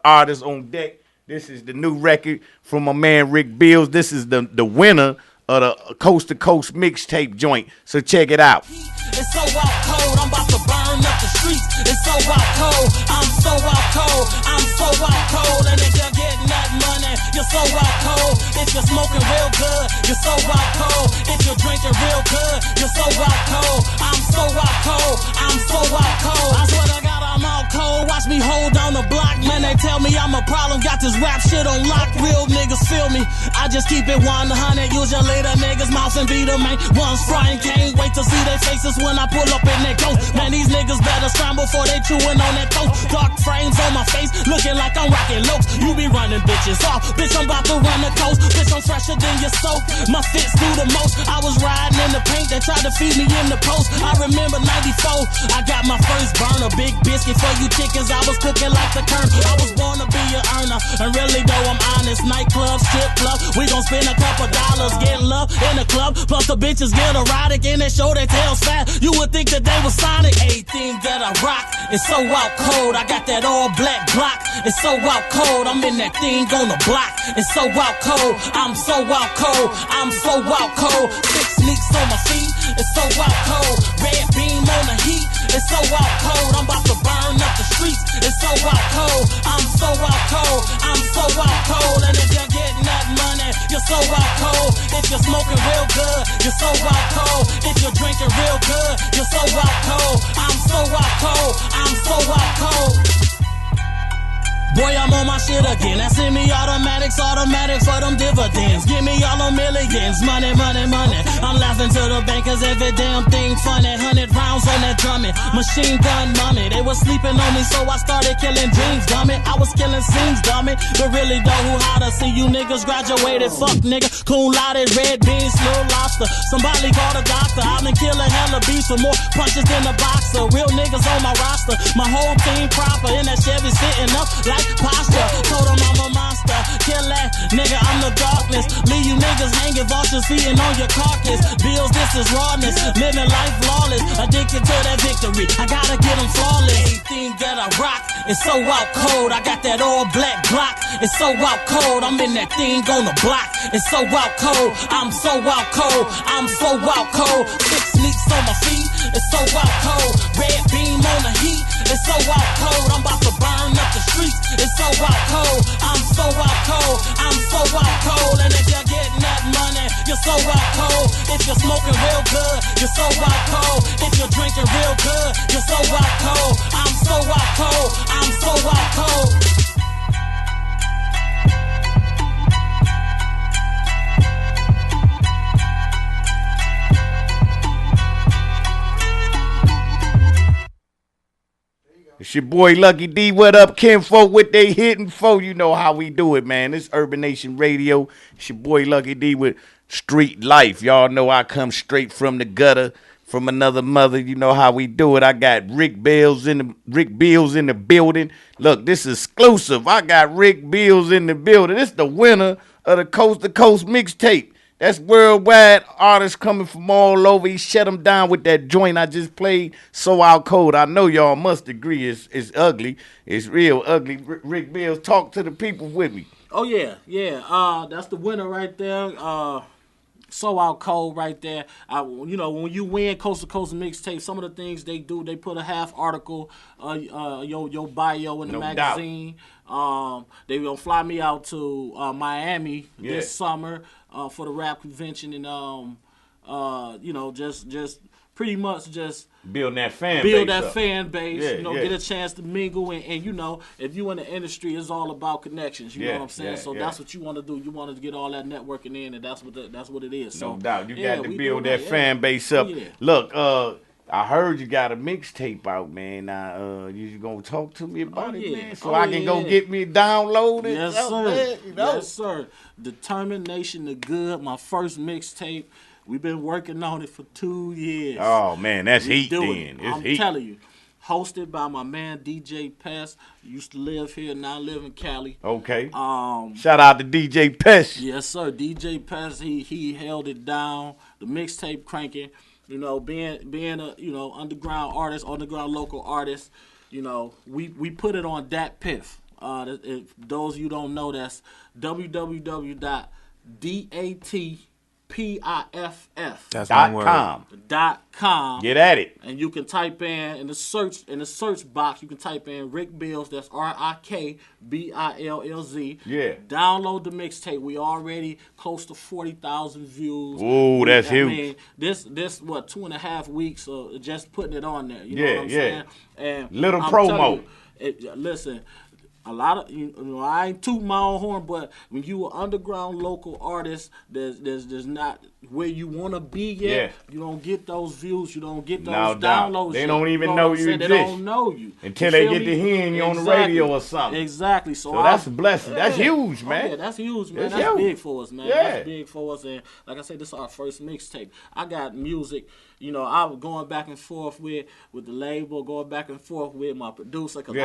artists on deck. This is the new record from my man Rick Bills. This is the winner of the Coast to Coast mixtape joint. So check it out. It's so out cold, I'm about to burn up the streets. It's so out cold, I'm so out cold, I'm so out cold. And if you're getting that money, you're so out cold. If you're smoking real good, you're so out cold. If you're drinking real good, you're so out cold. I'm so out cold. I'm so out cold. I swear to God, I'm out cold. Watch me hold down the block, man. They tell me I'm a problem. Got this rap shit on lock. Real niggas feel me. I just keep it 100. Usually the niggas mouth and beat 'em, man. One's frying, can't wait to see their faces when I pull up in that coat. Man, these niggas better scramble before they chewing on that coat. Dark frames on my face, looking like I'm rocking lokes. You be running bitches off, bitch. I'm about to run the coast. Bitch, I'm fresher than your soap. My fits do the most. I was riding in the paint, they tried to feed me in the post. I remember 94, I got my first burner. Big biscuit for you chickens, I was cooking like the Kern. I was born to be an earner, and really though I'm honest. Nightclub, strip club, we gon' spend a couple dollars. Get love in the club, plus the bitches get erotic and they show their tails fat. You would think that they was Sonic. Everything that I rock is so out cold. I got that all black block. It's so out cold. I'm in that thing on the block. It's so out cold. I'm so out cold. I'm so out cold. 6 sneaks on my feet. It's so out cold. Red beam on the heat. It's so out cold. I'm about to burn up the streets. It's so out cold. I'm so out cold. I'm so out cold. And if you're getting that money, you're so out cold. If you're smoking real good, you're so out cold. If you're drinking real good, you're so out cold. I'm so out cold. I'm so out cold. Boy, I'm on my shit again. That semi-automatics, automatic for them dividends. Give me all them millions, money, money, money. I'm laughing to the bank cause every damn thing funny. 100 rounds on that drumming, machine gun mummy. They was sleeping on me, so I started killing dreams, dummy. I was killing scenes, dummy. But really though, who hotter? See you niggas graduated, fuck nigga. Cool louded, red beans, little lobster. Somebody call the doctor. I've been killing hella beats for more punches than a boxer. Real niggas on my roster, my whole team proper. In that Chevy sitting up like posture. Told him I'm a monster. Kill that nigga, I'm the darkness. Leave you niggas hanging, vultures feeding on your carcass. Bills, this is rawness. Living life flawless. Addicted to that victory. I gotta get them flawless. Everything that I rock is so out cold. I got that all black block. It's so out cold. I'm in that thing on the block. It's so out cold. I'm so out cold. I'm so out cold. 6 sneaks on my feet. It's so out cold. Red beam on the heat. It's so out cold. I'm about to burn up the streets. It's so out cold. I'm so out cold. I'm so out cold. And if you're getting that money, you're so out cold. If you're smoking real good, you're so out cold. If you're drinking real good, you're so out cold. I'm so out cold. I'm so out cold. It's your boy Lucky D. What up, kinfolk? What they hitting for? You know how we do it, man. It's Urban Nation Radio. It's your boy Lucky D with Street Life. Y'all know I come straight from the gutter, from another mother. You know how we do it. I got Rick Bills in the building. Look, this is exclusive. I got Rick Bills in the building. This is the winner of the Coast to Coast mixtape. That's worldwide artists coming from all over. He shut them down with that joint I just played, So Out Cold. I know y'all must agree it's ugly. It's real ugly. Rick Bills, talk to the people with me. Oh, yeah. That's the winner right there. So Out Cold right there. You know, when you win Coast to Coast mixtape, some of the things they do, they put a half article, your bio in the magazine. They gonna fly me out to Miami this summer for the rap convention, and you know, just pretty much just build that fan base. Yeah, get a chance to mingle, and you know, if you in the industry, it's all about connections. You know what I'm saying? So that's what you want to do. You want to get all that networking in, and that's what it is. No doubt, you got to build that fan base up. Look, I heard you got a mixtape out, man. Now, you gonna talk to me about it, man, so I can go get me downloaded. Yes, sir. Man, you know? Yes, sir. Determination to Good, my first mixtape. We've been working on it for 2 years. Oh man, that's heat then. I'm telling you. Hosted by my man DJ Pest. Used to live here, now live in Cali. Okay. Shout out to DJ Pest. Yes, sir. DJ Pest, he held it down. The mixtape cranking. You know, being a underground artist, underground local artist. You know, we put it on Dat Piff. If those of you don't know, that's www.dat PIFF. That's Dot one word. com. .com. Get at it. And you can type in the search box, you can type in Rick Bills, that's RIKBILLZ. Yeah. Download the mixtape. We already close to 40,000 views. Ooh, that's huge. mean, this what 2.5 weeks of just putting it on there. You know Yeah, what I'm yeah. saying? And Little I'm promo. telling you, listen, a lot of I ain't tooting my own horn, but when you an underground local artist, there's not where you want to be yet. Yeah. You don't get those views. You don't get those No doubt. downloads. They yet. don't even You know what I'm you saying? They exist. don't know you Until You they feel get me? to hearing you on the Exactly. radio or something. Exactly. So that's a blessing. That's huge, man. Oh, yeah, that's huge, man. It's That's huge. big for us, man. Yeah. That's big for us. And like I said, this is our first mixtape. I got music. You know, I was going back and forth with the label, going back and forth with my producer, because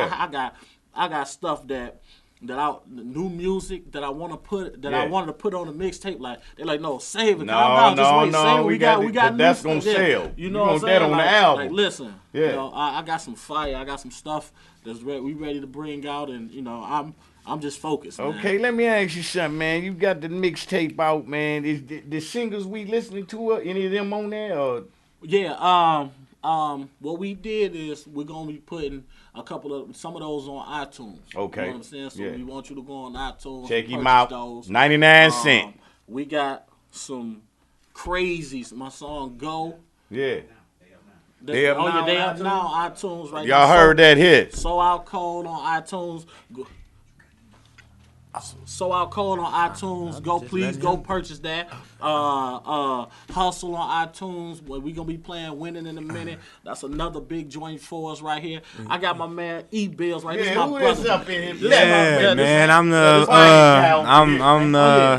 I got stuff that new music that I want to put I wanted to put on a mixtape. Like they're like, no, save it. Calm down, just wait, save it. We got new that's stuff. gonna sell. You know what I'm want saying? that on the album. Like, listen, Yeah. you know, I got some fire. I got some stuff that's we ready to bring out, and you know, I'm just focused. Man. Okay, let me ask you something, man. You got the mixtape out, man. Is the singles we listening to, any of them on there? Or? Yeah. What we did is we're gonna be putting some of those on iTunes. Okay. You know what I'm saying? So we want you to go on iTunes. Check him purchase out. those. 99 cents. We got some crazies. My song Go. Yeah. They up now on iTunes right Y'all now. heard that hit. So Out Cold on iTunes. So Out Cold on iTunes. Go purchase that. Hustle on iTunes. Where we gonna be playing Winning in a Minute. That's another big joint for us right here. I got my man E Bills right here. Yeah, This is who my brother. is up in here? Yeah, man. I'm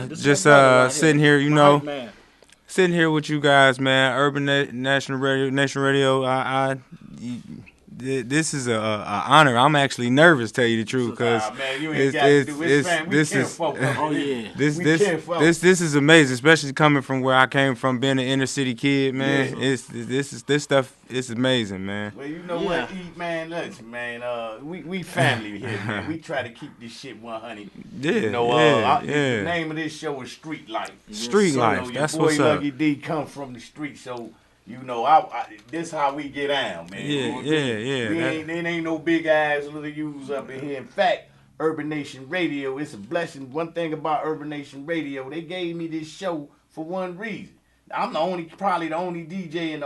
just sitting here, you know, sitting here with you guys, man. Urban National Radio. This is a honor. I'm actually nervous, tell you the truth, because this is amazing, especially coming from where I came from, being an inner city kid, man. Yeah. This stuff is amazing, man. Well, you know what, man, listen, man, we family here, man. We try to keep this shit 100. Yeah, you know, the name of this show is Street Life. Street Life, your that's boy what's up. Lucky D come from the street, so you know, this how we get down, man. It ain't no big ass little U's up in here. In fact, Urban Nation Radio, it's a blessing. One thing about Urban Nation Radio, they gave me this show for one reason. I'm probably the only DJ on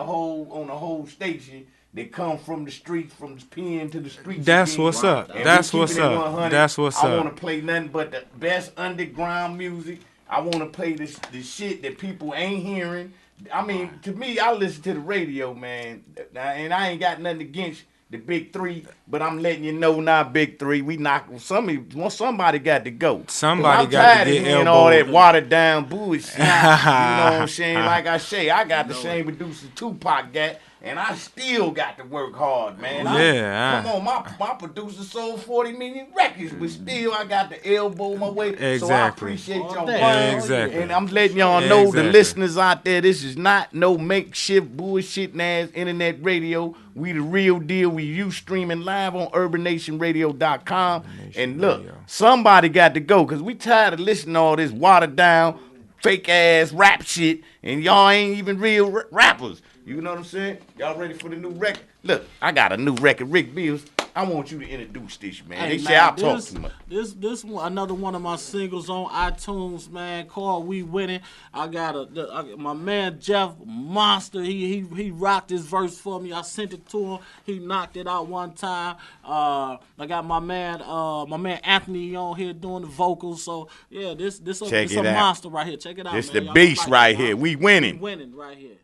the whole station that come from the streets, from the pen to the streets. That's what's up. That's what's up. That's what's up. I want to play nothing but the best underground music. I want to play this shit that people ain't hearing. I mean, to me, I listen to the radio, man, and I ain't got nothing against the big three, but I'm letting you know now, big three, we knock somebody got to go. Somebody got to get elbowed. All that watered down bullshit. You know what I'm saying? Like I say, I got the same producer Tupac got, and I still got to work hard, man. Come on, my producer sold 40 million records, but still I got to elbow my way. Exactly. So I appreciate y'all. Exactly. And I'm letting y'all know, the listeners out there, this is not no makeshift bullshit ass internet radio. We the real deal. We streaming live on urbannationradio.com. And look, somebody got to go, because we tired of listening to all this watered down, fake ass rap shit, and y'all ain't even real rappers. You know what I'm saying? Y'all ready for the new record? Look, I got a new record, Rick Bills. I want you to introduce this, man. Hey, they say I talk too much. This one, another one of my singles on iTunes, man, called "We Winning." I got my man Jeff Monster. He rocked his verse for me. I sent it to him. He knocked it out one time. I got my man Anthony on here doing the vocals. So yeah, this a monster right here. Check it out. This man. the beast right here. We winning. We winning right here.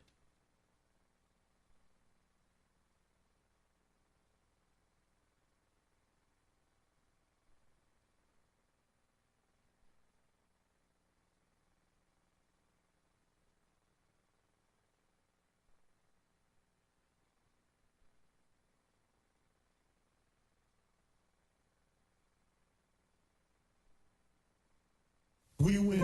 We win.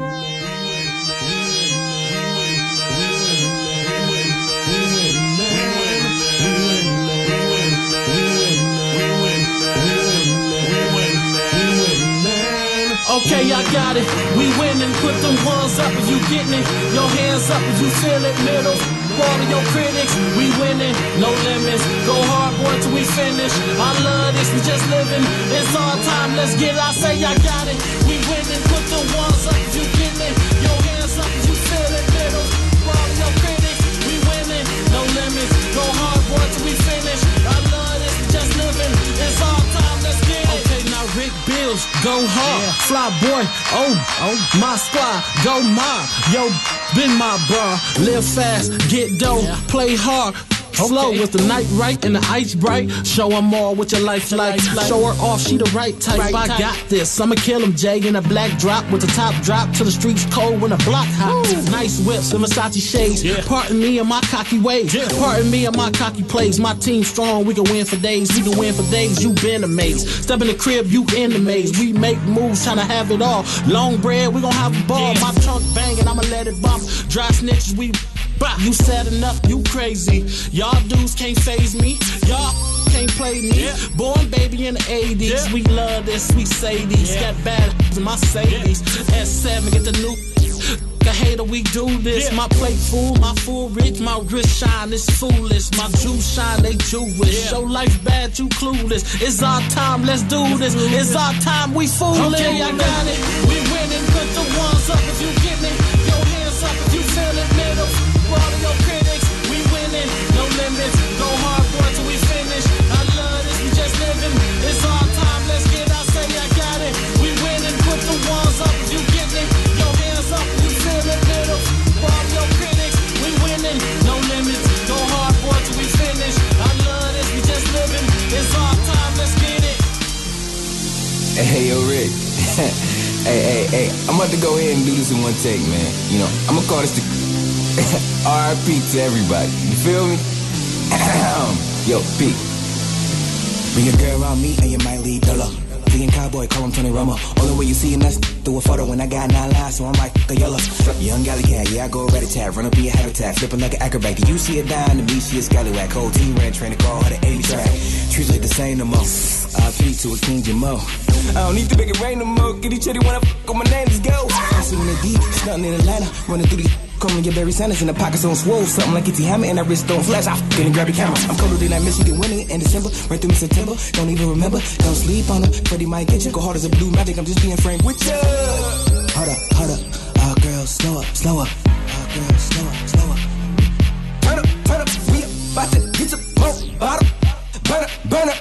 Okay, I got it. We winning, put them ones up if you getting it. Your hands up if you feel it. Middle, all of your critics. We winning, no limits. Go hard, boy, till we finish. I love this, we just living. It's our time, let's get it. I say I got it. We winning, put them ones up if you getting it. Your hands up if you feel it. Middle, all of your critics. We winning, no limits. Go hard, boy, till we finish. I love this, we just living. It's our time, let's get it. Okay, now Rick Bills, go hard. Fly boy, oh, my squad, go my. Yo, been my bra. Live fast, get dough, play hard. Slow with the night right and the ice bright. Show 'em all what your life like. Show her off, she the right type. I got this. I'ma kill him, Jay, in a black drop with the top drop to the streets cold when the block hot. Nice whips and Versace shades. Pardon me and my cocky ways. Pardon me and my cocky plays. My team strong, we can win for days. We can win for days, you been amazed. Step in the crib, you in the maze. We make moves, tryna have it all. Long bread, we gon' have a ball. My trunk banging, I'ma let it bump. Dry snitches, we you sad enough, you crazy. Y'all dudes can't phase me. Y'all can't play me. Born baby in the 80s. We love this, we say these. Got bad in my Mercedes. S7, get the new. A hater, we do this. My plate full, my full rich, my wrist shine, it's foolish. My juice shine, they Jewish. Your life bad, you clueless. It's our time, let's do this. It's our time, we foolish. Okay, I got it. We winning, put the ones up if you get it. Your hands up if you feel it, middle. All of your critics, we winning, no limits. Go hard, boy, till we finish. I love this, we just living. It's our time, let's get. I say I got it. We winning, put the ones up if you get it. Your hands up if you feel it, middle. All of your critics, we winning, no limits. Go hard, boy, till we finish. I love this, we just living. It's our time, let's get it. Hey, yo, Rick. hey, I'm about to go ahead and do this in one take, man. You know, I'm gonna call this the R.I.P. to everybody. You feel me? Yo, P. Bring a girl around me and you might leave dollar. Vegan cowboy, call him Tony Romo. Only way you see us through a photo when I got 9 lives, so I'm like a yellow. Young galley cat, yeah, I go rat-a-tat. Run up in your habitat, flipping like an acrobat. Do you see it down to me? She a scallywag. Whole team ran train to call her the A-track. Trees like the same no more. R.I.P. to a King Jamo. I don't need to make it rain no more. Get each other wanna f*** on my name, let's go. I'm sitting in the deep, stunting in Atlanta. Running through the calling your Barry Sanders in the pockets on swole. Something like it's Hammer and that wrist don't flash. I f***ing grab your camera. I'm colder than that Michigan winning in December. Right through me September. Don't even remember. Don't sleep on her. Freddie might get you. Go hard as a blue magic. I'm just being frank with ya. Hold up, hold up. Oh, girl, slow up, slow up. Oh, girl, slow up, slow up. Turn up, turn up. We about to get some more bottom. Burn up, burn up.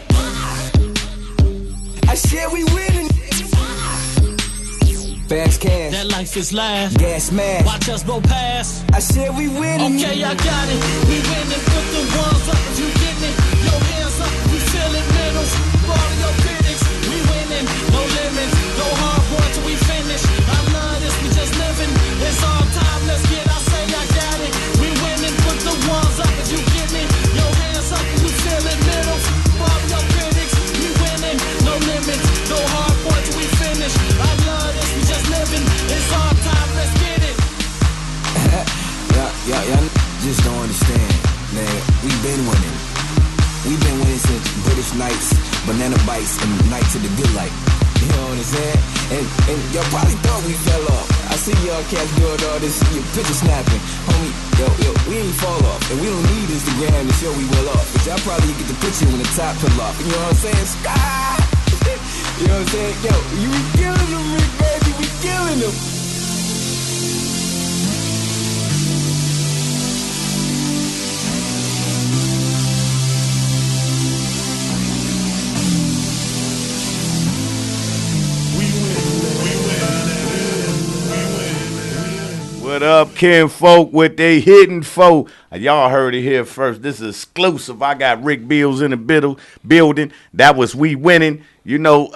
I said we winning. Fast cash. That life is last. Gas mask. Watch us go past. I said we winning. Okay, I got it. We winning. Put the ones up if you getting it. Your hands up if you feel it. Middles. All of your critics. We winning. No limits. Go hard, boy, till we finish. I love this. We just living. It's our time. Let's get. I say I got it. We winning. Put the ones up if you getting it. Your hands up if you feel it. Middles. All of your critics. We winning. No limits. Go hard, boy, till we finish. I love this. We just living. It's our time. Let's get it. Y'all just don't understand, man. We've been winning. We've been winning since British Nights, Banana Bites, and Nights of the Good Life. You know what I'm saying? And y'all probably thought we fell off. I see y'all cats doing all this, your picture snapping. Homie, yo, we ain't fall off. And we don't need Instagram to show we well off. But y'all probably get the picture when the top pull off. You know what I'm saying? Sky! You know what I'm saying? Yo, you be killing them, Rick, baby. We killing them. What up, Ken Folk with they hidden folk? Y'all heard it here first. This is exclusive. I got Rick Bills in the building. That was We Winning. You know,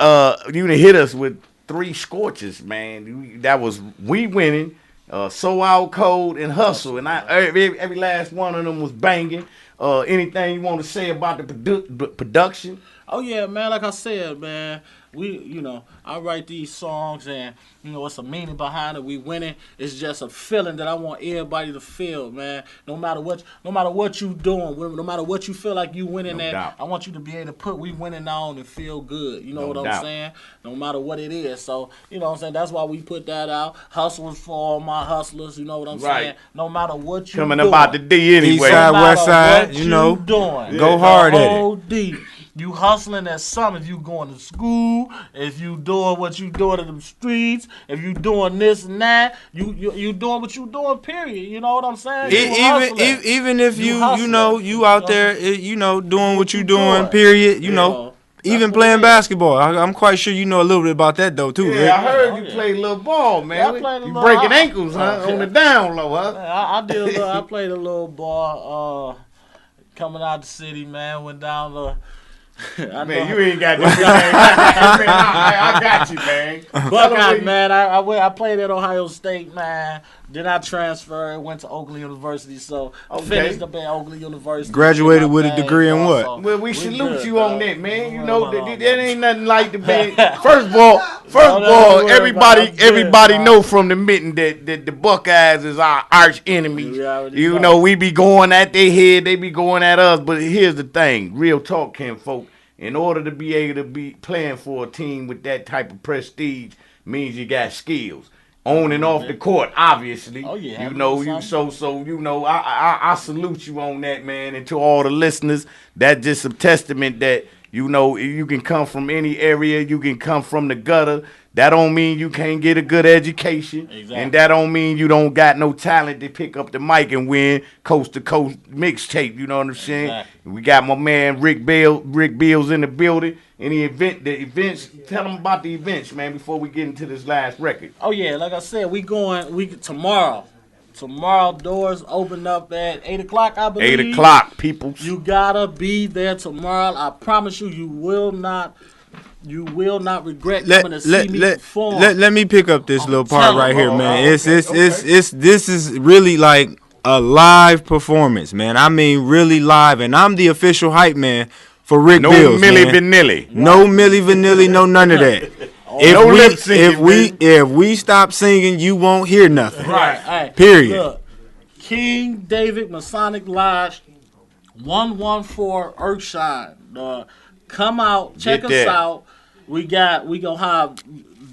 you done hit us with 3 scorches, man. That was We Winning, So Out Cold, and Hustle. And every last one of them was banging. Anything you want to say about the production? Oh yeah, man. Like I said, man, I write these songs and it's a meaning behind it. We winning. It's just a feeling that I want everybody to feel, man. No matter what you doing, no matter what you feel like you winning at, I want you to be able to put we winning on and feel good. You know what I'm saying? No matter what it is. So you know what I'm saying. That's why we put that out. Hustlers for all my hustlers. You know what I'm saying? No matter what you coming doing, about the D anyway. East side, west side. Doing. Go hard at it. D. You hustling at something. If you going to school, if you doing what you doing in the streets, if you doing this and that, you doing what you doing. Period. You know what I'm saying? Even if you out there, doing what you doing. Period. Even playing basketball. I'm quite sure you know a little bit about that though too. Yeah, I heard you played a little ball, man. You breaking ankles, huh? On the down low, huh? I did a little. I played a little ball. Coming out the city, man. Went down the. Man, you ain't got this. I got you, man. Buckeye, man. I played at Ohio State, man. Then I transferred, went to Oakland University. So I finished up at Oakland University. Graduated with a degree in what? Well, we salute you on that, man. You know that ain't nothing like the band. First of all, everybody know from the mitten that the Buckeyes is our arch enemies. You know, we be going at their head, they be going at us. But here's the thing, real talk, folk. In order to be able to be playing for a team with that type of prestige means you got skills. On and off the court, obviously. Oh yeah. I salute you on that, man. And to all the listeners, that's just a testament that you can come from any area, you can come from the gutter. That don't mean you can't get a good education. Exactly. And that don't mean you don't got no talent to pick up the mic and win coast to coast mixtape. You know what I'm saying? Exactly. We got my man Rick Bills in the building. The events, tell them about the events, man, before we get into this last record. Oh yeah, like I said, tomorrow. Tomorrow doors open up at 8:00, I believe. 8:00, people. You gotta be there tomorrow. I promise you will not regret coming to see me perform. Let me pick up this little part right here, man. This is really like a live performance, man. I mean, really live, and I'm the official hype man for Rick Bills. No Milli Vanilli. No Milli Vanilli. No none of that. If we stop singing, you won't hear nothing. Right. Period. Look, King David Masonic Lodge, 114 Earthshine. Come out, check us out. We gonna have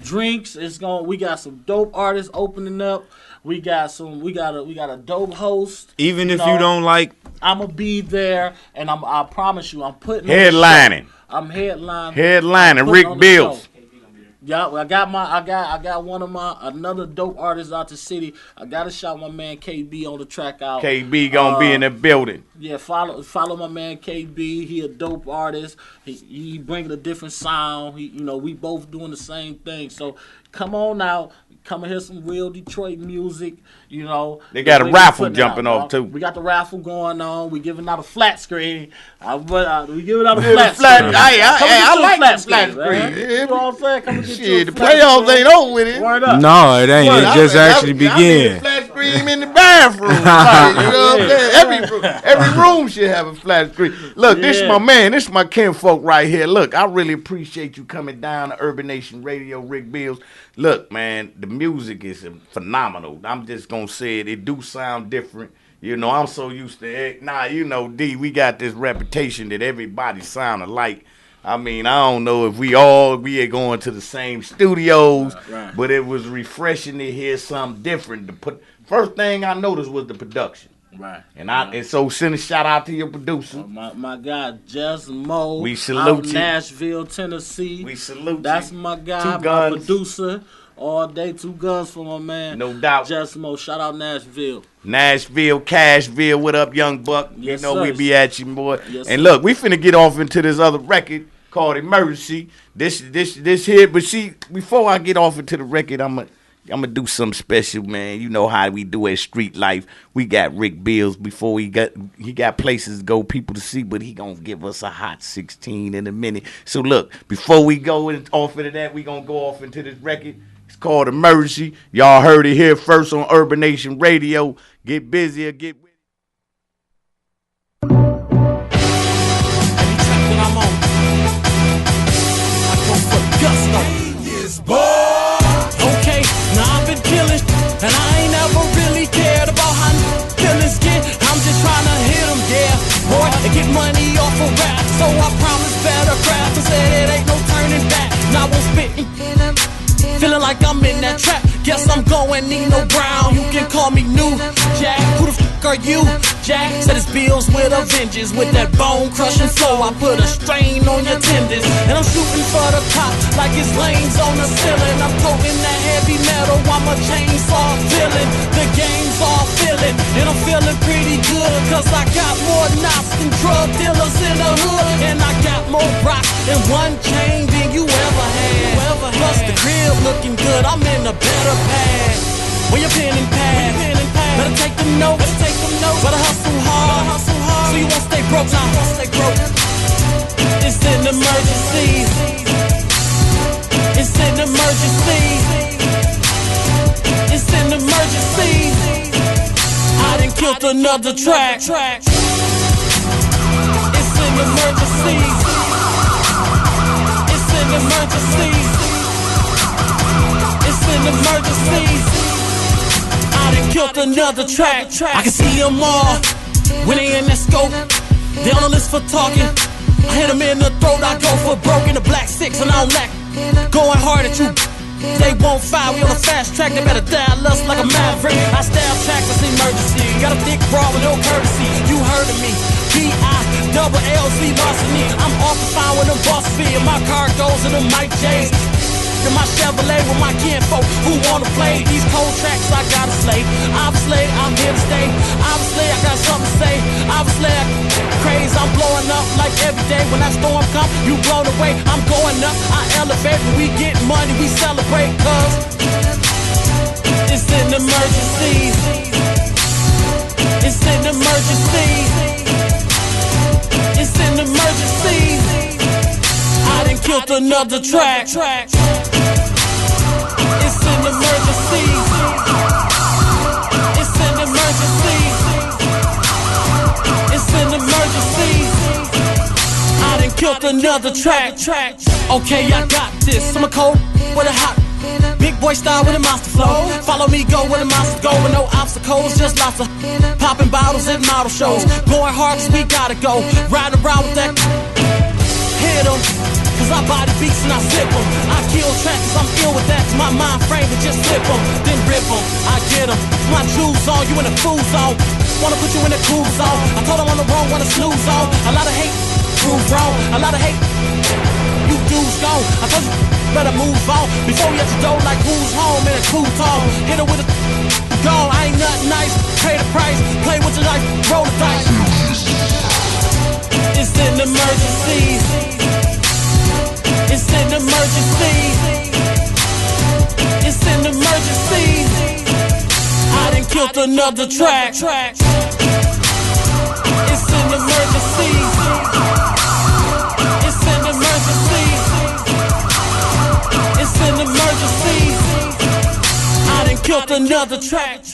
drinks. We got some dope artists opening up. We got a dope host. Even if you don't like, I'ma be there, and I promise you, I'm putting headlining. I'm headlining. Headlining Rick Bills. Yeah, I got another dope artist out the city. I gotta shout my man KB on the track out. KB gonna be in the building. Yeah, follow my man KB. He a dope artist. He bringing a different sound. We both doing the same thing. So come on out. Come and hear some real Detroit music. They got a raffle jumping off too. We got the raffle going on. We giving out a flat screen. We giving out a flat screen. I like the flat screen. You know what I'm saying? Come and get Shit, the playoffs ain't over with it. No, it ain't. It just actually began. Flat screen in the bathroom. Right, you know what I'm saying? Every room should have a flat screen. Look, this is my man. This is my kinfolk right here. Look, I really appreciate you coming down to Urban Nation Radio, Rick Bills. Look, man, the music is phenomenal. I'm just going to say it. It do sound different. I'm so used to it. D, we got this reputation that everybody sound alike. I mean, I don't know if we are going to the same studios, but it was refreshing to hear something different. First thing I noticed was the production. Right. And so send a shout out to your producer. My guy, Just Mo. We salute you. Nashville, Tennessee. We salute That's my guy, my producer. All day, 2 guns for my man. No doubt. Just Mo. Shout out Nashville. Nashville, Cashville, what up, young buck? Yes, we be at you, boy. Yes, and look, we finna get off into this other record called Emergency. This here, but before I get off into the record, I'm gonna do something special, man. You know how we do at Street Life. We got Rick Bills before he got places to go, people to see, but he gonna give us a hot 16 in a minute. So look, before we go off into that, we gonna go off into this record. It's called Emergency. Y'all heard it here first on Urban Nation Radio. Get busy or get with it. gusto. Yes, boy. Okay, now I've been killing, and I ain't ever really cared about how feelings get. I'm just trying to hit them, yeah, boy, and get money off of rap. So I promise better craft and said it ain't no turning back. Now I won't spit. Feeling like I'm in that trap. Guess I'm going Nino Brown. You can call me New Jack. Who the fuck are you, Jack? Said his bills with a vengeance. With that bone crushing flow, I put a strain on your tendons. And I'm shooting for the top like it's lanes on the ceiling. I'm toting that heavy metal. I'm a chainsaw villain. The game's all feeling, and I'm feeling pretty good. Cause I got more knots than drug dealers in the hood. And I got more rock and one chain than you ever had. Plus the crib looking good, I'm in a better pad. Where your pen and pad? Better take them notes. Better hustle hard, so you won't stay broke. It's an emergency. It's an emergency. It's an emergency. I done killed another track. It's an emergency. It's an emergency. It's an emergency. I done killed another track. I can see them all when they in that scope. They on the list for talking. I hit them in the throat. I go for broke in the black six and I don't lack. Going hard at you. They won't fire. We on a fast track. They better dial us like a maverick. I stab track. It's emergency. Got a thick bra with no courtesy. You heard of me. B-I-double-L-Z larceny. I'm off the fire with them boss fee. And my car goes in them Mike J's. In my Chevrolet with my kinfolk who wanna play these cold tracks. I gotta slay. Obviously, I'm here to stay. Obviously, I got something to say. Obviously, crazy. I'm blowing up like every day. When that storm come, you blown away. I'm going up. I elevate. When we get money, we celebrate. Cause it's an emergency. It's an emergency. It's an emergency. I done killed another track. It's an emergency. It's an emergency. It's an emergency. I done killed another track. Okay, I got this. I'm a cold with a hot. Big boy style with a monster flow. Follow me, go where the monsters go. With no obstacles, just lots of popping bottles at model shows. Going hard cause we gotta go. Riding around with that. Hit 'em. Cause I body beats and I zip them. I kill tracks cause I'm ill with that. My mind frame to just flip them, then rip them. I get them. My jewels on, you in the food zone. Wanna put you in the cool zone. I told them on the wrong, wanna snooze on. A lot of hate, prove wrong. A lot of hate, you dudes gone. I told you, better move on. Before we at your door like who's home in a cool tone. Hit her with a gone. I ain't nothing nice. Pay the price, play with your life, roll the dice. It's an emergency. It's an emergency. It's an emergency. I done killed another track. It's an emergency. It's an emergency. It's an emergency. I done killed another track.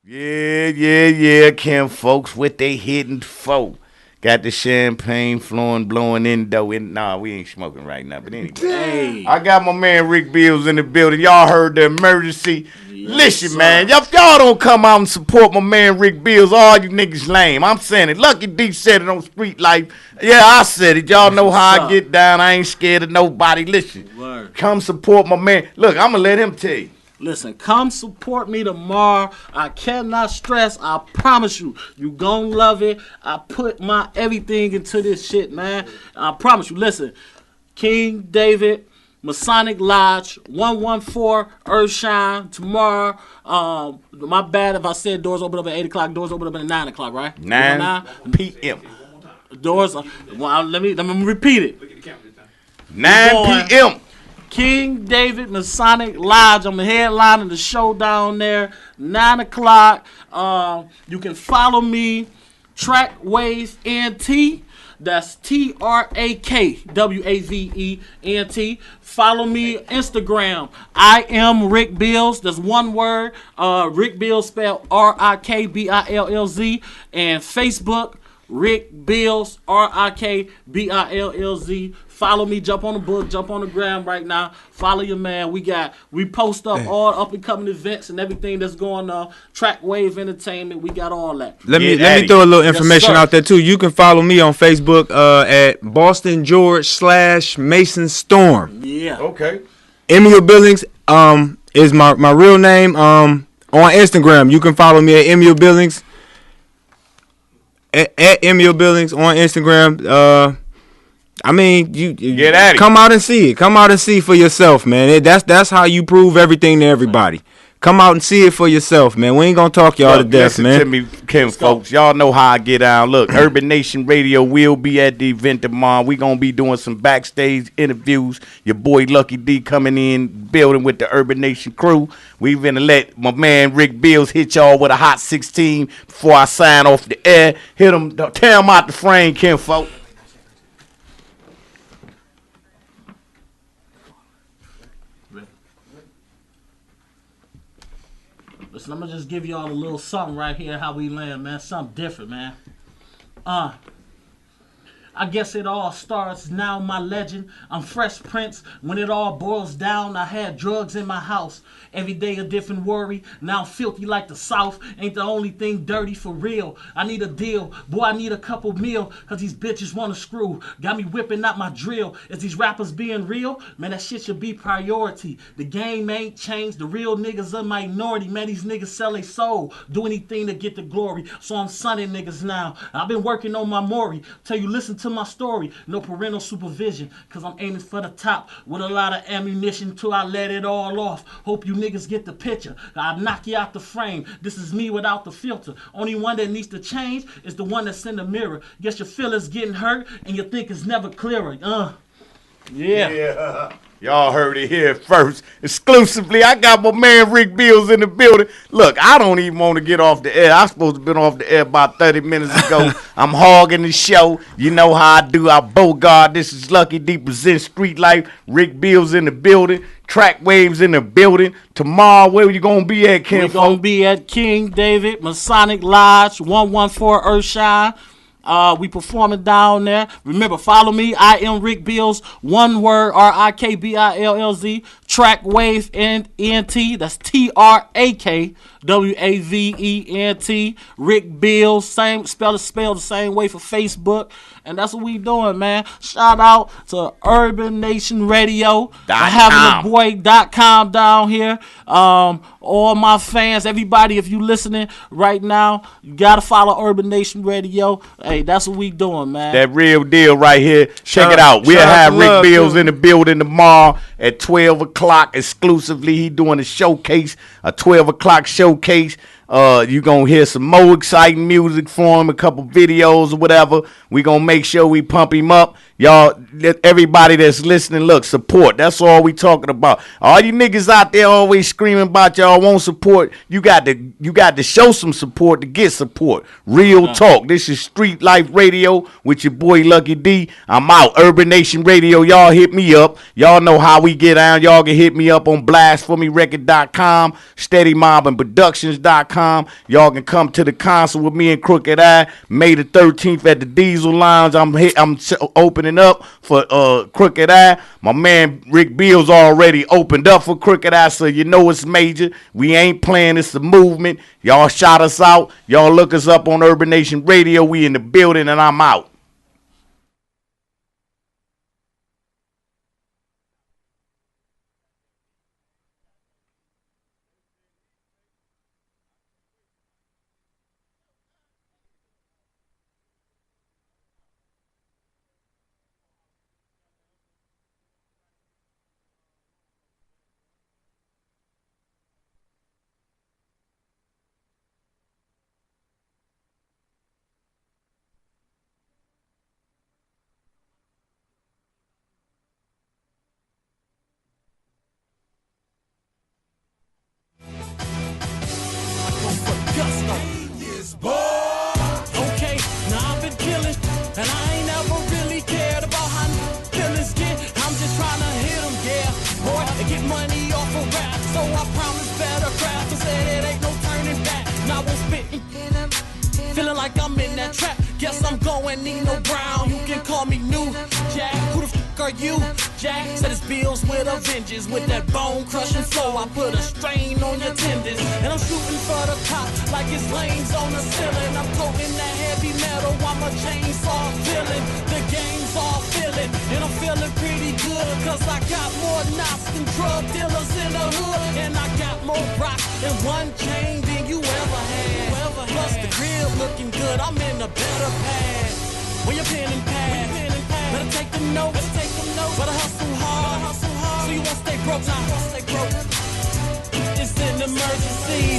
Yeah, Kim folks with they hidden folk. Got the champagne flowing, blowing in though. Nah, we ain't smoking right now. But anyway, hey. I got my man Rick Bills in the building. Y'all heard the emergency. Yes, listen, man, if y'all don't come out and support my man Rick Bills, all you niggas lame. I'm saying it. Lucky D said it on Street Life. Yeah, I said it. Y'all know how I get down. I ain't scared of nobody. Listen, come support my man. Look, I'm going to let him tell you. Listen, come support me tomorrow. I cannot stress. I promise you, you gonna love it. I put my everything into this shit, man. I promise you. Listen, King David, Masonic Lodge, 114 Earthshine tomorrow. My bad if I said doors open up at 8 o'clock. Doors open up at 9 o'clock, right? 9 p.m. Doors. Well, let me repeat it. 9 p.m. King David Masonic Lodge. I'm the headliner of the show down there. 9 o'clock. You can follow me, Trackwave NT. That's TRAKWAVENT. Follow me Instagram. I am Rick Bills. That's one word. Rick Bills spelled RIKBILLZ. And Facebook, Rick Bills, RIKBILLZ. Follow me, jump on the book, jump on the gram right now. Follow your man. We post up all up and coming events and everything that's going on. Track Wave Entertainment, we got all that. Let me throw a little information out there too. You can follow me on Facebook at Boston George / Mason Storm. Yeah. Okay. Emil Billings is my real name. On Instagram, you can follow me at Emil Billings. At Emil Billings on Instagram. I mean, you get at it. Come out and see it. Come out and see for yourself, man. That's how you prove everything to everybody. Come out and see it for yourself, man. We ain't gonna talk y'all to death, man. Listen to me, Kim, folks. Y'all know how I get down. Look, Urban Nation Radio will be at the event tomorrow. We gonna be doing some backstage interviews. Your boy Lucky D coming in, building with the Urban Nation crew. We gonna let my man Rick Bills hit y'all with a hot 16 before I sign off the air. Hit him, tear him out the frame, Kim, folks. Listen, I'm gonna just give y'all a little something right here, how we land, man. Something different, man. I guess it all starts now, my legend. I'm Fresh Prince. When it all boils down, I had drugs in my house. Every day a different worry. Now I'm filthy like the South. Ain't the only thing dirty for real. I need a deal. Boy, I need a couple meal. Cause these bitches wanna screw. Got me whipping out my drill. Is these rappers being real? Man, that shit should be priority. The game ain't changed. The real niggas a minority. Man, these niggas sell their soul. Do anything to get the glory. So I'm sunning niggas now. I've been working on my Maury. Tell you, listen to my story. No parental supervision. Cause I'm aiming for the top. With a lot of ammunition till I let it all off. Hope you niggas get the picture. I'll knock you out the frame. This is me without the filter. Only one that needs to change is the one that's in the mirror. Guess your feelings getting hurt and you think it's never clearer. Yeah. Y'all heard it here first. Exclusively, I got my man Rick Bills in the building. Look, I don't even want to get off the air. I supposed to have been off the air about 30 minutes ago. I'm hogging the show. You know how I do. I bogart. This is Lucky D presents Street Life. Rick Bills in the building. Track Waves in the building. Tomorrow, where you going to be at, Ken? We're going to be at King David Masonic Lodge, 114 Earthshine. We performing down there. Remember, follow me. I am Rick Bills. One word, RIKBILLZ. Track Wave ENT. That's TRAKWAVENT. Rick Bills. Same spell the same way for Facebook. And that's what we doing, man. Shout out to Urban Nation Radio. HavingAboy.com down here. All my fans, everybody, if you listening right now, you gotta follow Urban Nation Radio. Hey, that's what we doing, man. That real deal right here. Check it out. We'll have Rick Bills in the building tomorrow at 12 o'clock exclusively. He doing a showcase, a 12 o'clock showcase. You gonna hear some more exciting music from him, a couple videos or whatever. We gonna make sure we pump him up. Y'all, everybody that's listening, look, support. That's all we talking about. All you niggas out there always screaming about y'all won't support. You got to show some support to get support. Real talk. This is Street Life Radio with your boy Lucky D. I'm out. Urban Nation Radio. Y'all hit me up. Y'all know how we get down. Y'all can hit me up on blastformerecord.com, steadymobbingproductions.com. Y'all can come to the concert with me and Crooked Eye May the 13th at the Diesel Lounge. I'm opening up for Crooked Eye. My man Rick Bills already opened up for Crooked Eye, so you know it's major. We ain't playing. It's a movement. Y'all shout us out. Y'all look us up on Urban Nation Radio. We in the building, and I'm out. Okay, now I've been killing, and I ain't never really cared about how killers get. I'm just trying to hit them, yeah, boy, and get money off of rap. So I promise better craft, and said it ain't no turning back. Now I'm spitting, feeling like I'm in that trap. Guess I'm ain't need no brown. You can call me New Jack. Who the fuck are you? Jack said his bills with a vengeance. With that bone crushing flow, I put a strain on your tendons. And I'm shooting for the top like it's lanes on the ceiling. I'm toting that heavy metal, I'm a chainsaw villain. The game's all feeling, and I'm feeling pretty good. Cause I got more knots than drug dealers in the hood. And I got more rock and one chain than you ever had. Plus the crib looking good, I'm in a better pad. Where your pen and pad? Better take them notes. Better hustle hard. So you won't stay broke now. It's an emergency.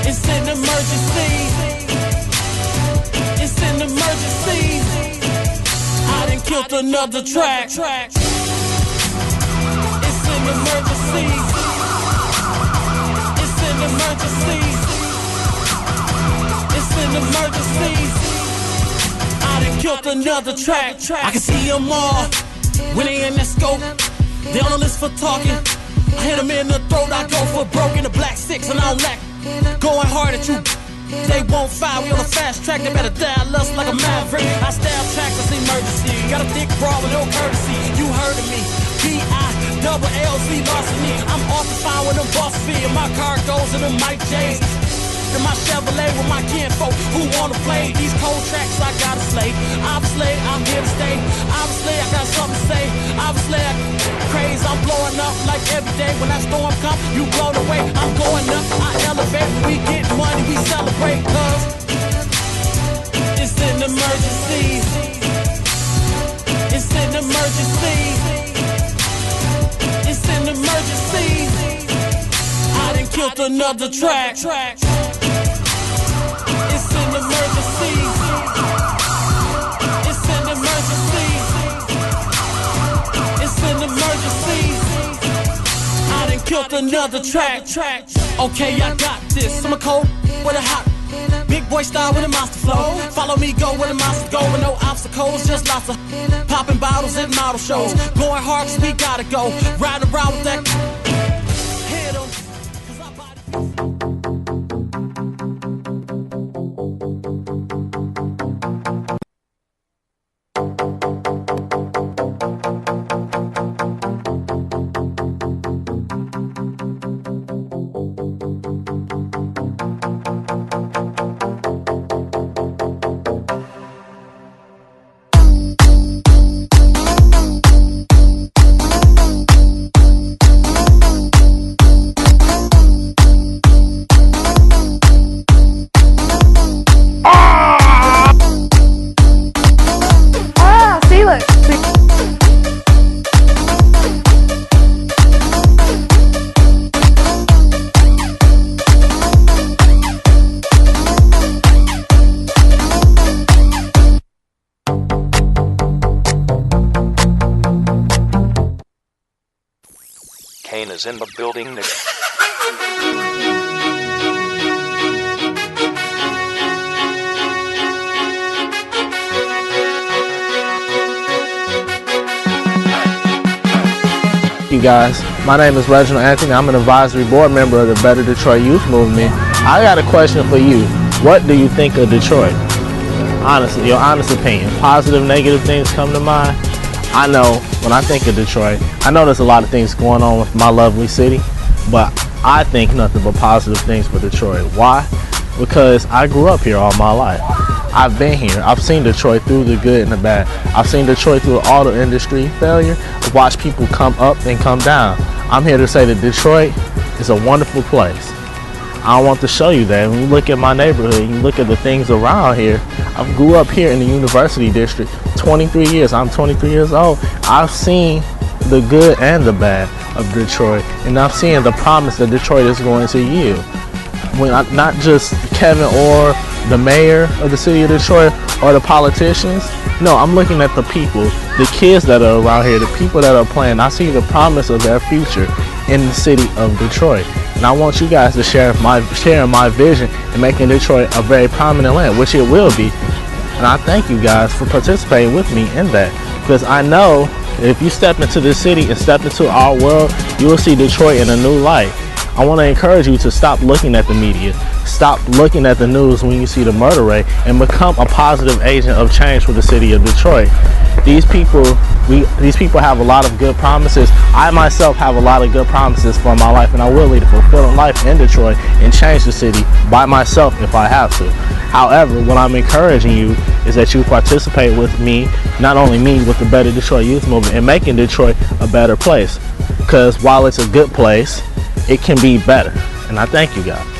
It's an emergency. It's an emergency. I done killed another track. It's an emergency. It's an emergency. It's an emergency. I done killed another track. I can see them all when they in that scope. They on the list for talking. I hit them in the throat. I go for broke in the black six and I don't lack. Going hard at you. They won't fire. We on the fast track. They better dial us like a maverick. I stab tracks. It's emergency. Got a thick bra with no courtesy. You heard of me. B-I-double-L-Z larceny. I'm off the fire with them boss fee. My car goes in them Mike J's. In my Chevrolet with my kinfolk who wanna play these cold tracks. I gotta slay. Obviously, I'm here to stay. Obviously, I got something to say. Obviously, I'm crazy. I'm blowing up like every day. When that storm come, you blown away. I'm going up. I elevate. We get money. We celebrate. Cause it's an emergency. It's an emergency. It's an emergency. I done killed another track. It's an emergency. It's an emergency. It's an emergency. I done killed another track. Okay, I got this. I'm a cold with a hot. Big boy style with a monster flow. Follow me, go where the monsters go. With no obstacles, just lots of popping bottles at model shows. Going hard cause we gotta go. Riding around with that. Hit 'em. Kane is in the building. You guys, my name is Reginald Anthony. I'm an advisory board member of the Better Detroit Youth Movement. I got a question for you. What do you think of Detroit? Honestly, your honest opinion. Positive, negative things come to mind? I know when I think of Detroit, I know there's a lot of things going on with my lovely city, but I think nothing but positive things for Detroit. Why? Because I grew up here all my life. I've been here. I've seen Detroit through the good and the bad. I've seen Detroit through the auto industry failure. I've watched people come up and come down. I'm here to say that Detroit is a wonderful place. I want to show you that. When you look at my neighborhood, you look at the things around here. I grew up here in the University District 23 years. I'm 23 years old. I've seen the good and the bad of Detroit, and I've seen the promise that Detroit is going to yield. When not just Kevin or the mayor of the city of Detroit or the politicians. No, I'm looking at the people, the kids that are around here, the people that are playing. I see the promise of their future in the city of Detroit. And I want you guys to share my vision in making Detroit a very prominent land, which it will be. And I thank you guys for participating with me in that. Because I know if you step into this city and step into our world, you will see Detroit in a new light. I want to encourage you to stop looking at the media, stop looking at the news when you see the murder rate, and become a positive agent of change for the city of Detroit. These people have a lot of good promises. I myself have a lot of good promises for my life, and I will lead a fulfilling life in Detroit and change the city by myself if I have to. However, what I'm encouraging you is that you participate with me, not only me, with the Better Detroit Youth Movement, and making Detroit a better place. Because while it's a good place, it can be better. And I thank you guys.